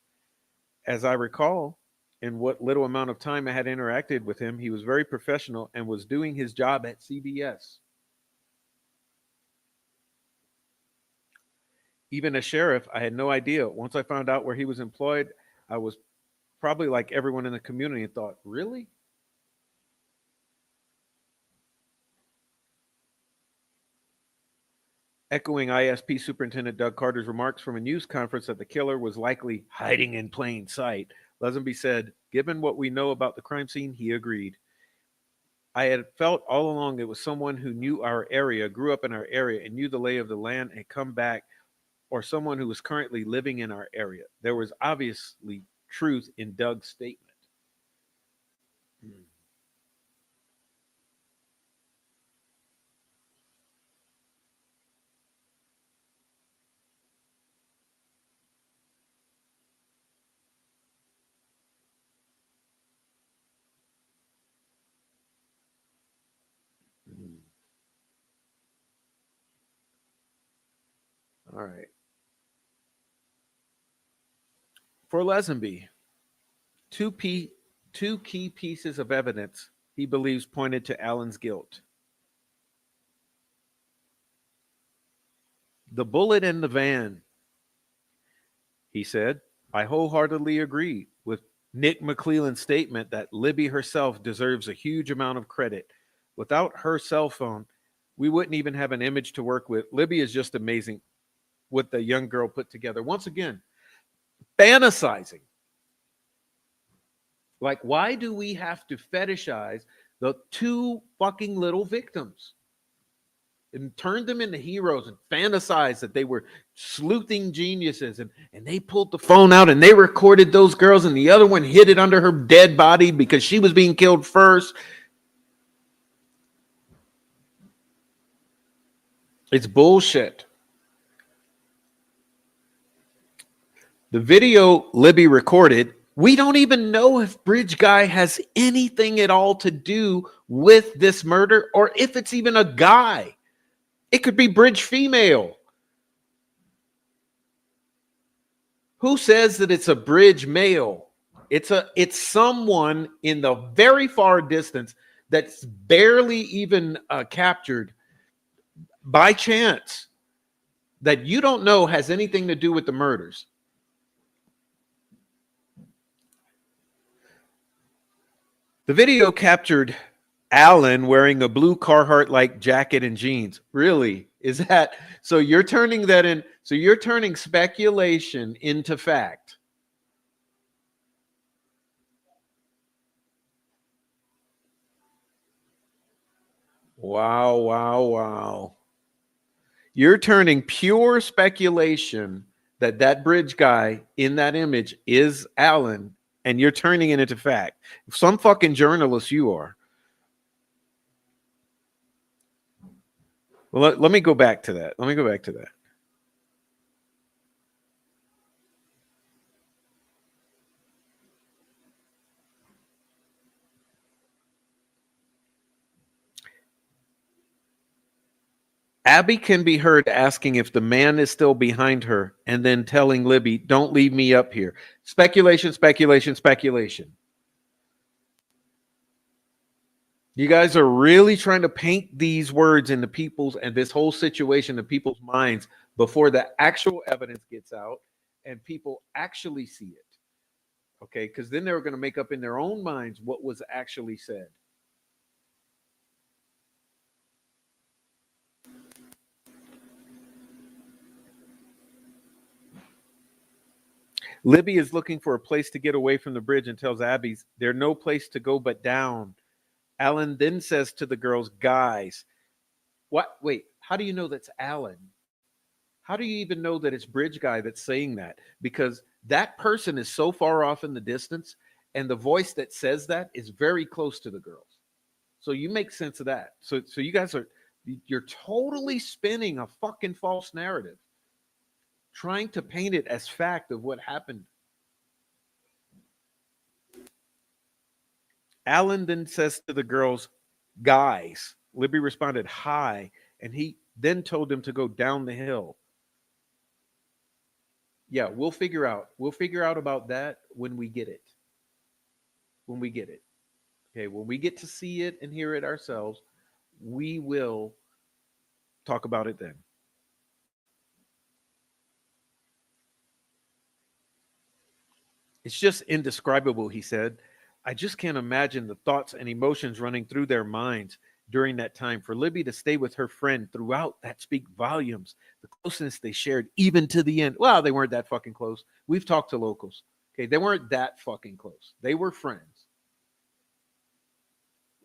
As I recall, in what little amount of time I had interacted with him, he was very professional and was doing his job at CVS. Even as sheriff, I had no idea. Once I found out where he was employed, I was probably like everyone in the community and thought, really? Echoing ISP Superintendent Doug Carter's remarks from a news conference that the killer was likely hiding in plain sight, Lesenby said, given what we know about the crime scene, he agreed. I had felt all along it was someone who knew our area, grew up in our area, and knew the lay of the land and come back, or someone who was currently living in our area. There was obviously truth in Doug's statement. All right. For Lesby, two, p- two key pieces of evidence he believes pointed to Allen's guilt. The bullet in the van, he said. I wholeheartedly agree with Nick McClelland's statement that Libby herself deserves a huge amount of credit. Without her cell phone, we wouldn't even have an image to work with. Libby is just amazing what the young girl put together. Once again, fantasizing. Like, why do we have to fetishize the two fucking little victims and turn them into heroes and fantasize that they were sleuthing geniuses and they pulled the phone out and they recorded those girls and the other one hid it under her dead body because she was being killed first? It's bullshit. The video Libby recorded, we don't even know if Bridge Guy has anything at all to do with this murder or if it's even a guy. It could be Bridge female. Who says that it's a Bridge male? It's someone in the very far distance that's barely even captured by chance that you don't know has anything to do with the murders. The video captured Allen wearing a blue Carhartt-like jacket and jeans. Really? Is that so? You're turning that in. So you're turning speculation into fact. Wow, wow, wow. You're turning pure speculation that Bridge guy in that image is Allen, and you're turning it into fact. Some fucking journalist you are. Well, let me go back to that. Let me go back to that. Abby can be heard asking if the man is still behind her and then telling Libby, don't leave me up here. Speculation, speculation, speculation. You guys are really trying to paint these words into people's and this whole situation in people's minds before the actual evidence gets out and people actually see it. Okay, because then they're going to make up in their own minds what was actually said. Libby is looking for a place to get away from the bridge and tells Abby there's no place to go but down. Alan then says to the girls, guys, what? Wait, how do you know that's Alan? How do you even know that it's Bridge Guy that's saying that? Because that person is so far off in the distance, and the voice that says that is very close to the girls. So you make sense of that. So you guys you're totally spinning a fucking false narrative, trying to paint it as fact of what happened. Alan then says to the girls, guys. Libby responded, hi. And he then told them to go down the hill. Yeah, we'll figure out. We'll figure out about that when we get it. When we get it. Okay, when we get to see it and hear it ourselves, we will talk about it then. It's just indescribable, he said. I just can't imagine the thoughts and emotions running through their minds during that time. For Libby to stay with her friend throughout, that speak volumes. The closeness they shared, even to the end. Well, they weren't that fucking close. We've talked to locals. Okay, they weren't that fucking close. They were friends.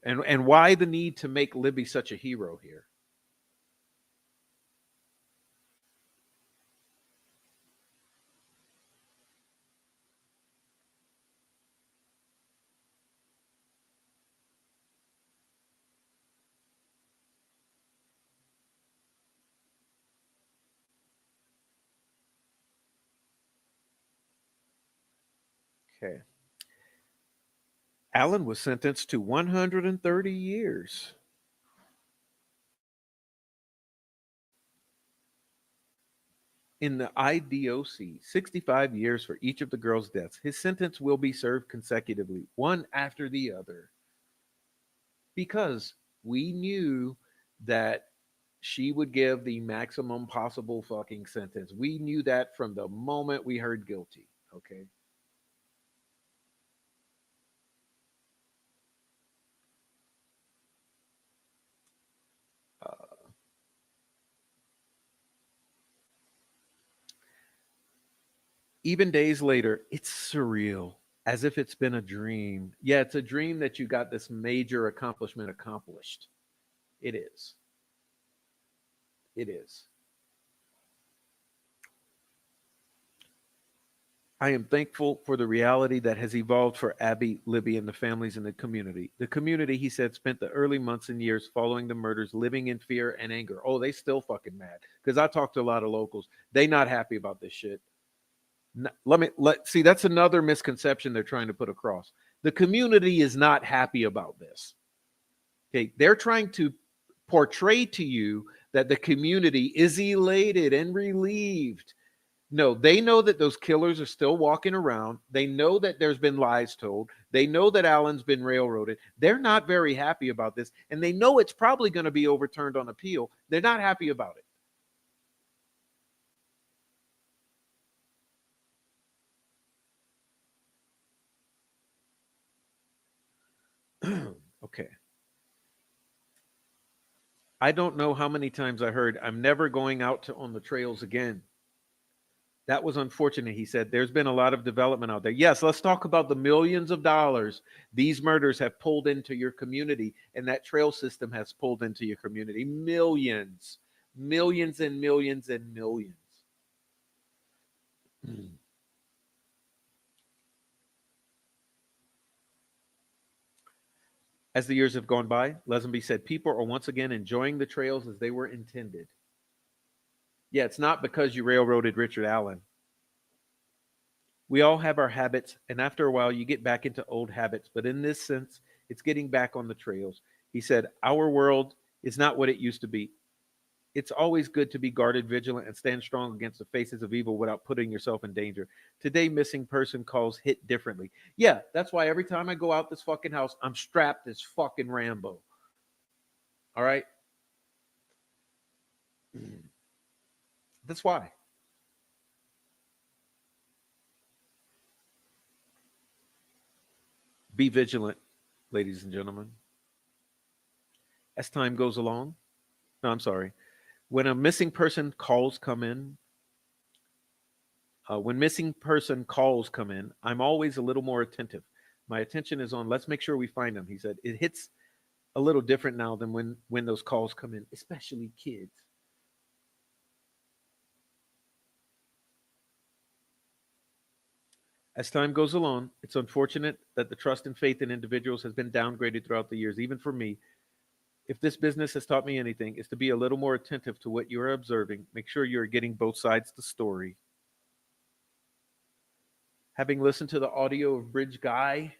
And why the need to make Libby such a hero here? Okay. Allen was sentenced to 130 years. In the IDOC, 65 years for each of the girls' deaths. His sentence will be served consecutively, one after the other, because we knew that she would give the maximum possible fucking sentence. We knew that from the moment we heard guilty. Okay. Uh, Even days later, it's surreal, as if it's been a dream. Yeah, it's a dream that you got this major accomplishment accomplished. It is. It is. I am thankful for the reality that has evolved for Abby, Libby, and the families in the community. The community, he said, spent the early months and years following the murders living in fear and anger. Oh, they still fucking mad. Because I talked to a lot of locals. They not happy about this shit. Let see, that's another misconception they're trying to put across. The community is not happy about this. Okay, they're trying to portray to you that the community is elated and relieved. No, they know that those killers are still walking around. They know that there's been lies told. They know that Allen's been railroaded. They're not very happy about this, and they know it's probably going to be overturned on appeal. They're not happy about it. Okay. I don't know how many times I heard, I'm never going out on the trails again. That was unfortunate, he said. There's been a lot of development out there. Yes, let's talk about the millions of dollars these murders have pulled into your community, and that trail system has pulled into your community. Millions, millions and millions and millions. As the years have gone by, Lesby said people are once again enjoying the trails as they were intended. Yeah, it's not because you railroaded Richard Allen. We all have our habits, and after a while, you get back into old habits. But in this sense, it's getting back on the trails. He said, our world is not what it used to be. It's always good to be guarded, vigilant, and stand strong against the faces of evil without putting yourself in danger. Today, missing person calls hit differently. Yeah, that's why every time I go out this fucking house, I'm strapped as fucking Rambo. All right? That's why. Be vigilant, ladies and gentlemen. As time goes along, no, I'm sorry. When a missing person calls come in, when missing person calls come in, I'm always a little more attentive. My attention is on, let's make sure we find them. He said, it hits a little different now than when those calls come in, especially kids. As time goes along, it's unfortunate that the trust and faith in individuals has been downgraded throughout the years, even for me. If this business has taught me anything, it's to be a little more attentive to what you're observing. Make sure you're getting both sides of the story. Having listened to the audio of Bridge Guy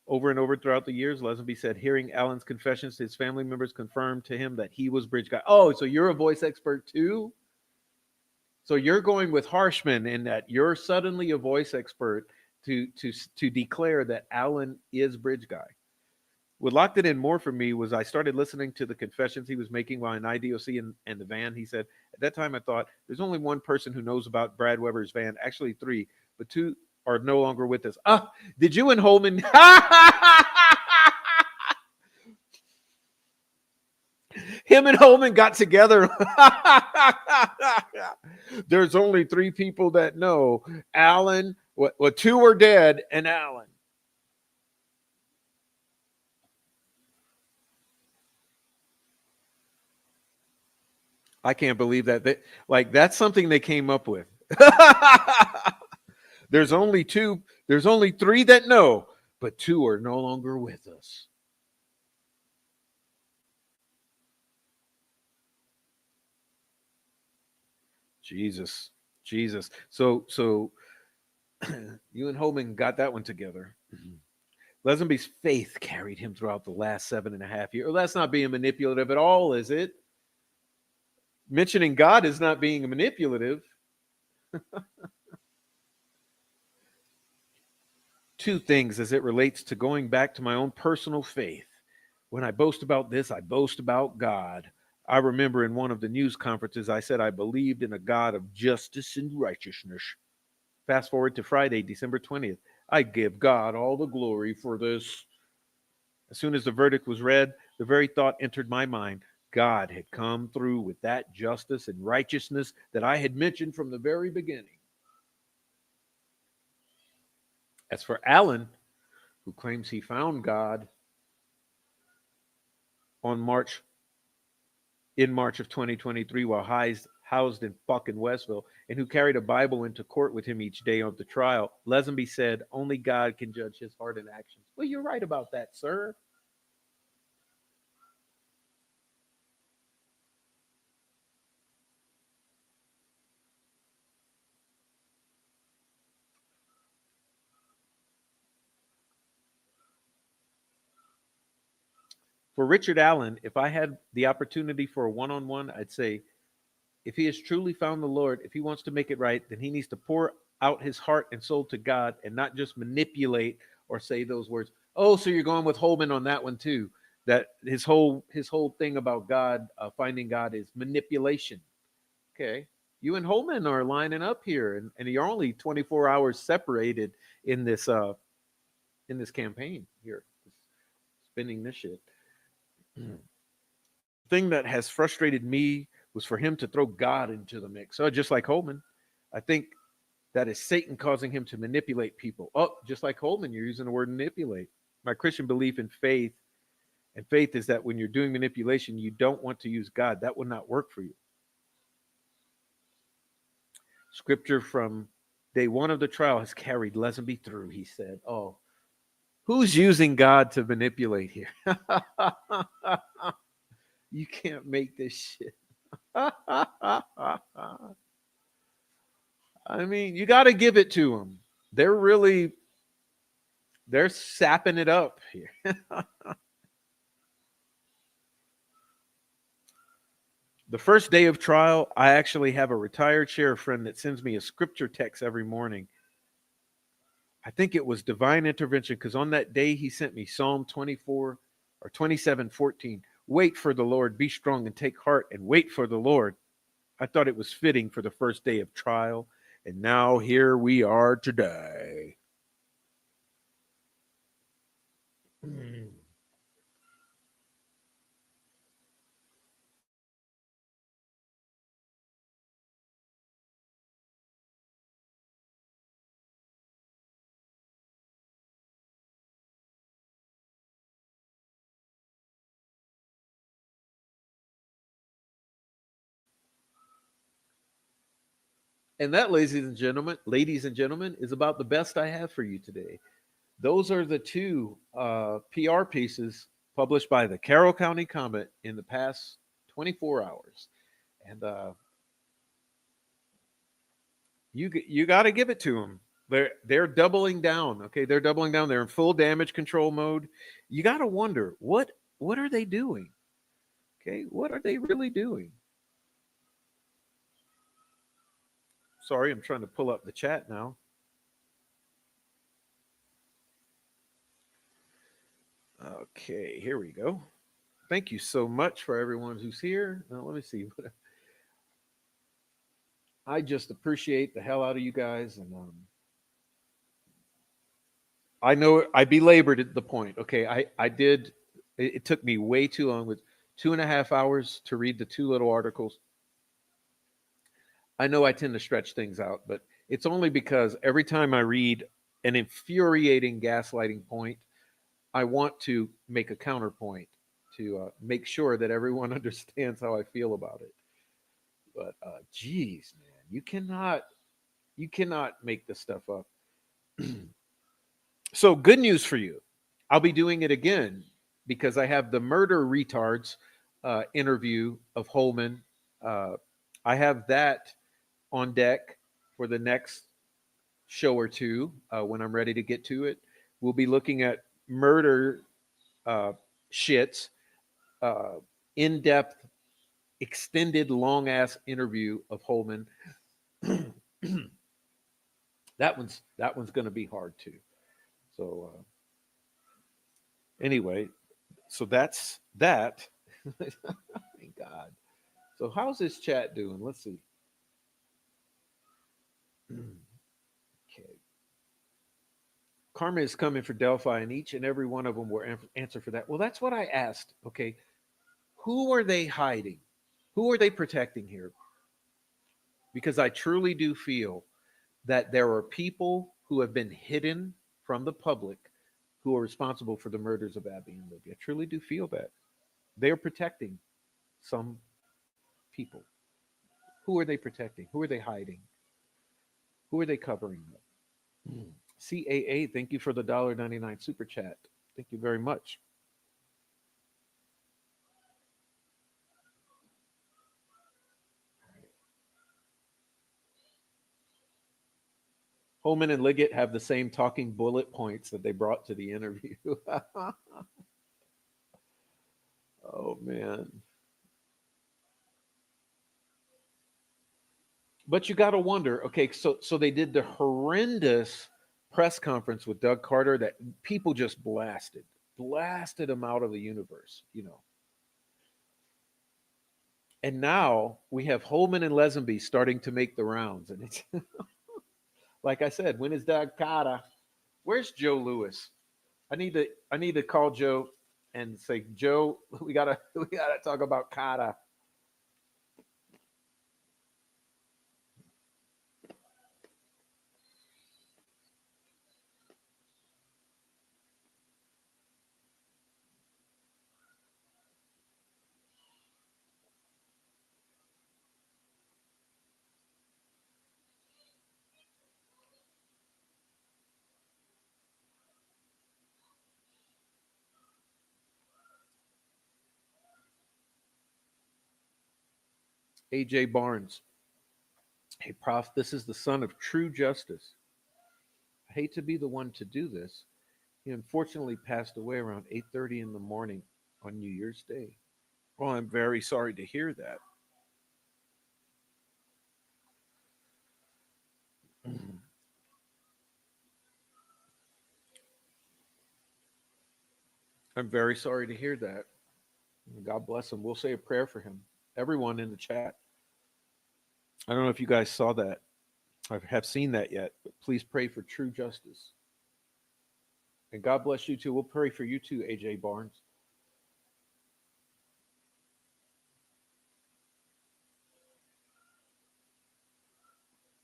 over and over throughout the years, Lesby said, hearing Allen's confessions, his family members confirmed to him that he was Bridge Guy. Oh, so you're a voice expert too? So you're going with Harshman in that you're suddenly a voice expert to declare that Allen is Bridge Guy. What locked it in more for me was I started listening to the confessions he was making while in IDOC and the van. He said, at that time I thought, there's only one person who knows about Brad Weber's van, actually three, but two are no longer with us. Ah, did you and Holeman? Him and Holeman got together. There's only three people that know. Allen, well, two are dead, and Allen. I can't believe that. Like that's something they came up with. There's only two. There's only three that know, but two are no longer with us. Jesus, Jesus. So you and Holeman got that one together. Lesenby's faith carried him throughout the last 7.5 years. Well, that's not being manipulative at all, is it? Mentioning God is not being manipulative. Two things as it relates to going back to my own personal faith. When I boast about this, I boast about God. I remember in one of the news conferences, I said I believed in a God of justice and righteousness. Fast forward to Friday, December 20th. I give God all the glory for this. As soon as the verdict was read, the very thought entered my mind. God had come through with that justice and righteousness that I had mentioned from the very beginning. As for Allen, who claims he found God on March in March of 2023 while housed in fucking Westville, and who carried a Bible into court with him each day of the trial, Lesenby said only God can judge his heart and actions. Well, you're right about that, sir. For Richard Allen, if I had the opportunity for a one-on-one, I'd say, if he has truly found the Lord, if he wants to make it right, then he needs to pour out his heart and soul to God and not just manipulate or say those words. Oh, so you're going with Holeman on that one too? That his whole thing about God, finding God, is manipulation. Okay, you and Holeman are lining up here, and you're only 24 hours separated in this campaign here, spinning this shit. The thing that has frustrated me was for him to throw God into the mix. So just like Holeman, I think that is Satan causing him to manipulate people. Oh, just like Holeman, you're using the word manipulate. My Christian belief in faith, and faith is that when you're doing manipulation, you don't want to use God. That will not work for you. Scripture from day one of the trial has carried Lesenby through, he said. Oh, who's using God to manipulate here? You can't make this shit. I mean, you got to give it to them. They're sapping it up here. The first day of trial, I actually have a retired sheriff friend that sends me a scripture text every morning. I think it was divine intervention because on that day he sent me Psalm 24 or 27:14. Wait for the Lord, be strong and take heart and wait for the Lord. I thought it was fitting for the first day of trial, and now here we are today. And that, ladies and gentlemen, is about the best I have for you today. Those are the two PR pieces published by the Carroll County Comet in the past 24 hours. And you got to give it to them. They're doubling down. Okay, they're doubling down. They're in full damage control mode. You got to wonder what are they doing? Okay, what are they really doing? Sorry, I'm trying to pull up the chat now. Okay, here we go. Thank you so much for everyone who's here. Now, let me see. I just appreciate the hell out of you guys, and I know I belabored the point. Okay, I did. It took me way too long with 2.5 hours to read the two little articles. I know I tend to stretch things out, but it's only because every time I read an infuriating gaslighting point, I want to make a counterpoint to make sure that everyone understands how I feel about it. But geez, man, you cannot make this stuff up. So good news for you. I'll be doing it again because I have the murder retards interview of Holeman. Uh, I have that on deck for the next show or two when I'm ready to get to it. We'll be looking at murder uh, shits, uh, in depth, extended, long ass interview of Holeman. That one's going to be hard too. So anyway, so that's that. Thank God. So how's this chat doing? Let's see. Okay. Karma is coming for Delphi, and each and every one of them will answer for that. Well, that's what I asked. Okay, who are they hiding? Who are they protecting here? Because I truly do feel that there are people who have been hidden from the public who are responsible for the murders of Abby and Libby. I truly do feel that they are protecting some people. Who are they protecting? Who are they hiding? Who are they covering up? CAA, thank you for the $1.99 super chat. Thank you very much. Holman and Liggett have the same talking bullet points that they brought to the interview. Oh man. But you got to wonder, okay, so they did the horrendous press conference with Doug Carter that people just blasted him out of the universe. And now we have Holman and Lesenby starting to make the rounds, and it's like I said, when is Doug Carter? Where's Joe Lewis? I need to call Joe and say, Joe, we gotta talk about Carter. AJ Barnes. Hey, Prof, this is the son of true justice. I hate to be the one to do this. He unfortunately passed away around 8:30 in the morning on New Year's Day. Well, I'm very sorry to hear that. I'm very sorry to hear that. God bless him. We'll say a prayer for him. Everyone in the chat. I don't know if you guys saw that. I have seen that yet, but please pray for true justice. And God bless you too. We'll pray for you too, AJ Barnes.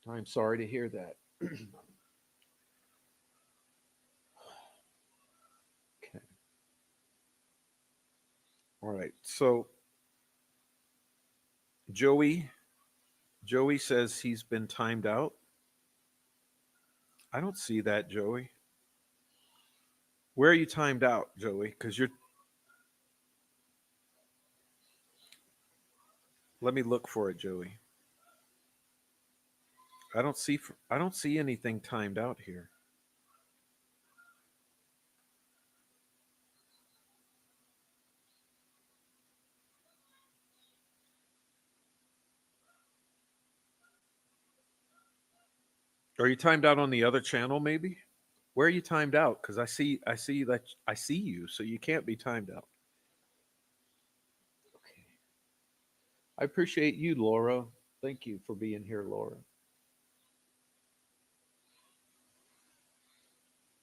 I'm sorry to hear that. Okay. All right. So Joey Joey says he's been timed out. I don't see that, Joey. Where are you timed out, Joey? Because you're. Let me look for it, Joey. I don't see anything timed out here. Are you timed out on the other channel, maybe? Where are you timed out? Because I see you, so you can't be timed out. Okay. I appreciate you, Laura. Thank you for being here, Laura.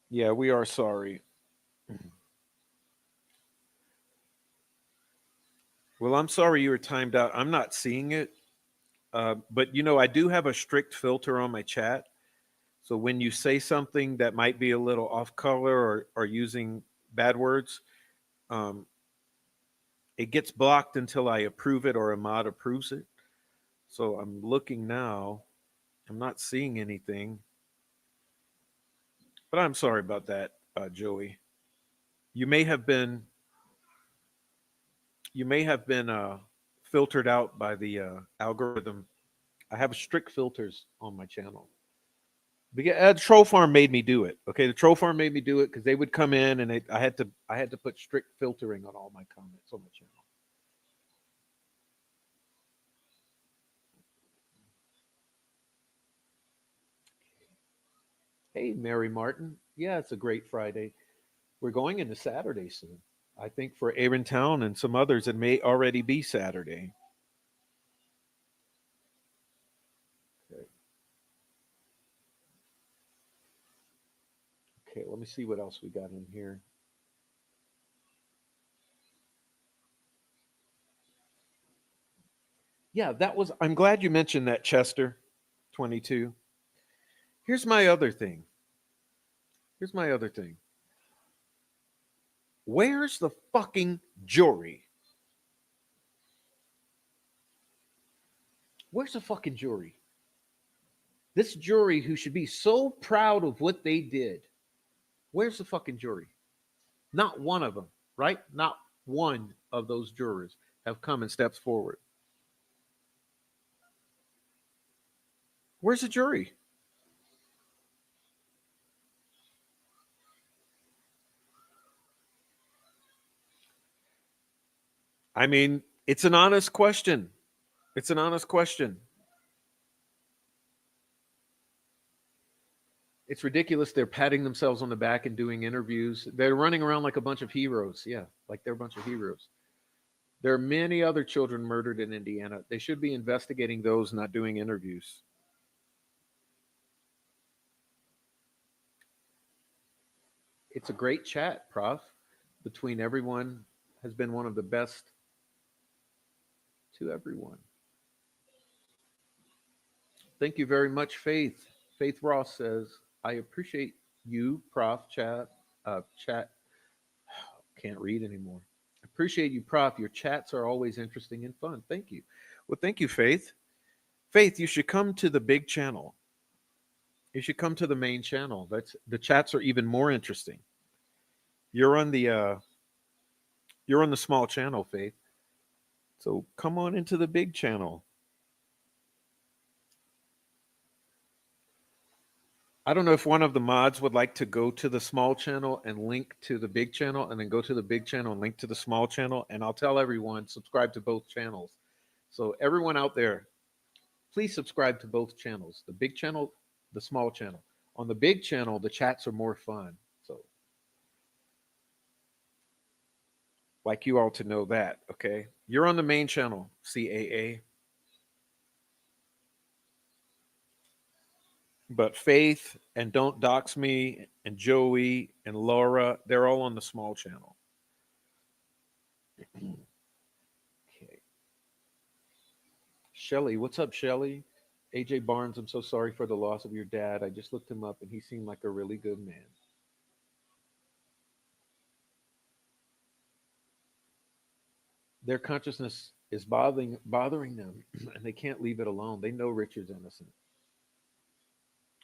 Yeah, we are sorry. Well, I'm sorry you were timed out. I'm not seeing it. But I do have a strict filter on my chat. So when you say something that might be a little off color or using bad words, um, it gets blocked until I approve it or a mod approves it. So I'm looking now. I'm not seeing anything, but I'm sorry about that, Joey. You may have been you may have been filtered out by the algorithm. I have strict filters on my channel. Because the troll farm made me do it. Okay, the troll farm made me do it because they would come in and I had to put strict filtering on all my comments on my channel. Hey, Mary Martin. Yeah, it's a great Friday. We're going into Saturday soon. I think for Aaron Town and some others, it may already be Saturday. Okay. Okay, let me see what else we got in here. Yeah, that was. I'm glad you mentioned that, Chester. 22. Here's my other thing. Here's my other thing. Where's the fucking jury? Where's the fucking jury? This jury who should be so proud of what they did. Where's the fucking jury? Not one of them, right? Not one of those jurors have come and stepped forward. Where's the jury? I mean, it's an honest question. It's an honest question. It's ridiculous. They're patting themselves on the back and doing interviews. They're running around like a bunch of heroes. Yeah, like they're a bunch of heroes. There are many other children murdered in Indiana. They should be investigating those, not doing interviews. It's a great chat, Prof, between everyone. Has been one of the best to everyone. Thank you very much, Faith. Faith Ross says, I appreciate you, Prof. Chat. Can't read anymore. Appreciate you, Prof. Your chats are always interesting and fun. Thank you. Well, thank you, Faith. Faith, you should come to the big channel. You should come to the main channel. That's the chats are even more interesting. You're on the you're on the small channel, Faith. So come on into the big channel. I don't know if one of the mods would like to go to the small channel and link to the big channel, and then go to the big channel and link to the small channel. And I'll tell everyone subscribe to both channels. So everyone out there, please subscribe to both channels, the big channel, the small channel. On the big channel, the chats are more fun. So, like you all to know that, okay? You're on the main channel, CAA. But Faith and Don't Dox Me and Joey and Laura, they're all on the small channel. Okay. Shelly, what's up, Shelly? AJ Barnes, I'm so sorry for the loss of your dad. I just looked him up and he seemed like a really good man. Their consciousness is bothering them and they can't leave it alone. They know Richard's innocent.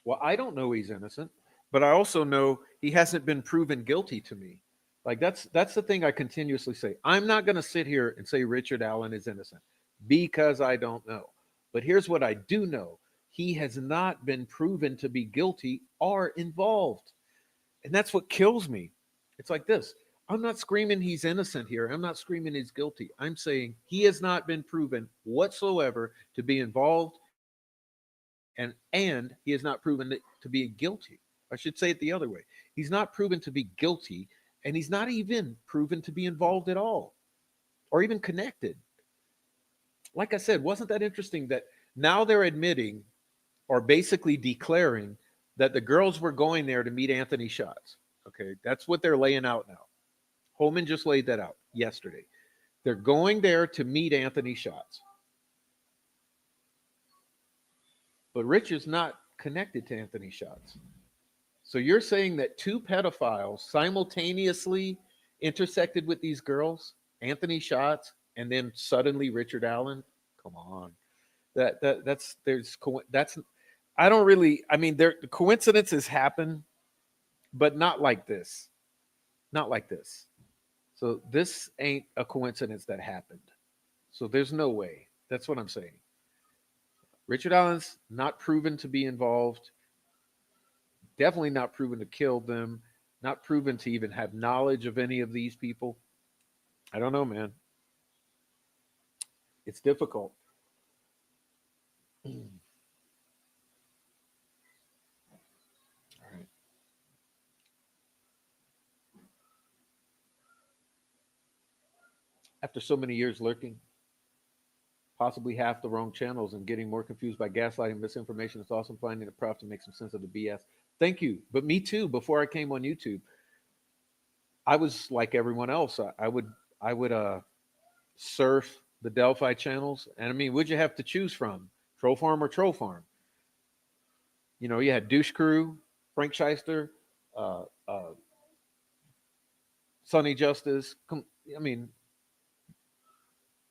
Well, I don't know he's innocent, but I also know he hasn't been proven guilty to me. Like that's the thing I continuously say. I'm not going to sit here and say Richard Allen is innocent because I don't know. But here's what I do know. He has not been proven to be guilty or involved. And that's what kills me. It's like this. I'm not screaming he's innocent here. I'm not screaming he's guilty. I'm saying he has not been proven whatsoever to be involved, and he has not proven to be guilty. I should say it the other way. He's not proven to be guilty, and he's not even proven to be involved at all or even connected. Like I said, wasn't that interesting that now they're admitting or basically declaring that the girls were going there to meet Anthony Shots? Okay, that's what they're laying out now. Holeman just laid that out yesterday. They're going there to meet Anthony Shots. But Rich is not connected to Anthony Shots. So you're saying that two pedophiles simultaneously intersected with these girls, Anthony Shots, and then suddenly Richard Allen? Come on. That's that's I don't really. I mean, there coincidences happen, but not like this. Not like this. So this ain't a coincidence that happened. So there's no way. That's what I'm saying. Richard Allen's not proven to be involved. Definitely not proven to kill them. Not proven to even have knowledge of any of these people. I don't know, man. It's difficult. All right. After so many years lurking, possibly half the wrong channels and getting more confused by gaslighting, misinformation, it's awesome finding a prof to make some sense of the BS. Thank you. But me too. Before I came on YouTube, I was like everyone else. I would surf the Delphi channels, and I mean, would you have to choose from Troll Farm or Troll Farm? You know, you had Douche Crew, Frank Shyster, uh, Sonny Justice. I mean,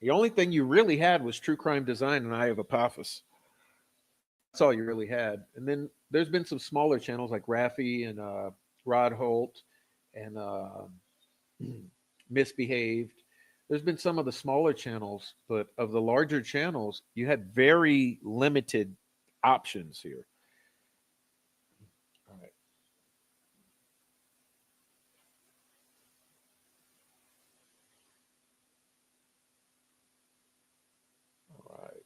the only thing you really had was True Crime Design and Eye of Apophis. That's all you really had. And then there's been some smaller channels like Raffy and Rod Holt and Misbehaved. There's been some of the smaller channels, but of the larger channels, you had very limited options here. All right. All right.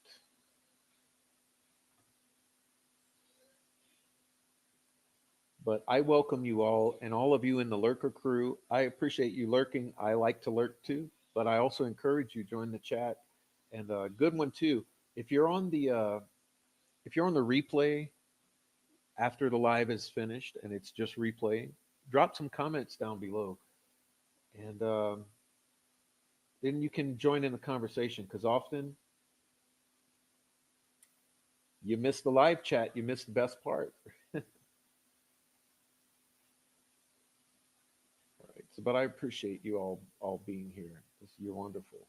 But I welcome you all and all of you in the lurker crew. I appreciate you lurking. I like to lurk too, but I also encourage you join the chat. And a good one too. If you're on the if you're on the replay after the live is finished and it's just replaying, drop some comments down below, and then you can join in the conversation. Because often you miss the live chat, you miss the best part. All right. So, but I appreciate you all being here. You're wonderful.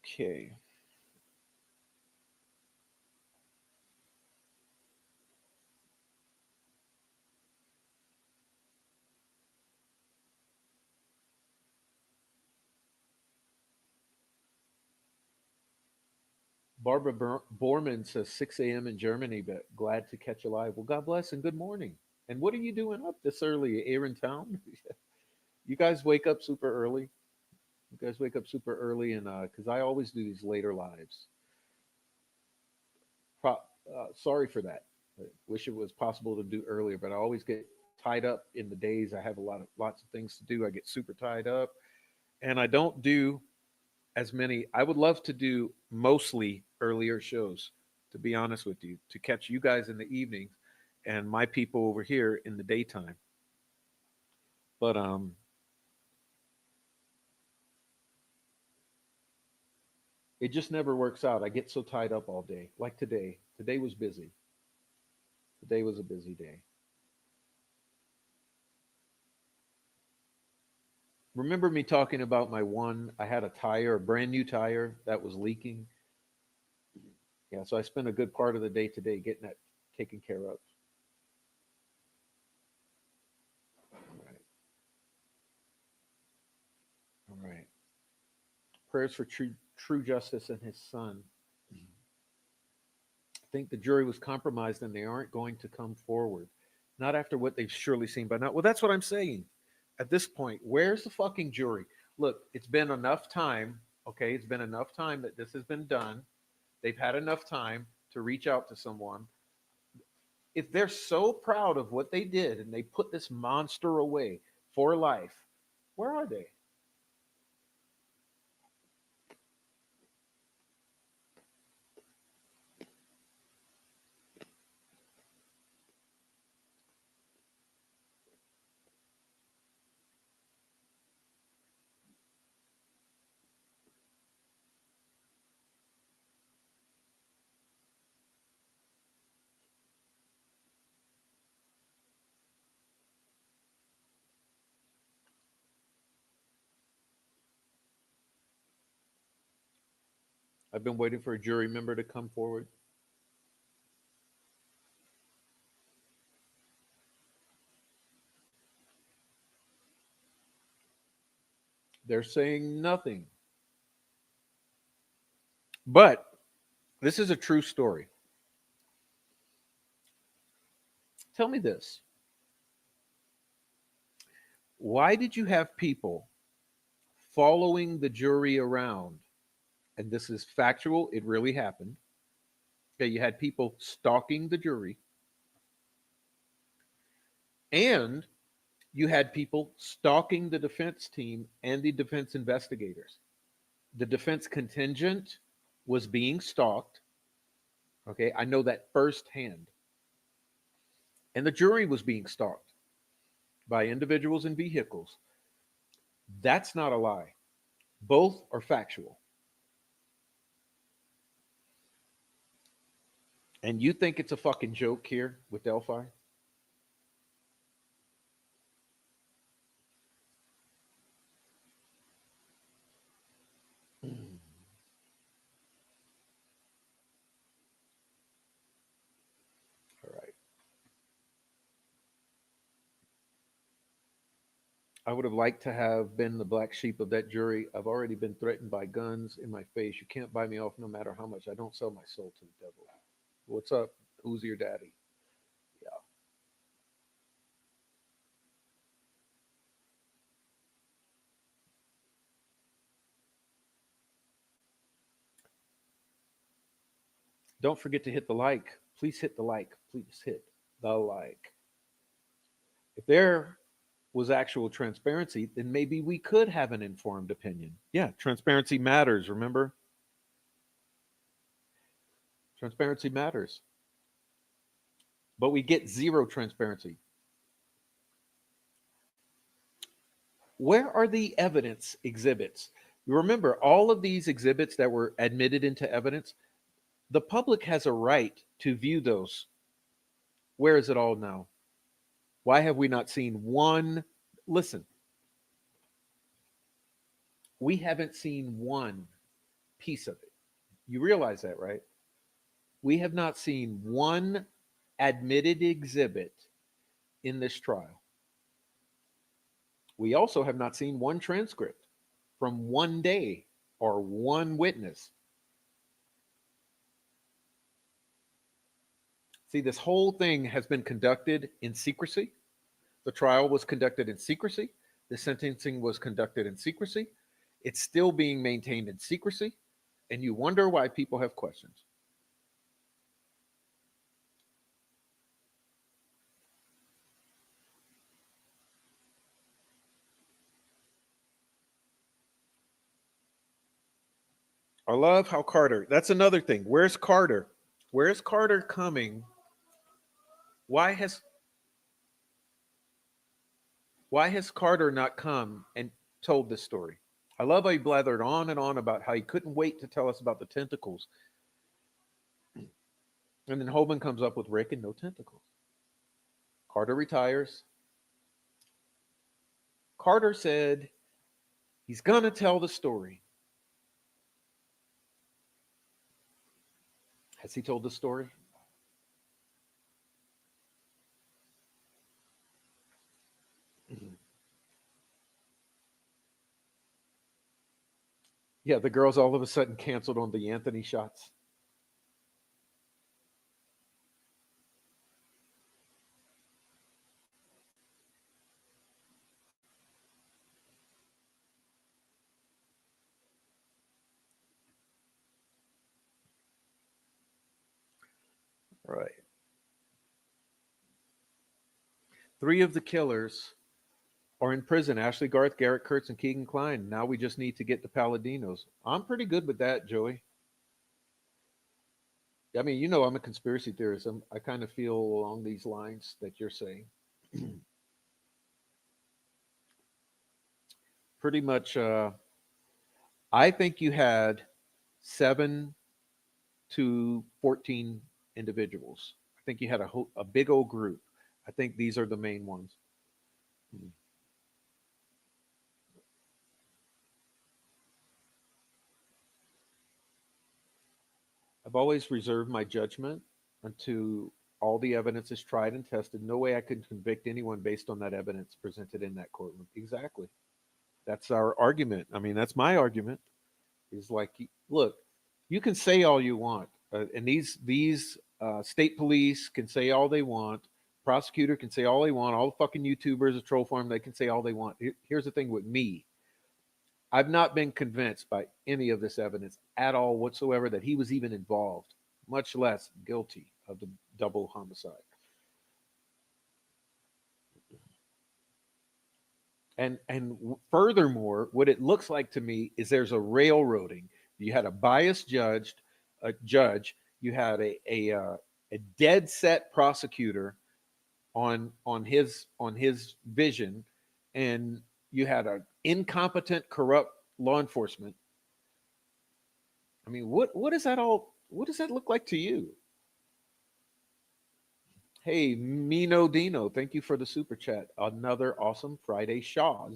Okay. Barbara Borman says 6 a.m. in Germany, but glad to catch you live. Well, God bless and good morning. And what are you doing up this early? Here in town? You guys wake up super early. You guys wake up super early, and because I always do these later lives. Sorry for that. I wish it was possible to do earlier, but I always get tied up in the days. I have lots of things to do. I get super tied up, and I don't do as many. I would love to do mostly earlier shows, to be honest with you, to catch you guys in the evenings and my people over here in the daytime. But it just never works out. I get so tied up all day. Like today. Today was busy. Today was a busy day. Remember me talking about my one? I had a tire, a brand new tire that was leaking. Yeah, so I spent a good part of the day today getting that taken care of. All right. All right. Prayers for true justice and his son. I think the jury was compromised and they aren't going to come forward. Not after what they've surely seen by now. Well, that's what I'm saying. At this point, where's the fucking jury? Look, it's been enough time. Okay, it's been enough time that this has been done. They've had enough time to reach out to someone. If they're so proud of what they did and they put this monster away for life, where are they? I've been waiting for a jury member to come forward. They're saying nothing. But this is a true story. Tell me this. Why did you have people following the jury around? And this is factual, it really happened. Okay, you had people stalking the jury, and you had people stalking the defense team and the defense investigators. The defense contingent was being stalked. Okay, I know that firsthand. And the jury was being stalked by individuals in vehicles. That's not a lie. Both are factual. And you think it's a fucking joke here with Delphi? All right. I would have liked to have been the black sheep of that jury. I've already been threatened by guns in my face. You can't buy me off no matter how much. I don't sell my soul to the devil. What's up? Who's your daddy? Yeah. Don't forget to hit the like. Please hit the like. Please hit the like. If there was actual transparency, then maybe we could have an informed opinion. Yeah, transparency matters, remember? Transparency matters. But we get zero transparency. Where are the evidence exhibits? You remember all of these exhibits that were admitted into evidence? The public has a right to view those. Where is it all now? Why have we not seen one? Listen, we haven't seen one piece of it. You realize that, right? We have not seen one admitted exhibit in this trial. We also have not seen one transcript from one day or one witness. See, this whole thing has been conducted in secrecy. The trial was conducted in secrecy. The sentencing was conducted in secrecy. It's still being maintained in secrecy. And you wonder why people have questions. I love how Carter, that's another thing. Where's Carter? Where's Carter coming? Why has why has Carter not come and told this story? I love how he blathered on and on about how he couldn't wait to tell us about the tentacles. And then Holeman comes up with Rick and no tentacles. Carter retires. Carter said he's going to tell the story. Has he told the story? Yeah, the girls all of a sudden canceled on the Anthony shots. Right. Three of the killers are in prison. Ashley Garth, Garrett Kurtz, and Keegan Klein. Now we just need to get the Paladinos. I'm pretty good with that, Joey. I mean, you know, I'm a conspiracy theorist. I kind of feel along these lines that you're saying. Pretty much, I think you had 7 to 14 individuals. I think you had a big old group. I think these are the main ones. Mm. always reserved my judgment until all the evidence is tried and tested. No way I could convict anyone based on that evidence presented in that courtroom. Exactly. That's our argument. I mean, that's my argument. Is like, look, you can say all you want, and these state police can say all they want. Prosecutor can say all they want. All the fucking YouTubers, a troll farm, they can say all they want. Here's the thing with me: I've not been convinced by any of this evidence at all whatsoever that he was even involved, much less guilty of the double homicide. And furthermore, what it looks like to me is there's a railroading. You had a biased judge. You had a dead set prosecutor on his vision, and you had an incompetent, corrupt law enforcement. I mean, what is that all? What does that look like to you? Hey, Mino Dino, thank you for the super chat. Another awesome Friday. Shaw.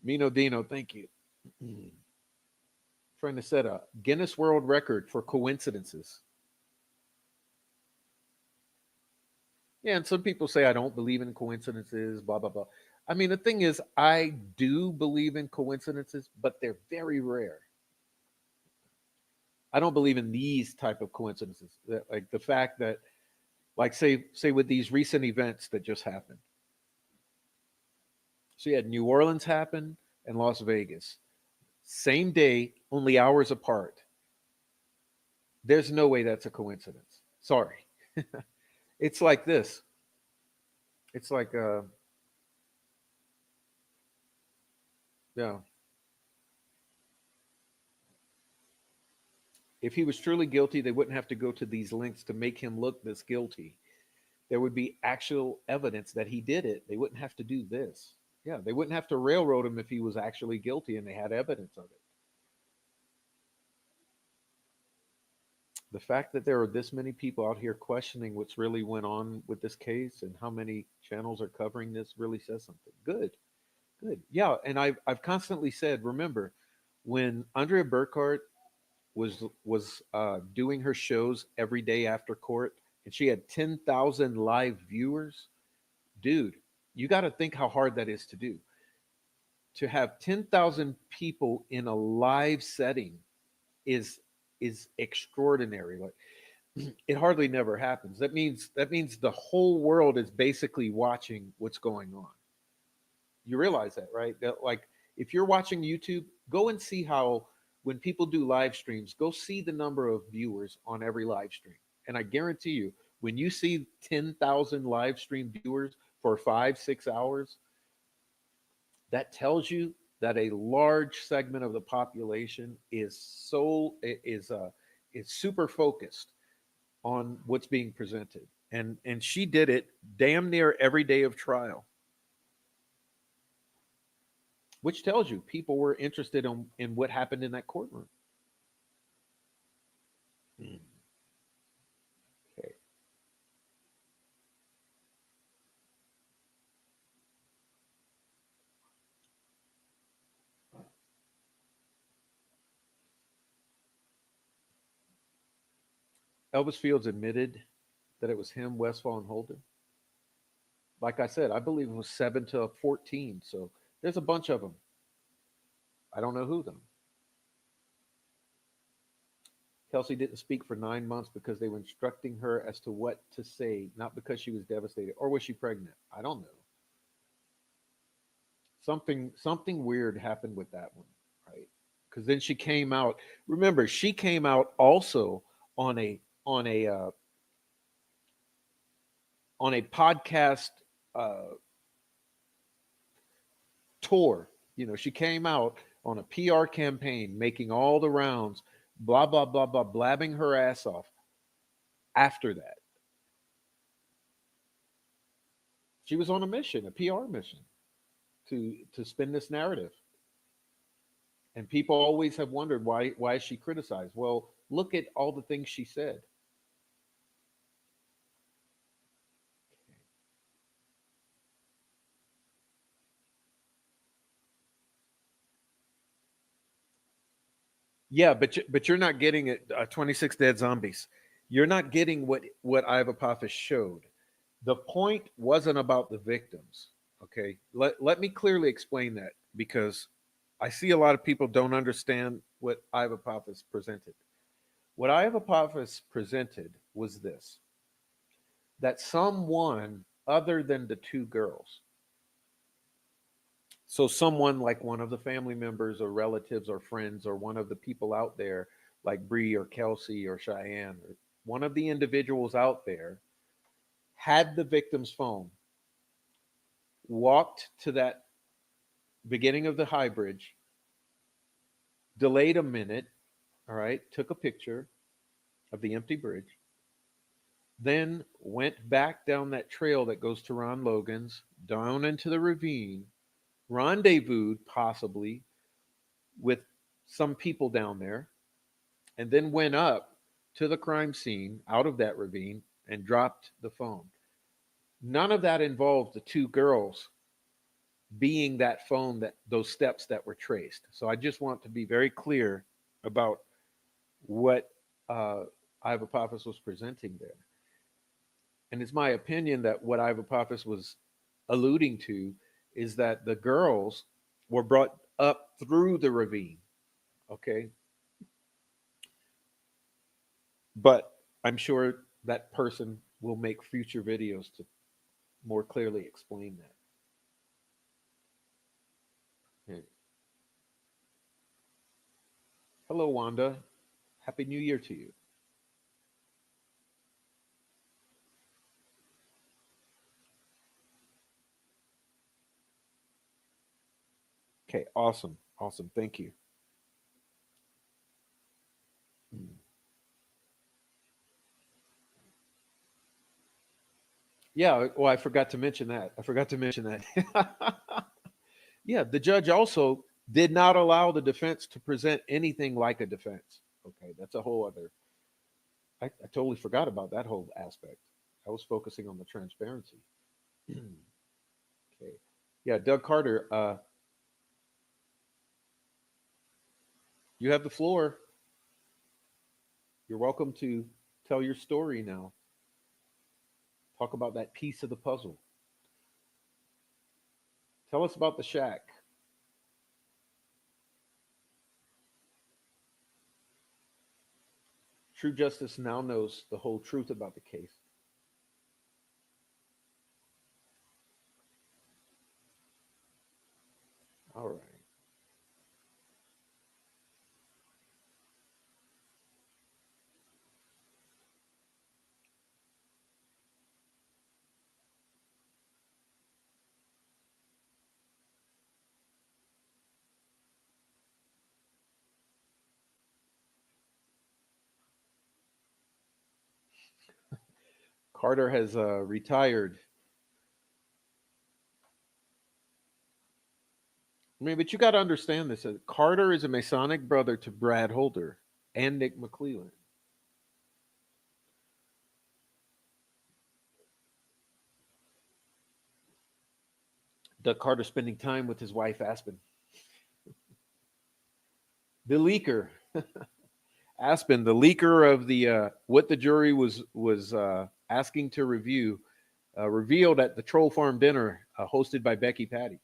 Mino Dino, thank you. Trying to set a Guinness World Record for coincidences. Yeah, and some people say I don't believe in coincidences, blah blah blah. I mean, the thing is, I do believe in coincidences, but they're very rare. I don't believe in these type of coincidences. Like the fact that, like, say with these recent events that just happened. So you had New Orleans happen and Las Vegas, same day, only hours apart. There's no way that's a coincidence. Sorry. It's like this. It's like yeah. If he was truly guilty, they wouldn't have to go to these lengths to make him look this guilty. There would be actual evidence that he did it. They wouldn't have to do this. Yeah, they wouldn't have to railroad him if he was actually guilty and they had evidence of it. The fact that there are this many people out here questioning what's really went on with this case and how many channels are covering this really says something. Good, good. Yeah, and I've constantly said, remember, when Andrea Burkhardt was doing her shows every day after court, and she had 10,000 live viewers. Dude, you got to think how hard that is to do. To have 10,000 people in a live setting is is extraordinary. Like, it hardly never happens. That means the whole world is basically watching what's going on. You realize that, right? That, like, if you're watching YouTube, go and see how, when people do live streams, go see the number of viewers on every live stream. And I guarantee you, when you see 10,000 live stream viewers for 5, 6 hours, that tells you that a large segment of the population is super focused on what's being presented. And she did it damn near every day of trial, which tells you people were interested in what happened in that courtroom. Hmm. Okay. Elvis Fields admitted that it was him, Westfall, and Holden. Like I said, I believe it was 7 to 14. So there's a bunch of them. I don't know who them. Kelsey didn't speak for 9 months because they were instructing her as to what to say, not because she was devastated. Or was she pregnant? I don't know. Something weird happened with that one, right? Because then she came out. Remember, she came out also on a podcast uh, tour. She came out on a PR campaign, making all the rounds, blah blah blah blah, blabbing her ass off. After that, she was on a mission, a PR mission, to spin this narrative. And people always have wondered why is she criticized. Well, look at all the things she said. Yeah, but you're not getting it. 26 dead zombies. You're not getting what Iva Apophis showed. The point wasn't about the victims. Okay, let me clearly explain that because I see a lot of people don't understand what Iva Apophis presented. What Iva Apophis presented was this: that someone other than the two girls, so someone like one of the family members or relatives or friends or one of the people out there, like Bree or Kelsey or Cheyenne, or one of the individuals out there, had the victim's phone, walked to that beginning of the high bridge, delayed a minute, all right, took a picture of the empty bridge, then went back down that trail that goes to Ron Logan's, down into the ravine, rendezvoused possibly with some people down there, and then went up to the crime scene out of that ravine and dropped the phone. None of that involved the two girls being that phone, that those steps that were traced. So I just want to be very clear about what Iva Apophis was presenting there. And it's my opinion that what Iva Apophis was alluding to is that the girls were brought up through the ravine. Okay. But I'm sure that person will make future videos to more clearly explain that. Yeah. Hello, Wanda. Happy New Year to you. Okay, awesome. Awesome. Thank you. Mm. Yeah, well, I forgot to mention that. I forgot to mention that. Yeah, the judge also did not allow the defense to present anything like a defense. Okay, that's a whole other. I totally forgot about that whole aspect. I was focusing on the transparency. Okay. Yeah, Doug Carter, you have the floor. You're welcome to tell your story now. Talk about that piece of the puzzle. Tell us about the shack. True Justice now knows the whole truth about the case. All right. Carter has retired. I mean, but you got to understand this. Carter is a Masonic brother to Brad Holder and Nick McClelland. Doug Carter spending time with his wife Aspen. The leaker, Aspen, the leaker of the what the jury was asking to review, revealed at the Troll Farm dinner hosted by Becky Patty.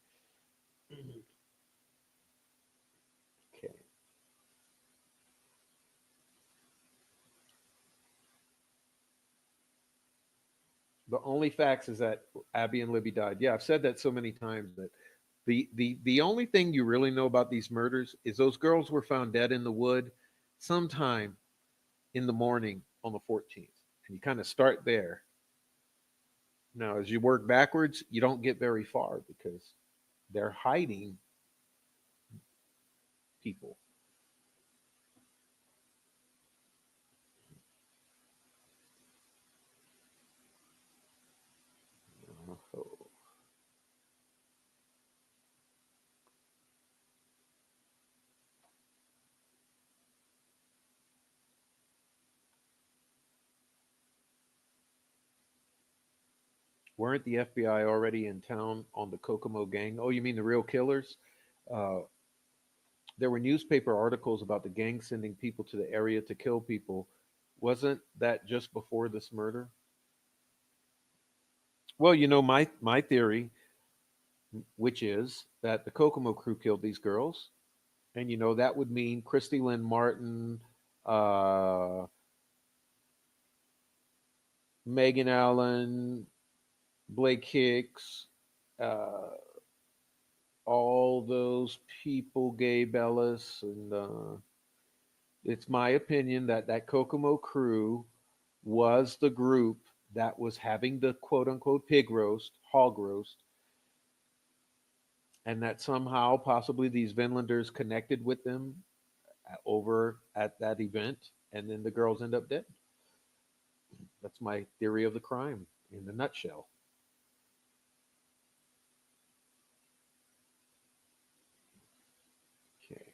Okay. The only facts is that Abby and Libby died. Yeah, I've said that so many times that the only thing you really know about these murders is those girls were found dead in the wood sometime in the morning on the 14th. And you kind of start there. Now, as you work backwards, you don't get very far because they're hiding people. Oh. Weren't the FBI already in town on the Kokomo gang? Oh, you mean the real killers? Uh, there were newspaper articles about the gang sending people to the area to kill people. Wasn't that just before this murder? Well, my theory, which is that the Kokomo crew killed these girls, and that would mean Christy Lynn Martin, uh, Megan Allen, Blake Hicks, uh, all those people, Gabe Ellis, and it's my opinion that that Kokomo crew was the group that was having the quote unquote pig roast, hog roast, and that somehow possibly these Vinlanders connected with them over at that event, and then the girls end up dead. That's my theory of the crime in a nutshell. Okay.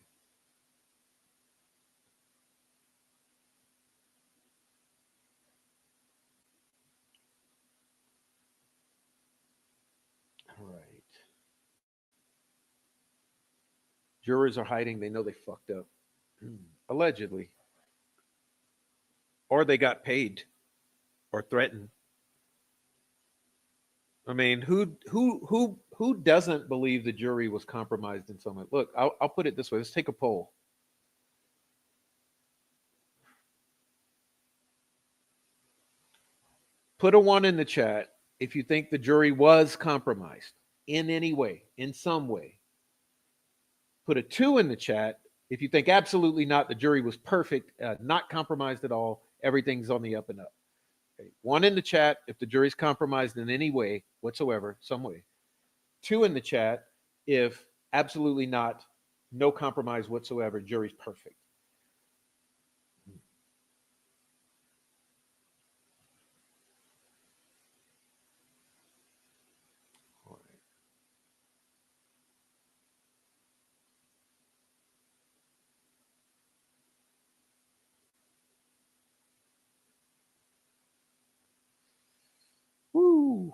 All right. Jurors are hiding. They know they fucked up. Allegedly. Or they got paid or threatened. I mean, who doesn't believe the jury was compromised in some way? Look, I'll put it this way. Let's take a poll. Put a one in the chat if you think the jury was compromised in any way, in some way. Put a two in the chat if you think absolutely not, the jury was perfect, not compromised at all, everything's on the up and up. Okay. One in the chat if the jury's compromised in any way whatsoever, some way. Two in the chat if absolutely not, no compromise whatsoever, jury's perfect. All right. Woo.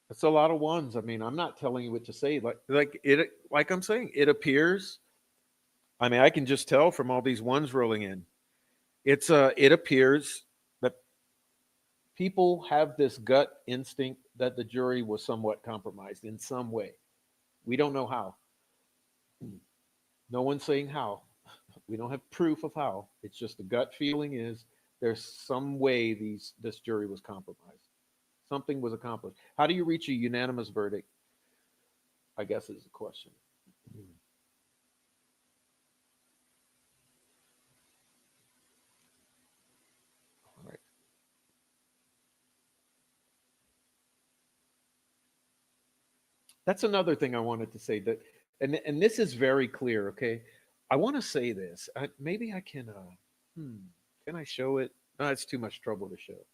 That's a lot of ones. I mean, I'm not telling you what to say. Like I'm saying, it appears. I mean, I can just tell from all these ones rolling in. It appears that people have this gut instinct that the jury was somewhat compromised in some way. We don't know how. No one's saying how. We don't have proof of how. It's just the gut feeling is there's some way this jury was compromised. Something was accomplished. How do you reach a unanimous verdict? I guess is the question. All right. That's another thing I wanted to say that, and this is very clear. Okay, I want to say this. Maybe I can. Hmm, can I show it? No, it's too much trouble to show.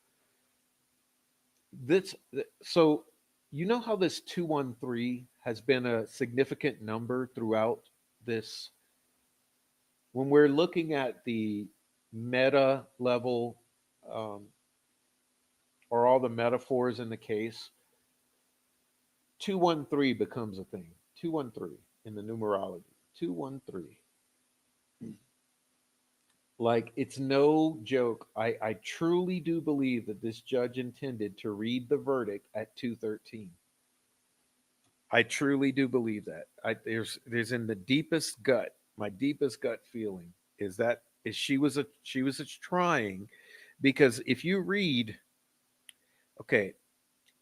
This so you know how this 213 has been a significant number throughout this when we're looking at the meta level um, or all the metaphors in the case. 213 becomes a thing. 213 in the numerology. 213. Like it's no joke. I truly do believe that this judge intended to read the verdict at 213. I truly do believe that. There's in the deepest gut, my deepest gut feeling is that is she was a trying because if you read okay,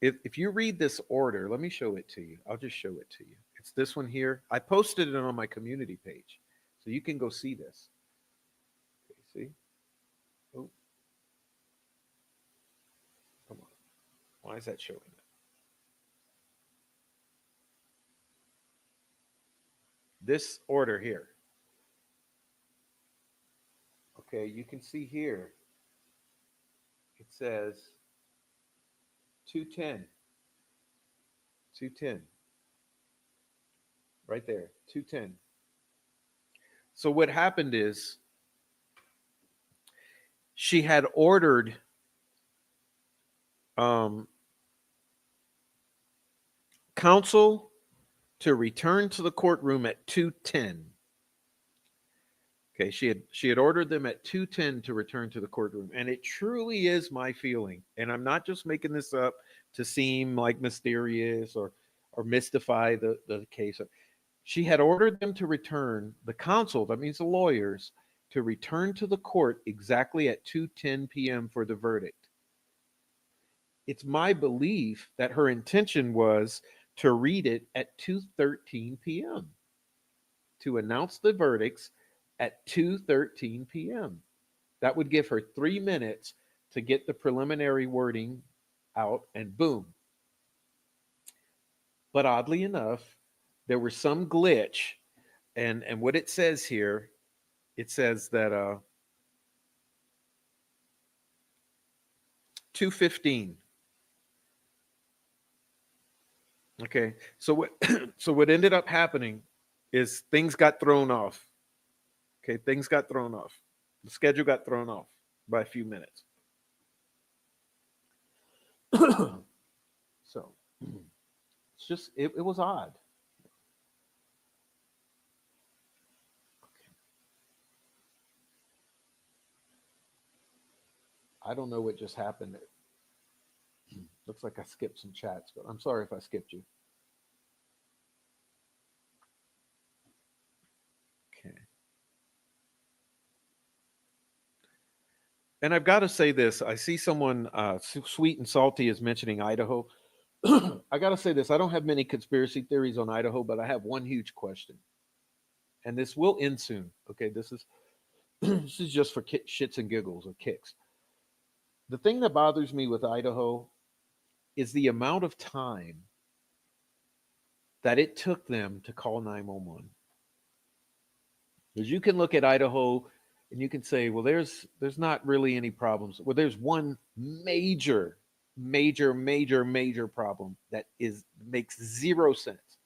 if you read this order, let me show it to you. I'll just show it to you. It's this one here. I posted it on my community page. So you can go see this. Okay, see? Oh, come on. Why is that showing that? This order here. Okay, you can see here. It says 210. 210. Right there. 210. So what happened is she had ordered um, counsel to return to the courtroom at 210. Okay, she had ordered them at 2:10 to return to the courtroom, and it truly is my feeling, and I'm not just making this up to seem like mysterious or mystify the case. She had ordered them to return, the counsel, that means the lawyers, to return to the court exactly at 2:10 p.m. for the verdict. It's my belief that her intention was to read it at 2:13 p.m. to announce the verdicts at 2:13 p.m. That would give her 3 minutes to get the preliminary wording out, and boom. But oddly enough, there was some glitch, and what it says here, it says that 2:15. Okay, so what so what ended up happening is things got thrown off. Okay, things got thrown off. The schedule got thrown off by a few minutes. So it's just it was odd. I don't know what just happened. Looks like I skipped some chats, but I'm sorry if I skipped you. Okay. And I've got to say this. I see someone sweet and salty is mentioning Idaho. I got to say this. I don't have many conspiracy theories on Idaho, but I have one huge question, and this will end soon. Okay, this is this is just for shits and giggles or kicks. The thing that bothers me with Idaho is the amount of time that it took them to call 911. Because you can look at Idaho and you can say, well, there's not really any problems. Well, there's one major problem that is makes zero sense.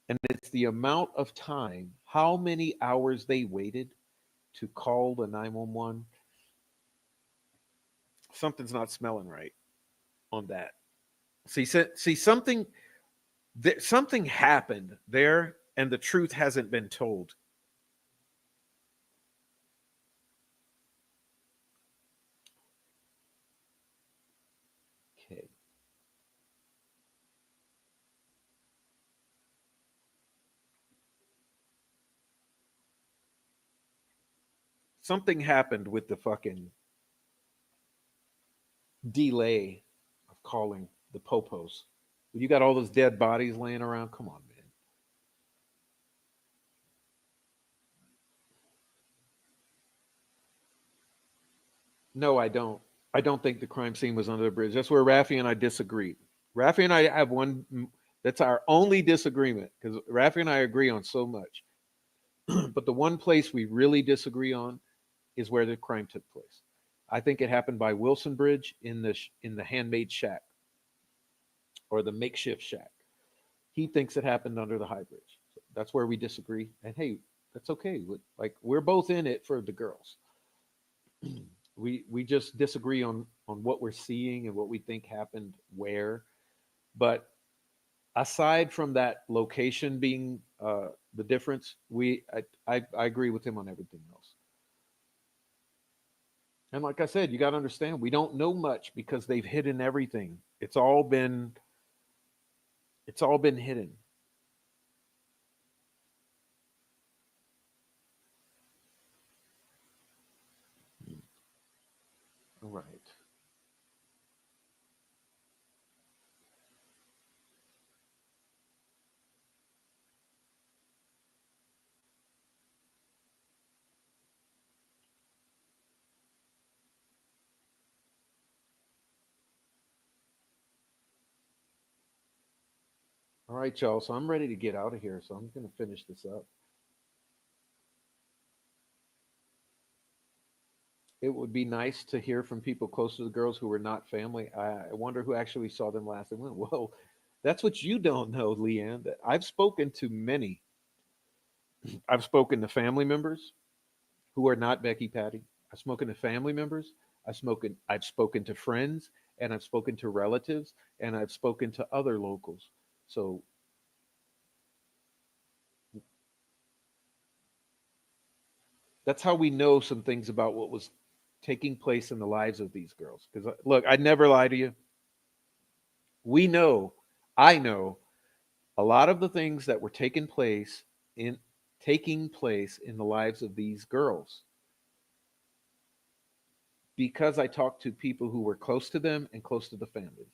And it's the amount of time, how many hours they waited to call the 911. Something's not smelling right on that. See something happened there and the truth hasn't been told. Okay. Something happened with the fucking delay of calling the popos. You got all those dead bodies laying around. Come on, man. No, I don't. I don't think the crime scene was under the bridge. That's where Rafi and I disagreed. Rafi and I have one. That's our only disagreement because Rafi and I agree on so much. But the one place we really disagree on is where the crime took place. I think it happened by Wilson Bridge in the handmade shack or the makeshift shack. He thinks it happened under the high bridge. So that's where we disagree. And hey, that's okay. Like we're both in it for the girls. We just disagree on what we're seeing and what we think happened where. But aside from that location being the difference, I agree with him on everything else. And like I said, you got to understand, we don't know much because they've hidden everything. It's all been hidden. All right. All right, y'all. So I'm ready to get out of here. So I'm going to finish this up. It would be nice to hear from people close to the girls who were not family. I wonder who actually saw them last and went, well, that's what you don't know, Leanne. That I've spoken to many. I've spoken to family members who are not Becky Patty. I've spoken to family members. I've spoken to friends, and I've spoken to relatives, and I've spoken to other locals. So That's how we know some things about what was taking place in the lives of these girls. Because look, I'd never lie to you. We know, I know a lot of the things that were in taking place in the lives of these girls because I talked to people who were close to them and close to the family.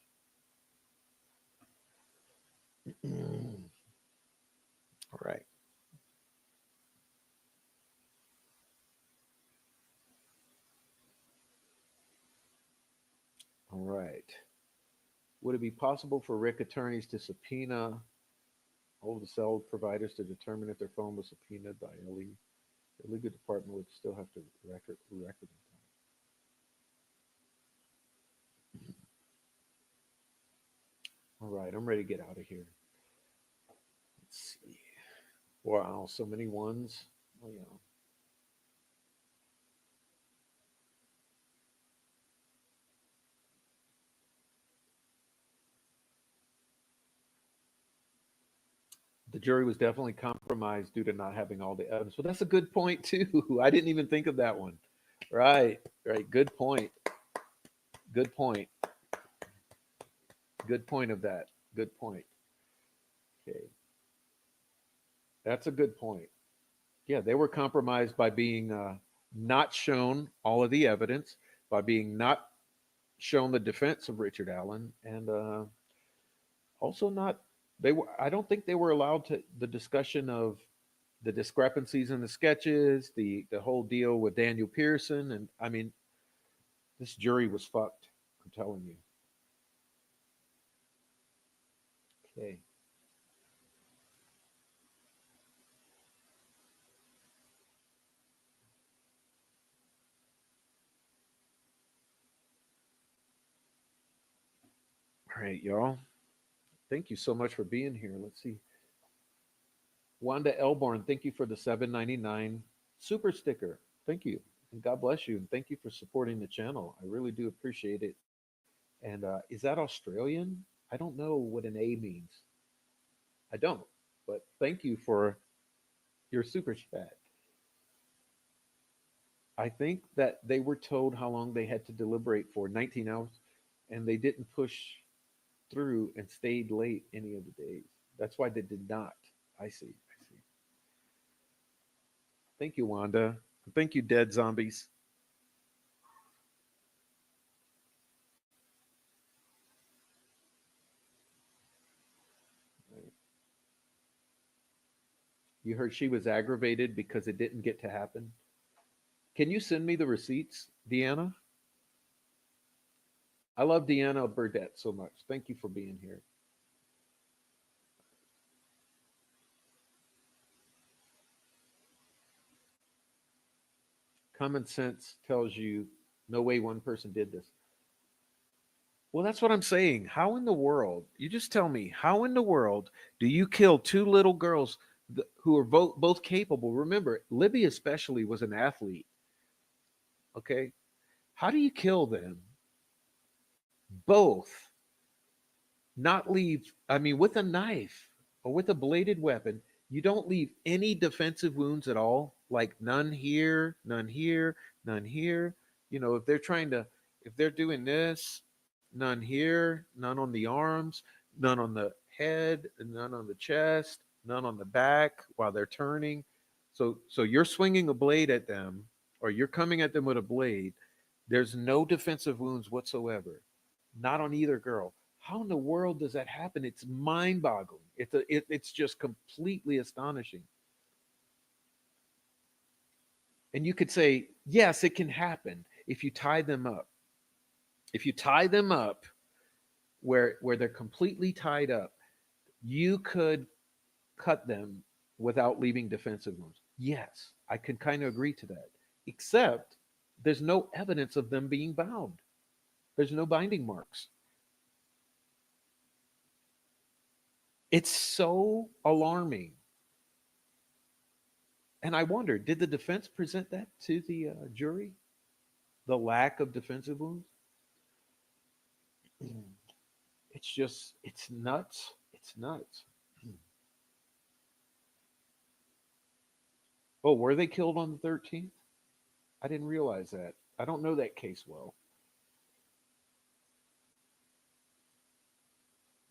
All right. All right. Would it be possible for Rick attorneys to subpoena all of the cell providers to determine if their phone was subpoenaed by LE? The legal department would still have to record them. All right, I'm ready to get out of here. Let's see. Wow, so many ones. Oh, yeah. The jury was definitely compromised due to not having all the evidence. Well, that's a good point too. I didn't even think of that one. Right, right. Good point. Good point. Good point of that. Good point. Okay, that's a good point. Yeah, they were compromised by being not shown all of the evidence, by being not shown the defense of Richard Allen, and also not. They were. I don't think they were allowed to the discussion of the discrepancies in the sketches, the whole deal with Daniel Pearson, and I mean, this jury was fucked. I'm telling you. Okay. All right, y'all. Thank you so much for being here. Let's see. Wanda Elborn, thank you for the 7.99 super sticker. Thank you. And God bless you. And thank you for supporting the channel. I really do appreciate it. And is that Australian? I don't know what an A means. I don't. But thank you for your super chat. I think that they were told how long they had to deliberate for 19 hours, and they didn't push through and stayed late any of the days. That's why they did not. I see. I see. Thank you, Wanda. Thank you, Dead Zombies. You heard she was aggravated because it didn't get to happen. Can you send me the receipts, Deanna? I love Deanna Burdett so much. Thank you for being here. Common sense tells you no way one person did this. Well, that's what I'm saying. How in the world, you just tell me, how in the world do you kill two little girls who are both capable? Remember, Libby especially was an athlete. Okay. How do you kill them both? Not leave, I mean, with a knife or with a bladed weapon, you don't leave any defensive wounds at all, like none here, none here, none here. You know, if they're trying to, if they're doing this, none here, none on the arms, none on the head, none on the chest, none on the back while they're turning. So you're swinging a blade at them or you're coming at them with a blade. There's no defensive wounds whatsoever, not on either girl. How in the world does that happen? It's mind-boggling. It's just completely astonishing. And you could say, yes, it can happen if you tie them up. If you tie them up where they're completely tied up, you could cut them without leaving defensive wounds. Yes, I could kind of agree to that. Except there's no evidence of them being bound. There's no binding marks. It's so alarming. And I wonder, did the defense present that to the jury? The lack of defensive wounds? It's just, it's nuts. It's nuts. Oh, were they killed on the 13th? I didn't realize that. I don't know that case well.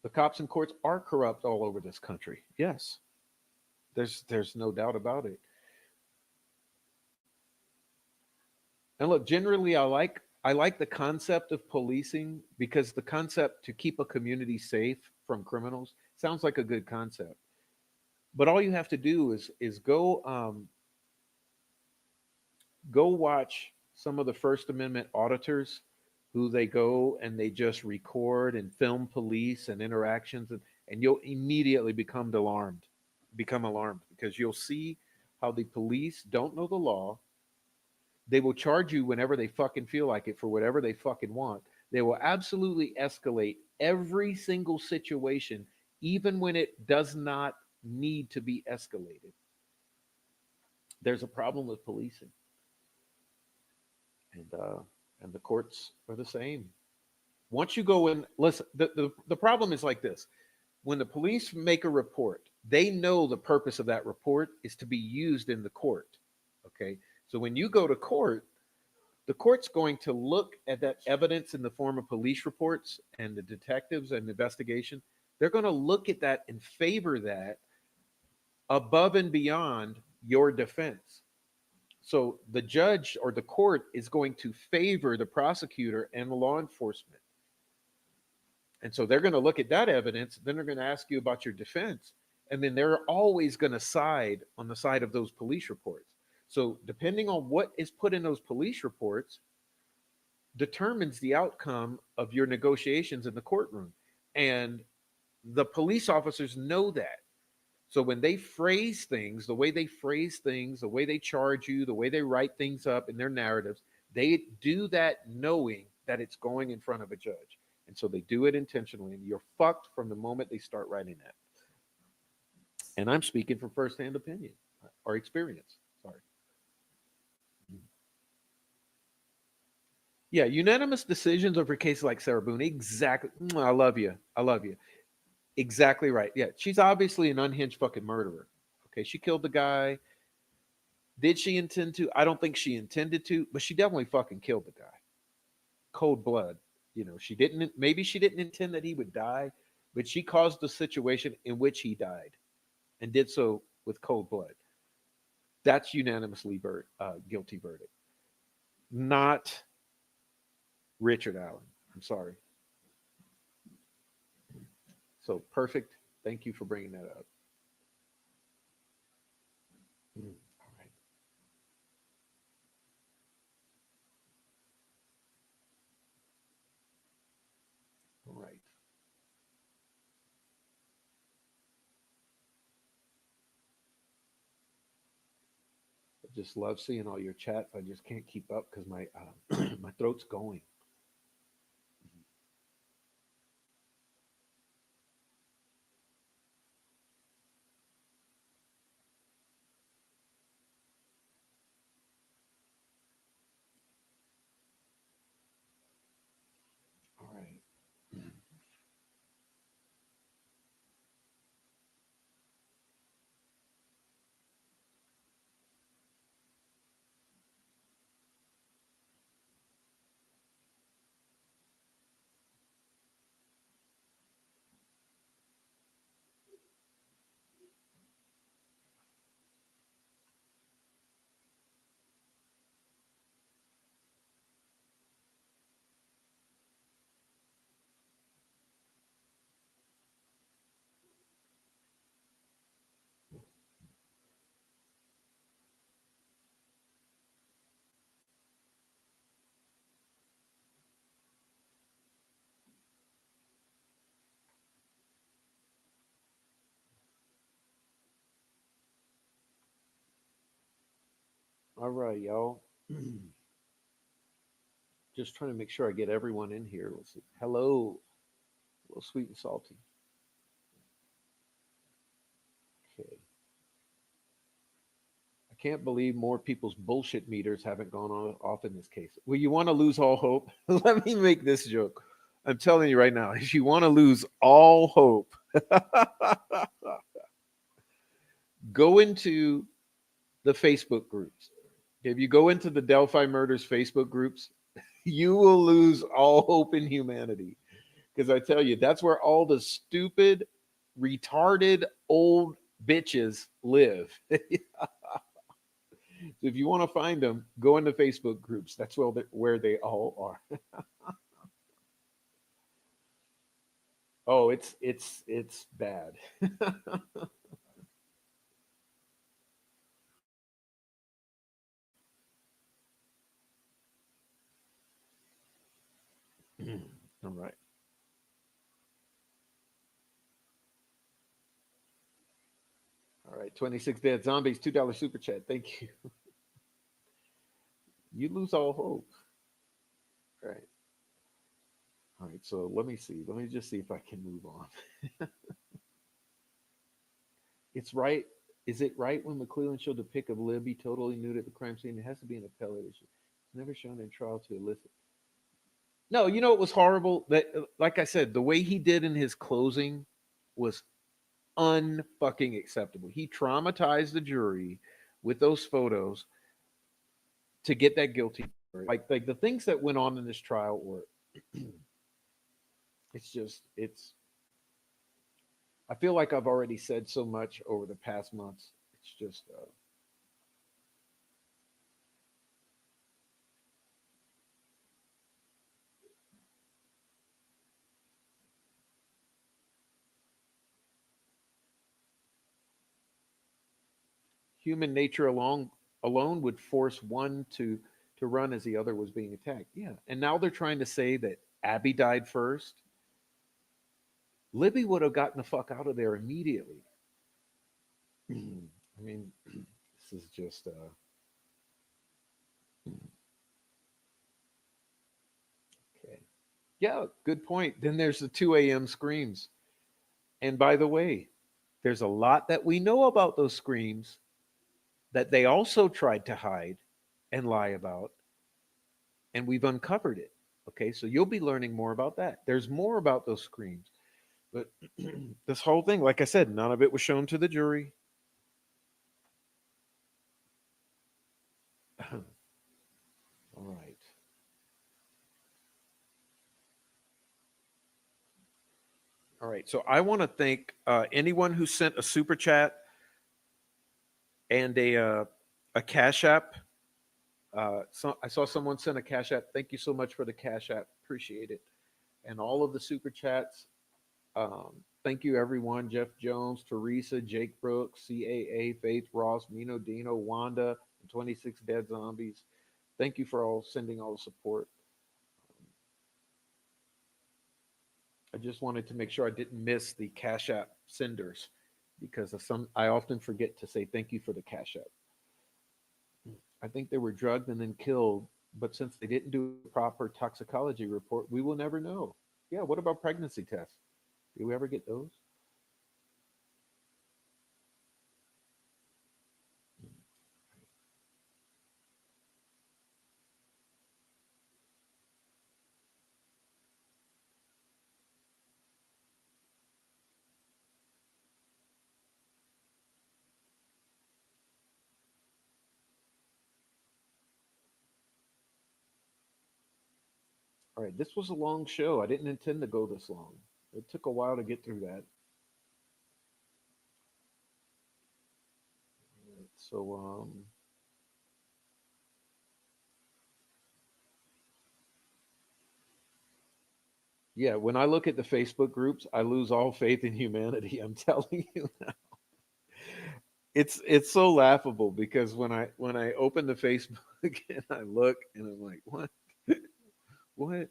The cops and courts are corrupt all over this country. Yes, there's no doubt about it. And look, generally, I like the concept of policing because the concept to keep a community safe from criminals sounds like a good concept. But all you have to do is go watch some of the First Amendment auditors who they go and they just record and film police and interactions, and you'll immediately become alarmed because you'll see how the police don't know the law. They will charge you whenever they fucking feel like it for whatever they fucking want. They will absolutely escalate every single situation, even when it does not need to be escalated. There's a problem with policing, and the courts are the same. Once you go in, listen, the problem is like this. When the police make a report, they know the purpose of that report is to be used in the court. Okay. So when you go to court, the court's going to look at that evidence in the form of police reports and the detectives and investigation. They're going to look at that and favor that above and beyond your defense. So the judge or the court is going to favor the prosecutor and the law enforcement. And so they're going to look at that evidence, then they're going to ask you about your defense, and then they're always going to side on the side of those police reports. So depending on what is put in those police reports determines the outcome of your negotiations in the courtroom. And the police officers know that. So when they phrase things, the way they phrase things, the way they charge you, the way they write things up in their narratives, they do that knowing that it's going in front of a judge. And so they do it intentionally, and you're fucked from the moment they start writing that. And I'm speaking from firsthand opinion or experience. Sorry. Yeah, unanimous decisions over cases like Sarah Boone. Exactly. I love you. I love you. Exactly right. Yeah, she's obviously an unhinged fucking murderer. Okay, she killed the guy. Did she intend to? I don't think she intended to, but she definitely fucking killed the guy. Cold blood. She didn't, maybe she didn't intend that he would die, but she caused the situation in which he died and did so with cold blood. That's unanimously guilty verdict. Not Richard Allen. I'm sorry. So perfect. Thank you for bringing that up. All right. All right. I just love seeing all your chats. I just can't keep up because my my throat's going. All right. All right, y'all. Just trying to make sure I get everyone in here. Let's see. Hello, a little sweet and salty. Okay. I can't believe more people's bullshit meters haven't gone on off in this case. Well, you want to lose all hope? Let me make this joke. I'm telling you right now, if you want to lose all hope, go into the Facebook groups. If you go into the Delphi Murders Facebook groups, you will lose all hope in humanity. Because I tell you, that's where all the stupid, retarded old bitches live. So if you want to find them, go into Facebook groups. That's where they all are. Oh, it's bad. All right. All right. 26 Dead Zombies, $2 super chat. Thank you. You lose all hope. All right. All right. So let me see. Let me just see if I can move on. It's right. Is it right when McClellan showed the pic of Libby totally nude at the crime scene? It has to be an appellate issue. It's never shown in trial to elicit. No, you know it was horrible. That, like I said, the way he did in his closing was unfucking acceptable. He traumatized the jury with those photos to get that guilty. Like the things that went on in this trial were, it's. I feel like I've already said so much over the past months. It's just human nature alone would force one to run as the other was being attacked. Yeah, and now they're trying to say that Abby died first. Libby would have gotten the fuck out of there immediately. I mean, this is just okay. Yeah, good point. Then there's the 2 a.m. screams. And by the way, there's a lot that we know about those screams that they also tried to hide and lie about, and we've uncovered it. Okay, so you'll be learning more about that. There's more about those screams. But this whole thing, like I said, none of it was shown to the jury. All right. All right. So I want to thank anyone who sent a super chat and a cash app. So I saw someone send a cash app. Thank you so much for the cash app. Appreciate it. And all of the super chats. Thank you, everyone. Jeff Jones, Teresa, Jake Brooks, CAA, Faith Ross, Mino Dino, Wanda, and 26 Dead Zombies. Thank you for all sending all the support. I just wanted to make sure I didn't miss the Cash App senders because of some I often forget to say thank you for the Cash App. I think they were drugged and then killed, but since they didn't do a proper toxicology report, we will never know. Yeah, what about pregnancy tests? Do we ever get those? All right, this was a long show. I didn't intend to go this long. It took a while to get through that. So, yeah, when I look at the Facebook groups, I lose all faith in humanity. I'm telling you, it's so laughable because when I open the Facebook and I look and I'm like, what, what,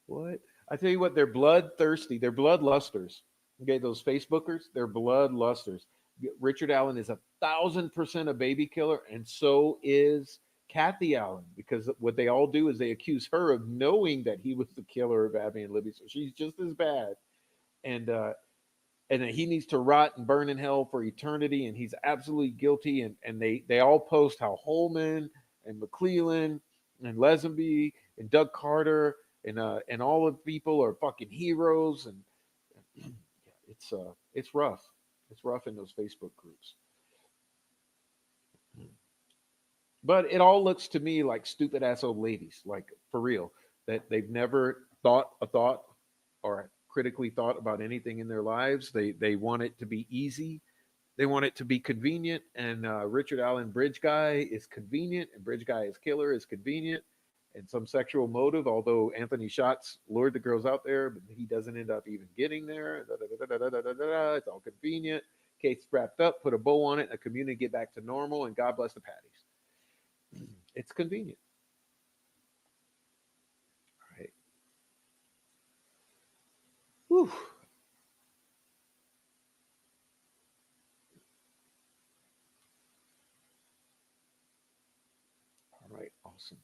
what? I tell you what, they're bloodthirsty. They're bloodlusters. Okay, those Facebookers, they're bloodlusters. Richard Allen is 1,000% a baby killer, and so is Kathy Allen, because what they all do is they accuse her of knowing that he was the killer of Abby and Libby. So she's just as bad. And and that he needs to rot and burn in hell for eternity, and he's absolutely guilty. And they all post how Holeman and McClellan and Lesby and Doug Carter and all the people are fucking heroes. And yeah, it's rough. It's rough in those Facebook groups. But it all looks to me like stupid ass old ladies, like for real, that they've never thought a thought or critically thought about anything in their lives. They want it to be easy. They want it to be convenient. And Richard Allen Bridge Guy is convenient, and Bridge Guy is killer is convenient, and some sexual motive. Although Anthony Shots lured the girls out there, but he doesn't end up even getting there. It's all convenient. Case wrapped up, put a bow on it, and the community get back to normal, and God bless the patties. It's convenient. All right. Whew. All right. Awesome.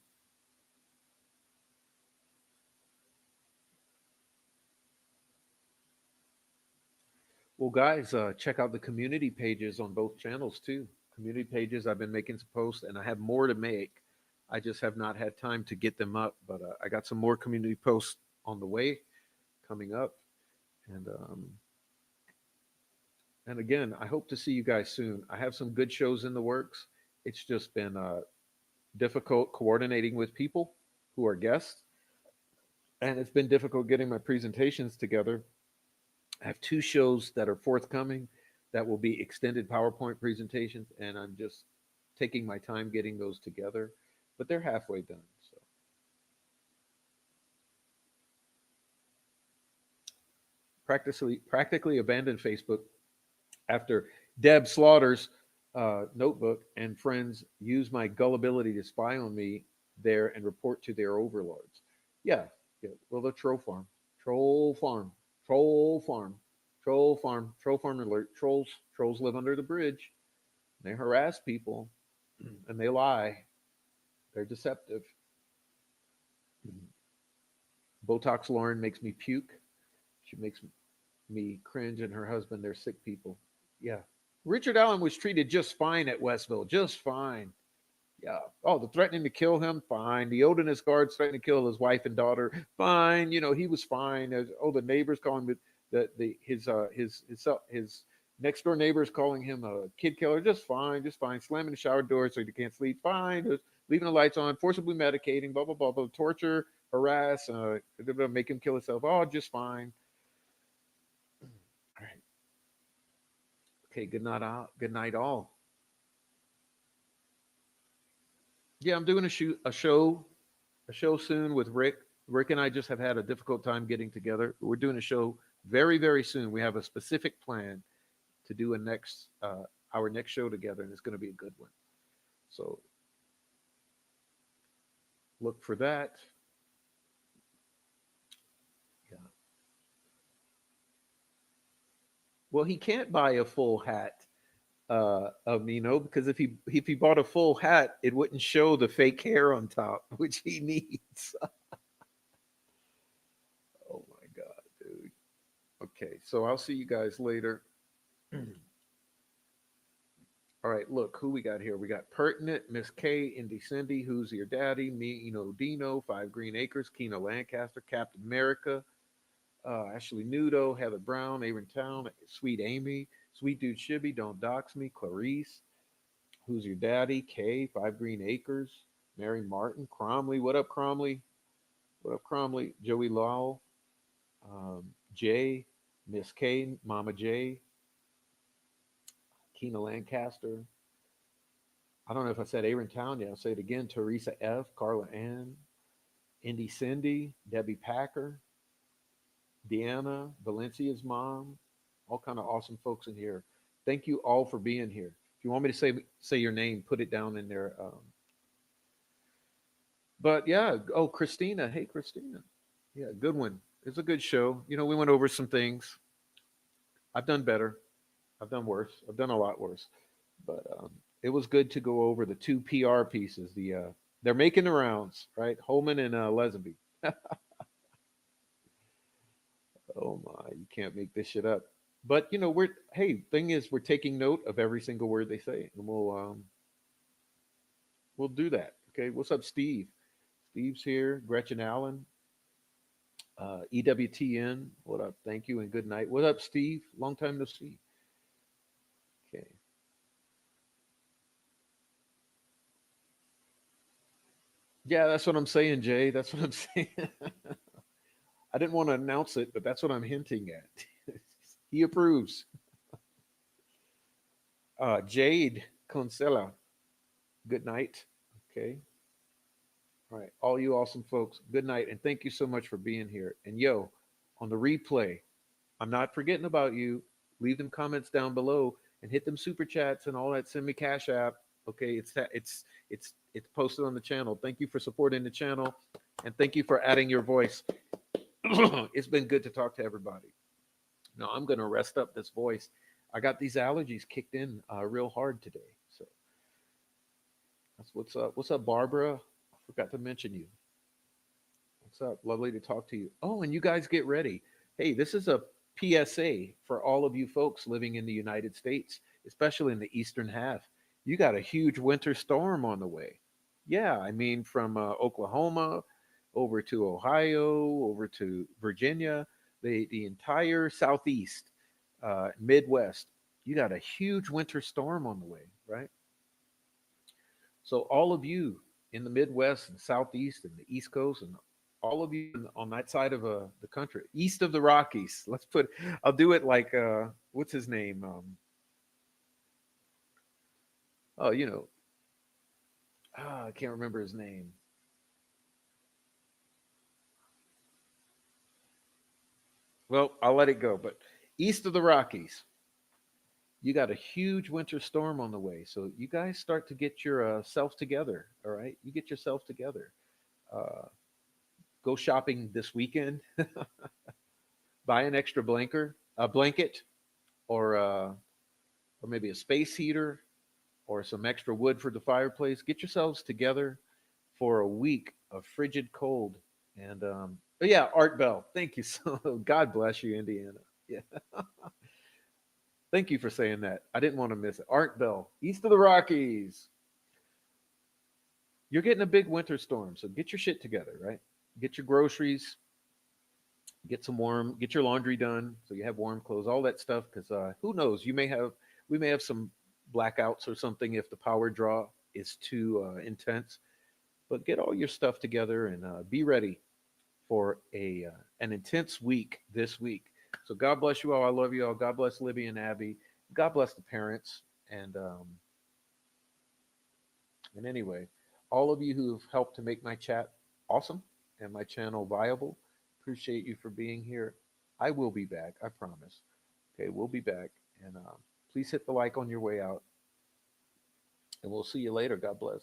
Well, guys, check out the community pages on both channels too. Community pages. I've been making some posts, and I have more to make. I just have not had time to get them up, but I got some more community posts on the way coming up, and again, I hope to see you guys soon. I have some good shows in the works. It's just been difficult coordinating with people who are guests, and it's been difficult getting my presentations together. I have two shows that are forthcoming that will be extended PowerPoint presentations, and I'm just taking my time getting those together, but they're halfway done. So practically abandoned Facebook after Deb Slaughter's notebook and friends use my gullibility to spy on me there and report to their overlords. Yeah, yeah. Well, the troll farm, troll farm, troll farm alert. Trolls live under the bridge. They harass people and they lie. They're deceptive. Botox Lauren makes me puke. She makes me cringe, and her husband, they're sick people. Yeah. Richard Allen was treated just fine at Westville, just fine. Yeah. Oh, the threatening to kill him, fine. The Odinist guards threatening to kill his wife and daughter, fine. You know, he was fine. Oh, the neighbors calling him the his next door neighbors calling him a kid killer, just fine, just fine. Slamming the shower door so he can't sleep, fine. Just leaving the lights on, forcibly medicating, blah blah blah, blah. Torture, harass, make him kill himself. Oh, just fine. All right. Okay. Good night, all. Good night, all. Yeah, I'm doing a show soon with Rick. Rick and I just have had a difficult time getting together. We're doing a show very, very soon. We have a specific plan to do a next our next show together, and it's going to be a good one. So look for that. Yeah. Well, he can't buy a full hat of Nino because if he bought a full hat, it wouldn't show the fake hair on top, which he needs. Oh my god, dude. Okay, so I'll see you guys later. All right, look who we got here. We got Pertinent, Miss K, Indy Cindy, Who's Your Daddy, Me, Eno Dino, Five Green Acres, Keno Lancaster, Captain America, Ashley Nudo, Heather Brown, Aaron Town, Sweet Amy, Sweet Dude Shibby, Don't Dox Me, Clarice, Who's Your Daddy, K, Five Green Acres, Mary Martin, Cromley, What Up Cromley? What Up Cromley? Joey Lowell, Jay, Miss K, Mama J, Keno Lancaster, I don't know if I said Aaron Town yet. I'll say it again. Teresa F., Carla Ann, Indy Cindy, Debbie Packer, Deanna, Valencia's mom, all kind of awesome folks in here. Thank you all for being here. If you want me to say your name, put it down in there. But yeah, oh Christina, hey Christina, yeah, good one. It's a good show. You know, we went over some things. I've done better. I've done worse. I've done a lot worse. But it was good to go over the two PR pieces. They're making the rounds, right? Holeman and Lesby. Oh my, you can't make this shit up. But you know, thing is, we're taking note of every single word they say, and we'll do that. Okay, what's up, Steve? Steve's here. Gretchen Allen, EWTN. What up? Thank you and good night. What up, Steve? Long time no see. Okay. Yeah, that's what I'm saying, Jay. That's what I'm saying. I didn't want to announce it, but that's what I'm hinting at. He approves. Jade Consella, good night. Okay. All right. All you awesome folks, good night. And thank you so much for being here. And yo, on the replay, I'm not forgetting about you. Leave them comments down below and hit them super chats and all that. Send me Cash App. Okay. It's posted on the channel. Thank you for supporting the channel. And thank you for adding your voice. It's been good to talk to everybody. Now I'm going to rest up this voice. I got these allergies kicked in real hard today. So that's what's up. What's up, Barbara? I forgot to mention you. What's up? Lovely to talk to you. Oh, and you guys get ready. Hey, this is a PSA for all of you folks living in the United States, especially in the eastern half. You got a huge winter storm on the way. Yeah, I mean, from Oklahoma over to Ohio, over to Virginia, the entire southeast, Midwest. You got a huge winter storm on the way, right? So all of you in the Midwest and Southeast and the East Coast and all of you on that side of the country, east of the Rockies. I'll do it like, what's his name? Oh, I can't remember his name. Well, I'll let it go. But east of the Rockies, you got a huge winter storm on the way. So you guys start to get your self together. All right, you get yourself together. Uh, Go shopping this weekend. Buy an extra blanket, or maybe a space heater, or some extra wood for the fireplace. Get yourselves together for a week of frigid cold. And but yeah, Art Bell, thank you so. God bless you, Indiana. Yeah, thank you for saying that. I didn't want to miss it. Art Bell, east of the Rockies. You're getting a big winter storm, so get your shit together, right? Get your groceries, get your laundry done so you have warm clothes, all that stuff. Because who knows, we may have some blackouts or something if the power draw is too intense. But get all your stuff together and be ready for an intense week this week. So God bless you all. I love you all. God bless Libby and Abby. God bless the parents. And anyway, all of you who have helped to make my chat awesome and my channel viable, appreciate you for being here. I will be back. I promise. Okay, we'll be back. And please hit the like on your way out. And we'll see you later. God bless.